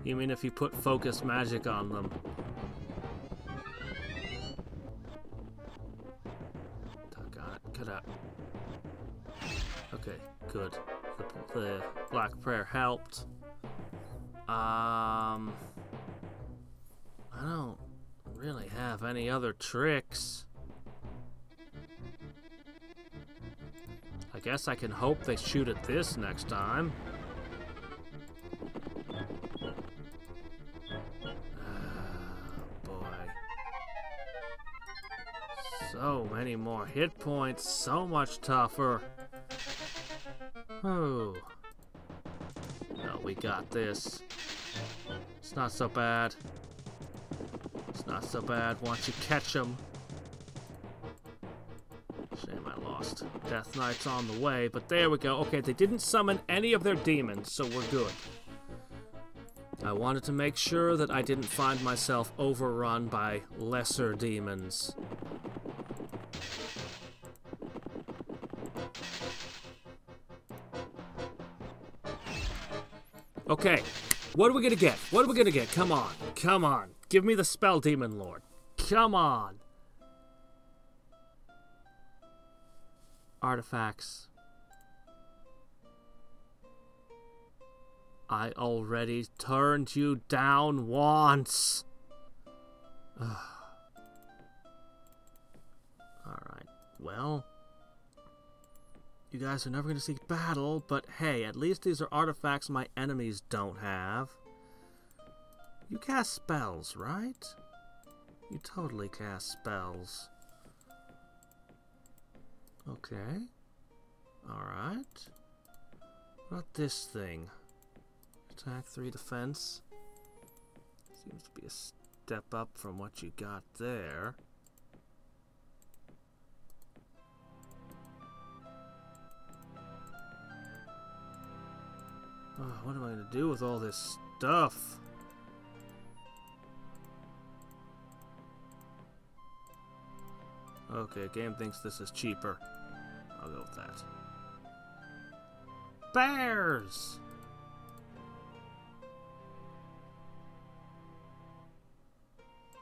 Speaker 1: You mean if you put focus magic on them? Doggone it. Cut out. Okay, good. The Black Prayer helped. I don't really have any other tricks. I guess I can hope they shoot at this next time. Boy. So many more hit points, so much tougher. Oh. No, we got this. It's not so bad. It's not so bad once you catch them. Shame I lost. Death Knight's on the way, but there we go. Okay, they didn't summon any of their demons, so we're good. I wanted to make sure that I didn't find myself overrun by lesser demons. Okay, what are we gonna get? What are we gonna get? Come on, come on. Give me the Spell Demon Lord. Come on. Artifacts. I already turned you down once. Alright, well. You guys are never going to see battle, but hey, at least these are artifacts my enemies don't have. You cast spells, right? You totally cast spells. Okay. Alright. What about this thing? Attack 3 defense. Seems to be a step up from what you got there. Oh, what am I going to do with all this stuff? Okay, game thinks this is cheaper. I'll go with that. Bears!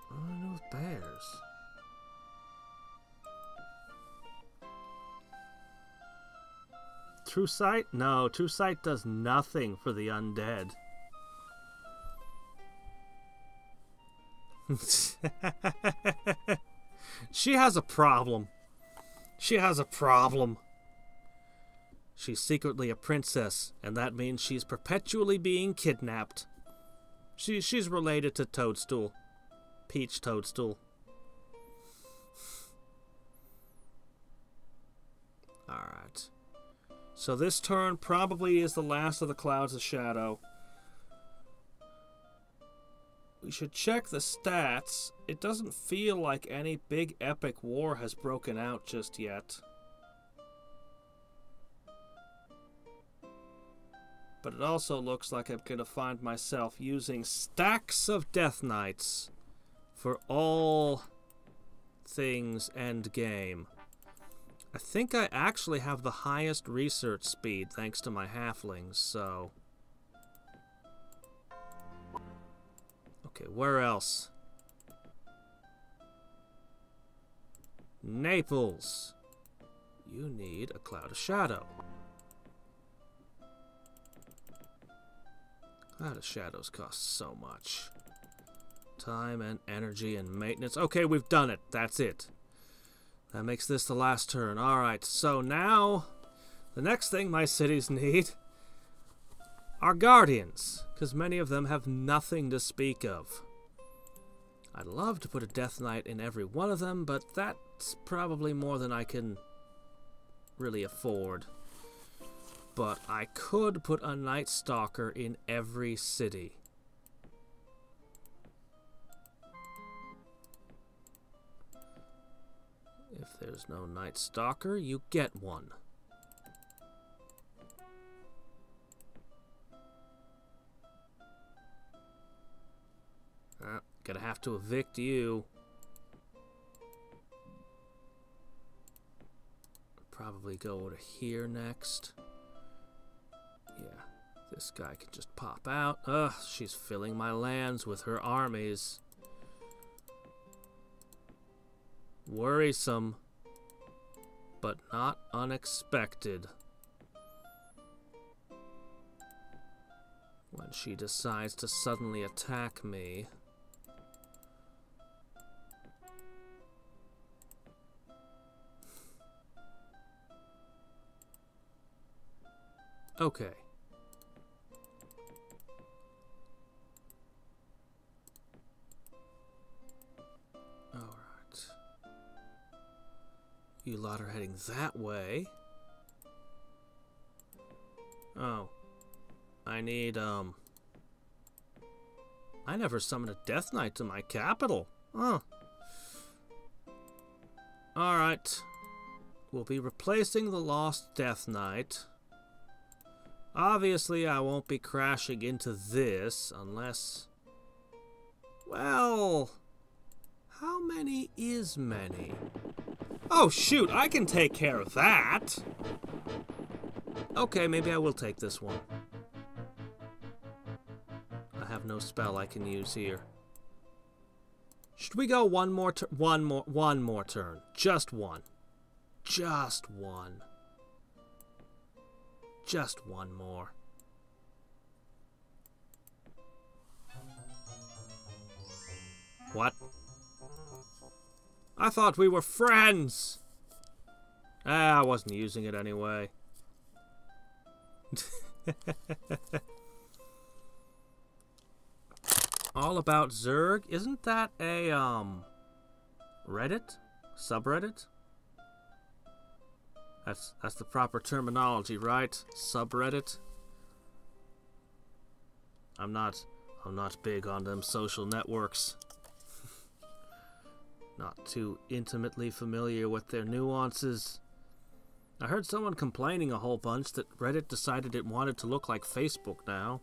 Speaker 1: What do I do with bears? True Sight? No, True Sight does nothing for the undead. She has a problem. She has a problem. She's secretly a princess, and that means she's perpetually being kidnapped. She's related to Toadstool. Peach Toadstool. Alright. So this turn probably is the last of the Clouds of Shadow. We should check the stats. It doesn't feel like any big epic war has broken out just yet. But it also looks like I'm going to find myself using stacks of Death Knights for all things endgame. I think I actually have the highest research speed thanks to my halflings, so... Okay, where else? Naples. You need a Cloud of Shadow. Cloud of Shadows cost so much. Time and energy and maintenance. Okay, we've done it. That's it. That makes this the last turn. Alright, so now the next thing my cities need are guardians, because many of them have nothing to speak of. I'd love to put a Death Knight in every one of them, but that's probably more than I can really afford. But I could put a Night Stalker in every city. If there's no Night Stalker, you get one. Gonna have to evict you. Probably go over here next. Yeah, this guy can just pop out. Ugh, she's filling my lands with her armies. Worrisome, but not unexpected. When she decides to suddenly attack me. Okay. Alright. You lot are heading that way. Oh. I need, I never summoned a Death Knight to my capital. Oh. Alright. We'll be replacing the lost Death Knight. Obviously, I won't be crashing into this unless... Well... How many is many? Oh, shoot! I can take care of that! Okay, maybe I will take this one. I have no spell I can use here. Should we go one more turn? Just one. Just one. Just one more. What? I thought we were friends! I wasn't using it anyway. All About Zerg? Isn't that a, Reddit? Subreddit? That's the proper terminology, right? Subreddit? I'm not big on them social networks. Not too intimately familiar with their nuances. I heard someone complaining a whole bunch that Reddit decided it wanted to look like Facebook now.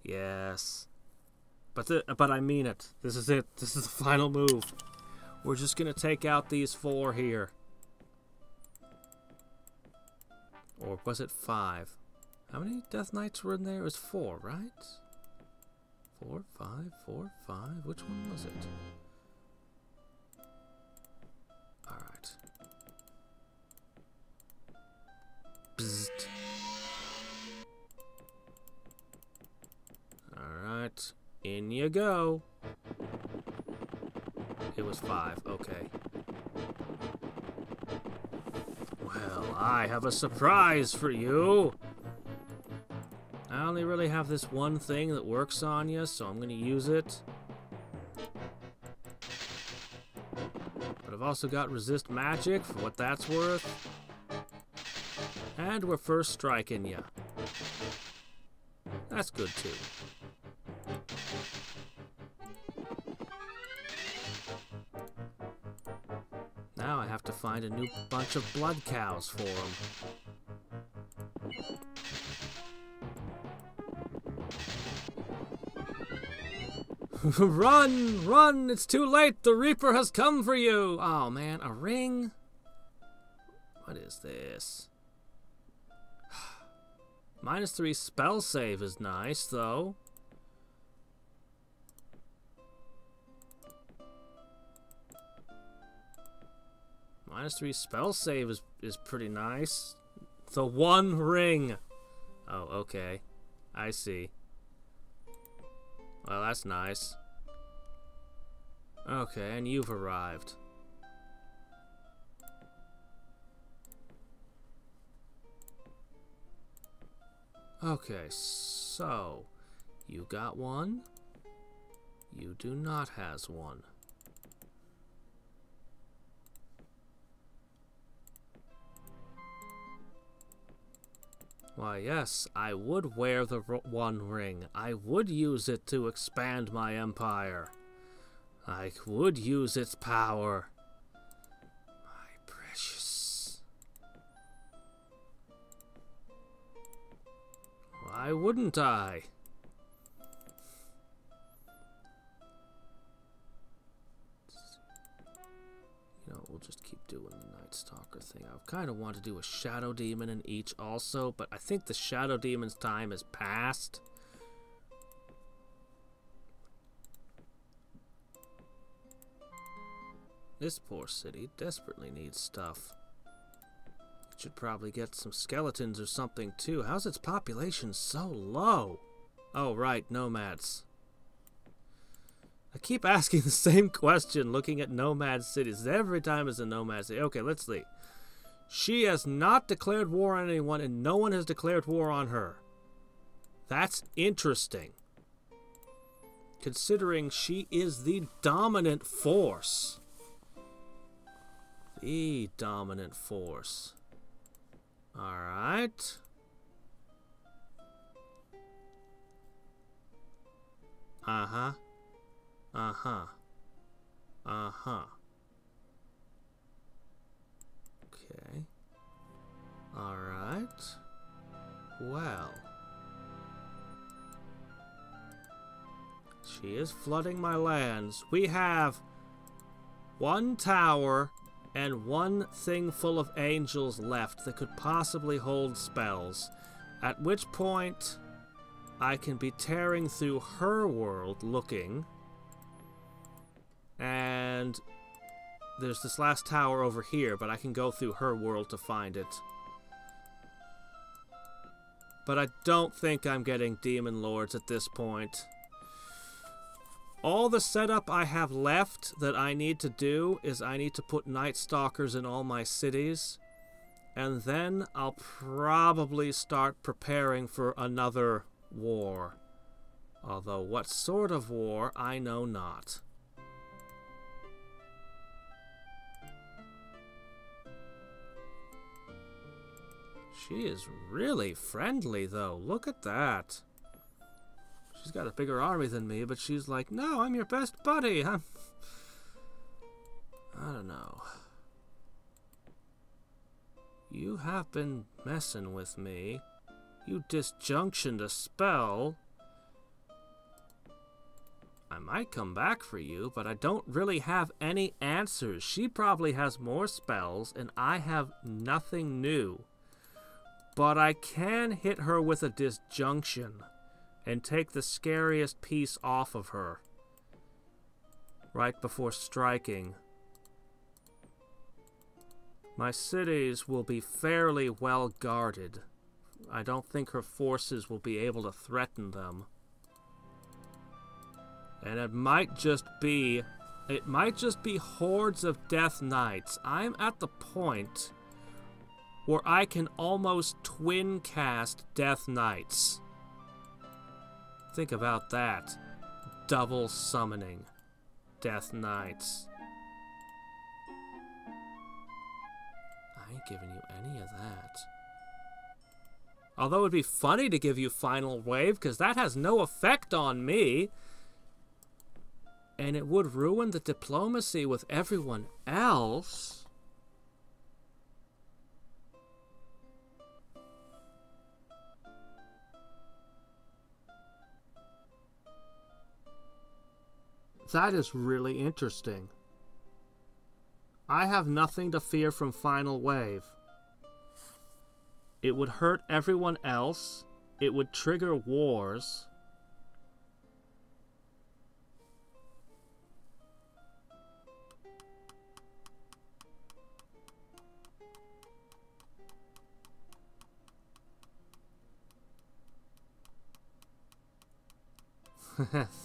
Speaker 1: Yes. But I mean it. This is it. This is the final move. We're just gonna take out these 4 here. Or was it 5? How many Death Knights were in there? It was 4, right? 4, 5, 4, 5. Which one was it? Alright. Bzzzt. Alright. In you go. It was 5. Okay. Well, I have a surprise for you. I only really have this one thing that works on you, so I'm going to use it. But I've also got resist magic for what that's worth. And we're first striking you. That's good too. Now I have to find a new bunch of blood cows for him. Run! Run! It's too late! The Reaper has come for you! Oh man, a ring? What is this? -3 spell save is nice, though. -3 spell save is pretty nice. The one ring! Oh, okay. I see. Well, that's nice. Okay, and you've arrived. Okay, so you got one. You do not has one. Why, yes, I would wear the one ring. I would use it to expand my empire. I would use its power. My precious. Why wouldn't I? You know, we'll just keep doing the Night Stalker thing. I kind of want to do a Shadow Demon in each also, but I think the Shadow Demon's time is past. This poor city desperately needs stuff. It should probably get some skeletons or something too. How's its population so low? Oh, right, nomads. I keep asking the same question looking at nomad cities. Every time it's a nomad city. Okay, let's see. She has not declared war on anyone, and no one has declared war on her. That's interesting. Considering she is the dominant force. The dominant force. Alright. Uh-huh. Uh-huh. Uh-huh. Okay. Alright. Well. She is flooding my lands. We have one tower and one thing full of angels left that could possibly hold spells. At which point, I can be tearing through her world looking. And there's this last tower over here, but I can go through her world to find it. But I don't think I'm getting Demon Lords at this point. All the setup I have left that I need to do is I need to put Night Stalkers in all my cities. And then I'll probably start preparing for another war. Although what sort of war, I know not. She is really friendly, though. Look at that. She's got a bigger army than me, but she's like, no, I'm your best buddy. I don't know. You have been messing with me. You disjunctioned a spell. I might come back for you, but I don't really have any answers. She probably has more spells, and I have nothing new. But I can hit her with a disjunction and take the scariest piece off of her right before striking. My cities will be fairly well guarded. I don't think her forces will be able to threaten them. And it might just be hordes of Death Knights. I'm at the point where I can almost twin cast Death Knights. Think about that. Double summoning Death Knights. I ain't giving you any of that. Although it'd be funny to give you Final Wave, because that has no effect on me. And it would ruin the diplomacy with everyone else. That is really interesting. I have nothing to fear from Final Wave. It would hurt everyone else. It would trigger wars.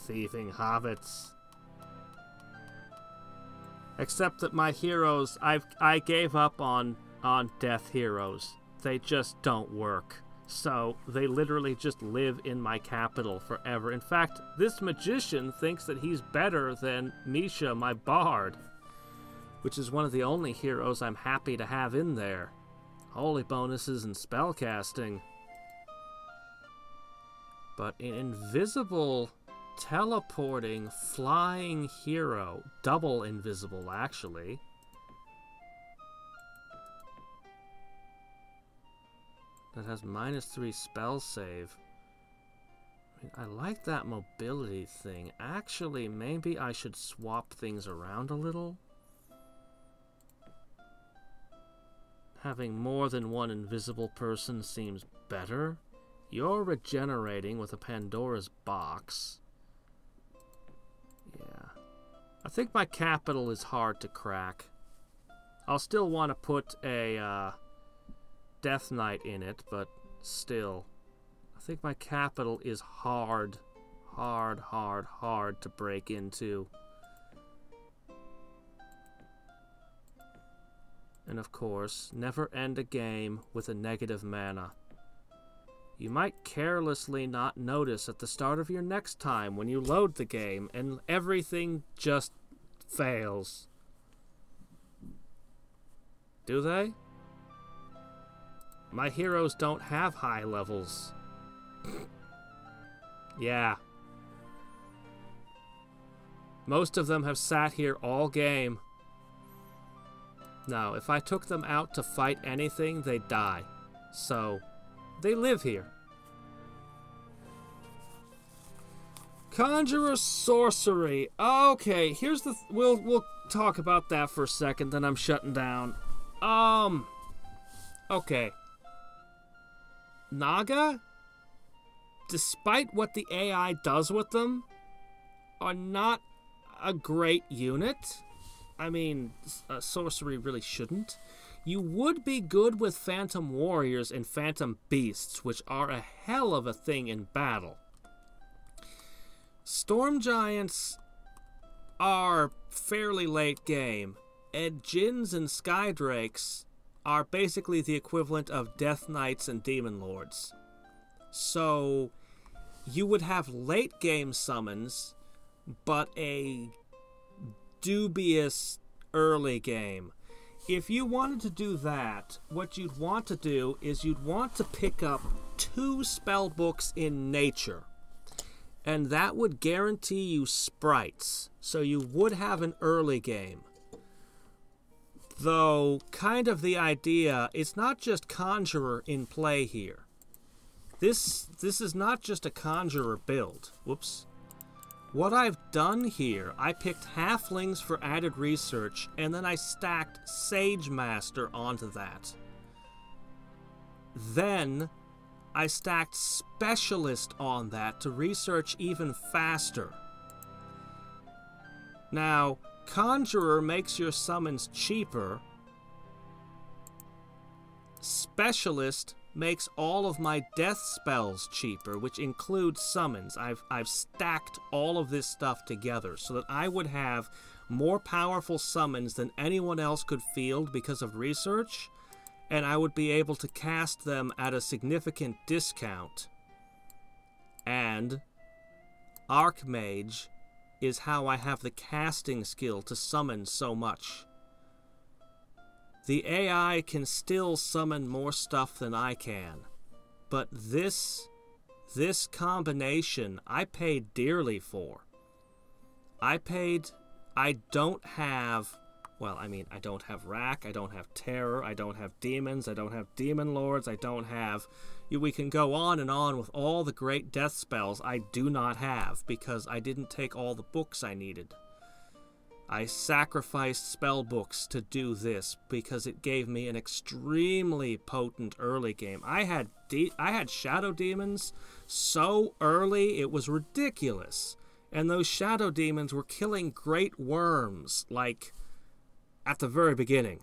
Speaker 1: Thieving hobbits. Except that my heroes, I gave up on death heroes. They just don't work. So they literally just live in my capital forever. In fact, this magician thinks that he's better than Misha, my bard, which is one of the only heroes I'm happy to have in there. Holy bonuses and spellcasting. But an invisible, teleporting, flying hero, double invisible actually, that has -3 spell save. I mean, I like that mobility thing. Actually, maybe I should swap things around a little. Having more than one invisible person seems better. You're regenerating with a Pandora's box. Yeah. I think my capital is hard to crack. I'll still want to put a Death Knight in it, but still. I think my capital is hard to break into. And of course, never end a game with a negative mana. You might carelessly not notice at the start of your next time when you load the game and everything just fails. Do they? My heroes don't have high levels. Yeah. Most of them have sat here all game. Now, if I took them out to fight anything, they'd die. So, they live here. Conjurer sorcery. Okay, here's the... We'll talk about that for a second, then I'm shutting down. Okay. Naga, despite what the AI does with them, are not a great unit. I mean, sorcery really shouldn't. You would be good with Phantom Warriors and Phantom Beasts, which are a hell of a thing in battle. Storm Giants are fairly late game, and Djinns and Skydrakes are basically the equivalent of Death Knights and Demon Lords. So, you would have late game summons, but a dubious early game. If you wanted to do that, what you'd want to do is you'd want to pick up 2 spell books in nature. And that would guarantee you sprites. So you would have an early game. Though, kind of the idea, it's not just Conjurer in play here. This is not just a Conjurer build. Whoops. What I've done here, I picked Halflings for added research, and then I stacked Sage Master onto that. Then, I stacked Specialist on that to research even faster. Now, Conjurer makes your summons cheaper. Specialist makes all of my death spells cheaper, which includes summons. I've stacked all of this stuff together so that I would have more powerful summons than anyone else could field because of research, and I would be able to cast them at a significant discount. And Archmage is how I have the casting skill to summon so much. The AI can still summon more stuff than I can, but this combination I paid dearly for. I don't have, well, I mean, I don't have Rack, I don't have Terror, I don't have Demons, I don't have Demon Lords, I don't have... We can go on and on with all the great death spells I do not have because I didn't take all the books I needed. I sacrificed spell books to do this because it gave me an extremely potent early game. I had Shadow Demons so early it was ridiculous. And those Shadow Demons were killing great worms, like, at the very beginning.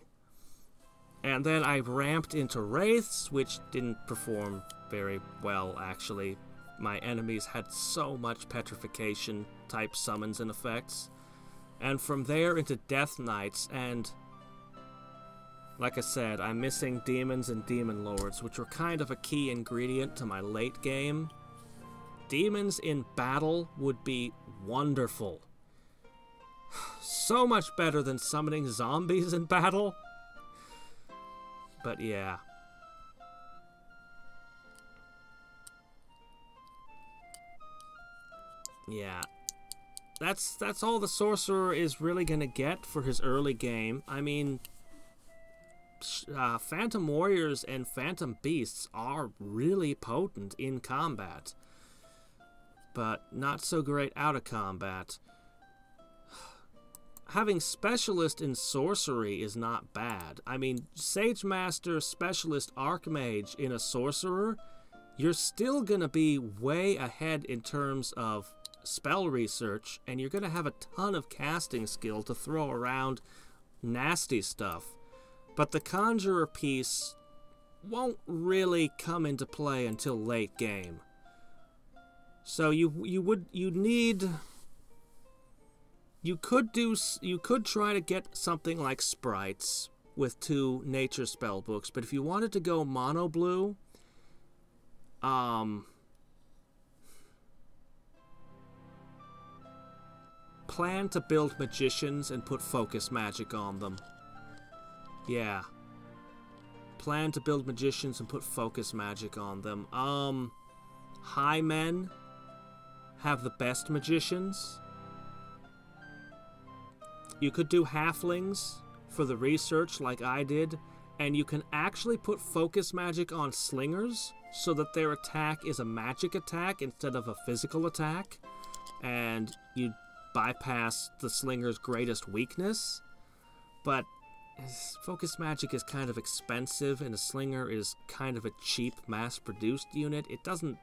Speaker 1: And then I ramped into Wraiths, which didn't perform very well, actually. My enemies had so much petrification type summons and effects. And from there into Death Knights, and like I said, I'm missing Demons and Demon Lords, which were kind of a key ingredient to my late game. Demons in battle would be wonderful. So much better than summoning zombies in battle. But yeah. Yeah. That's all the Sorcerer is really gonna get for his early game. I mean, Phantom Warriors and Phantom Beasts are really potent in combat, but not so great out of combat. Having Specialist in Sorcery is not bad. I mean, Sage Master, Specialist, Archmage in a Sorcerer, you're still gonna be way ahead in terms of spell research, and you're gonna have a ton of casting skill to throw around nasty stuff. But the Conjurer piece won't really come into play until late game. So you could try to get something like Sprites with 2 nature spell books, but if you wanted to go mono blue, plan to build magicians and put focus magic on them. Yeah. Plan to build magicians and put focus magic on them. High men have the best magicians. You could do halflings for the research like I did, and you can actually put focus magic on slingers so that their attack is a magic attack instead of a physical attack, and you bypass the slinger's greatest weakness. But focus magic is kind of expensive, and a slinger is kind of a cheap mass-produced unit. It doesn't...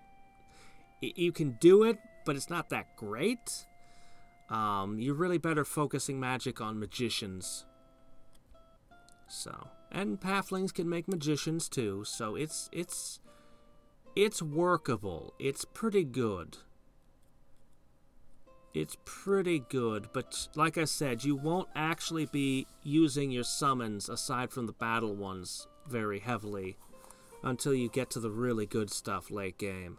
Speaker 1: You can do it, but it's not that great. You're really better focusing magic on magicians. So, and halflings can make magicians too, so it's workable. It's pretty good. It's pretty good, but like I said, you won't actually be using your summons, aside from the battle ones, very heavily until you get to the really good stuff late game.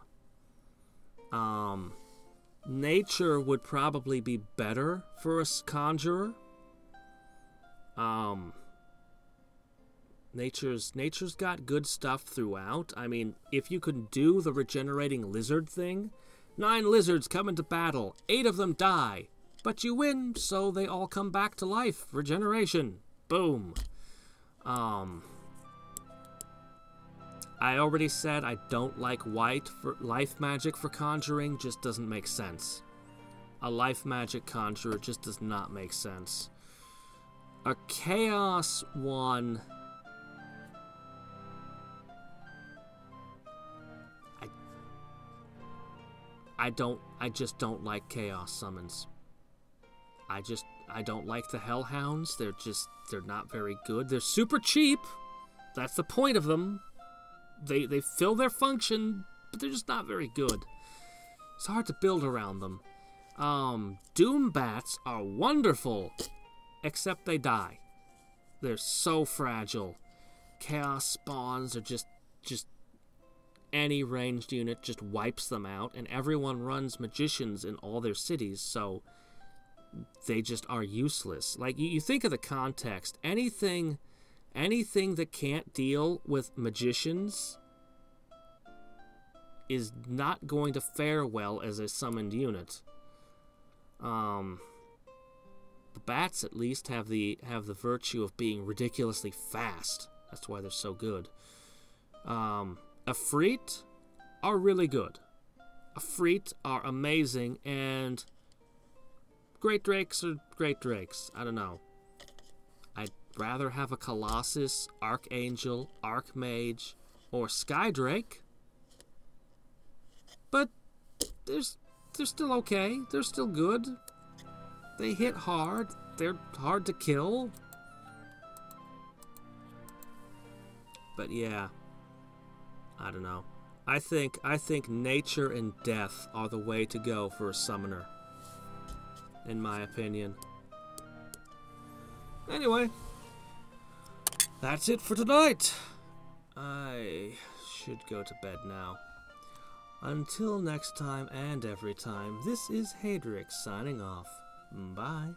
Speaker 1: Nature would probably be better for a Conjurer. Nature's got good stuff throughout. I mean, if you can do the regenerating lizard thing, 9 lizards come into battle, 8 of them die, but you win, so they all come back to life. Regeneration. Boom. I already said I don't like white for life magic for conjuring, just doesn't make sense. A life magic conjurer just does not make sense. A chaos one... I just don't like chaos summons. I don't like the hellhounds. They're not very good. They're super cheap. That's the point of them. They fill their function, but they're just not very good. It's hard to build around them. Doom bats are wonderful, except they die. They're so fragile. Chaos spawns are just any ranged unit just wipes them out, and everyone runs magicians in all their cities, so they just are useless. Like, you think of the context. Anything that can't deal with magicians is not going to fare well as a summoned unit. The bats at least have the virtue of being ridiculously fast. That's why they're so good. Ifrit are really good. Ifrit are amazing, and Great Drakes are Great Drakes. I don't know. I'd rather have a Colossus, Archangel, Archmage, or Skydrake. But they're still okay. They're still good. They hit hard. They're hard to kill. But yeah, I don't know. I think nature and death are the way to go for a summoner, in my opinion. Anyway, that's it for tonight. I should go to bed now. Until next time and every time, this is Hadriex signing off. Bye.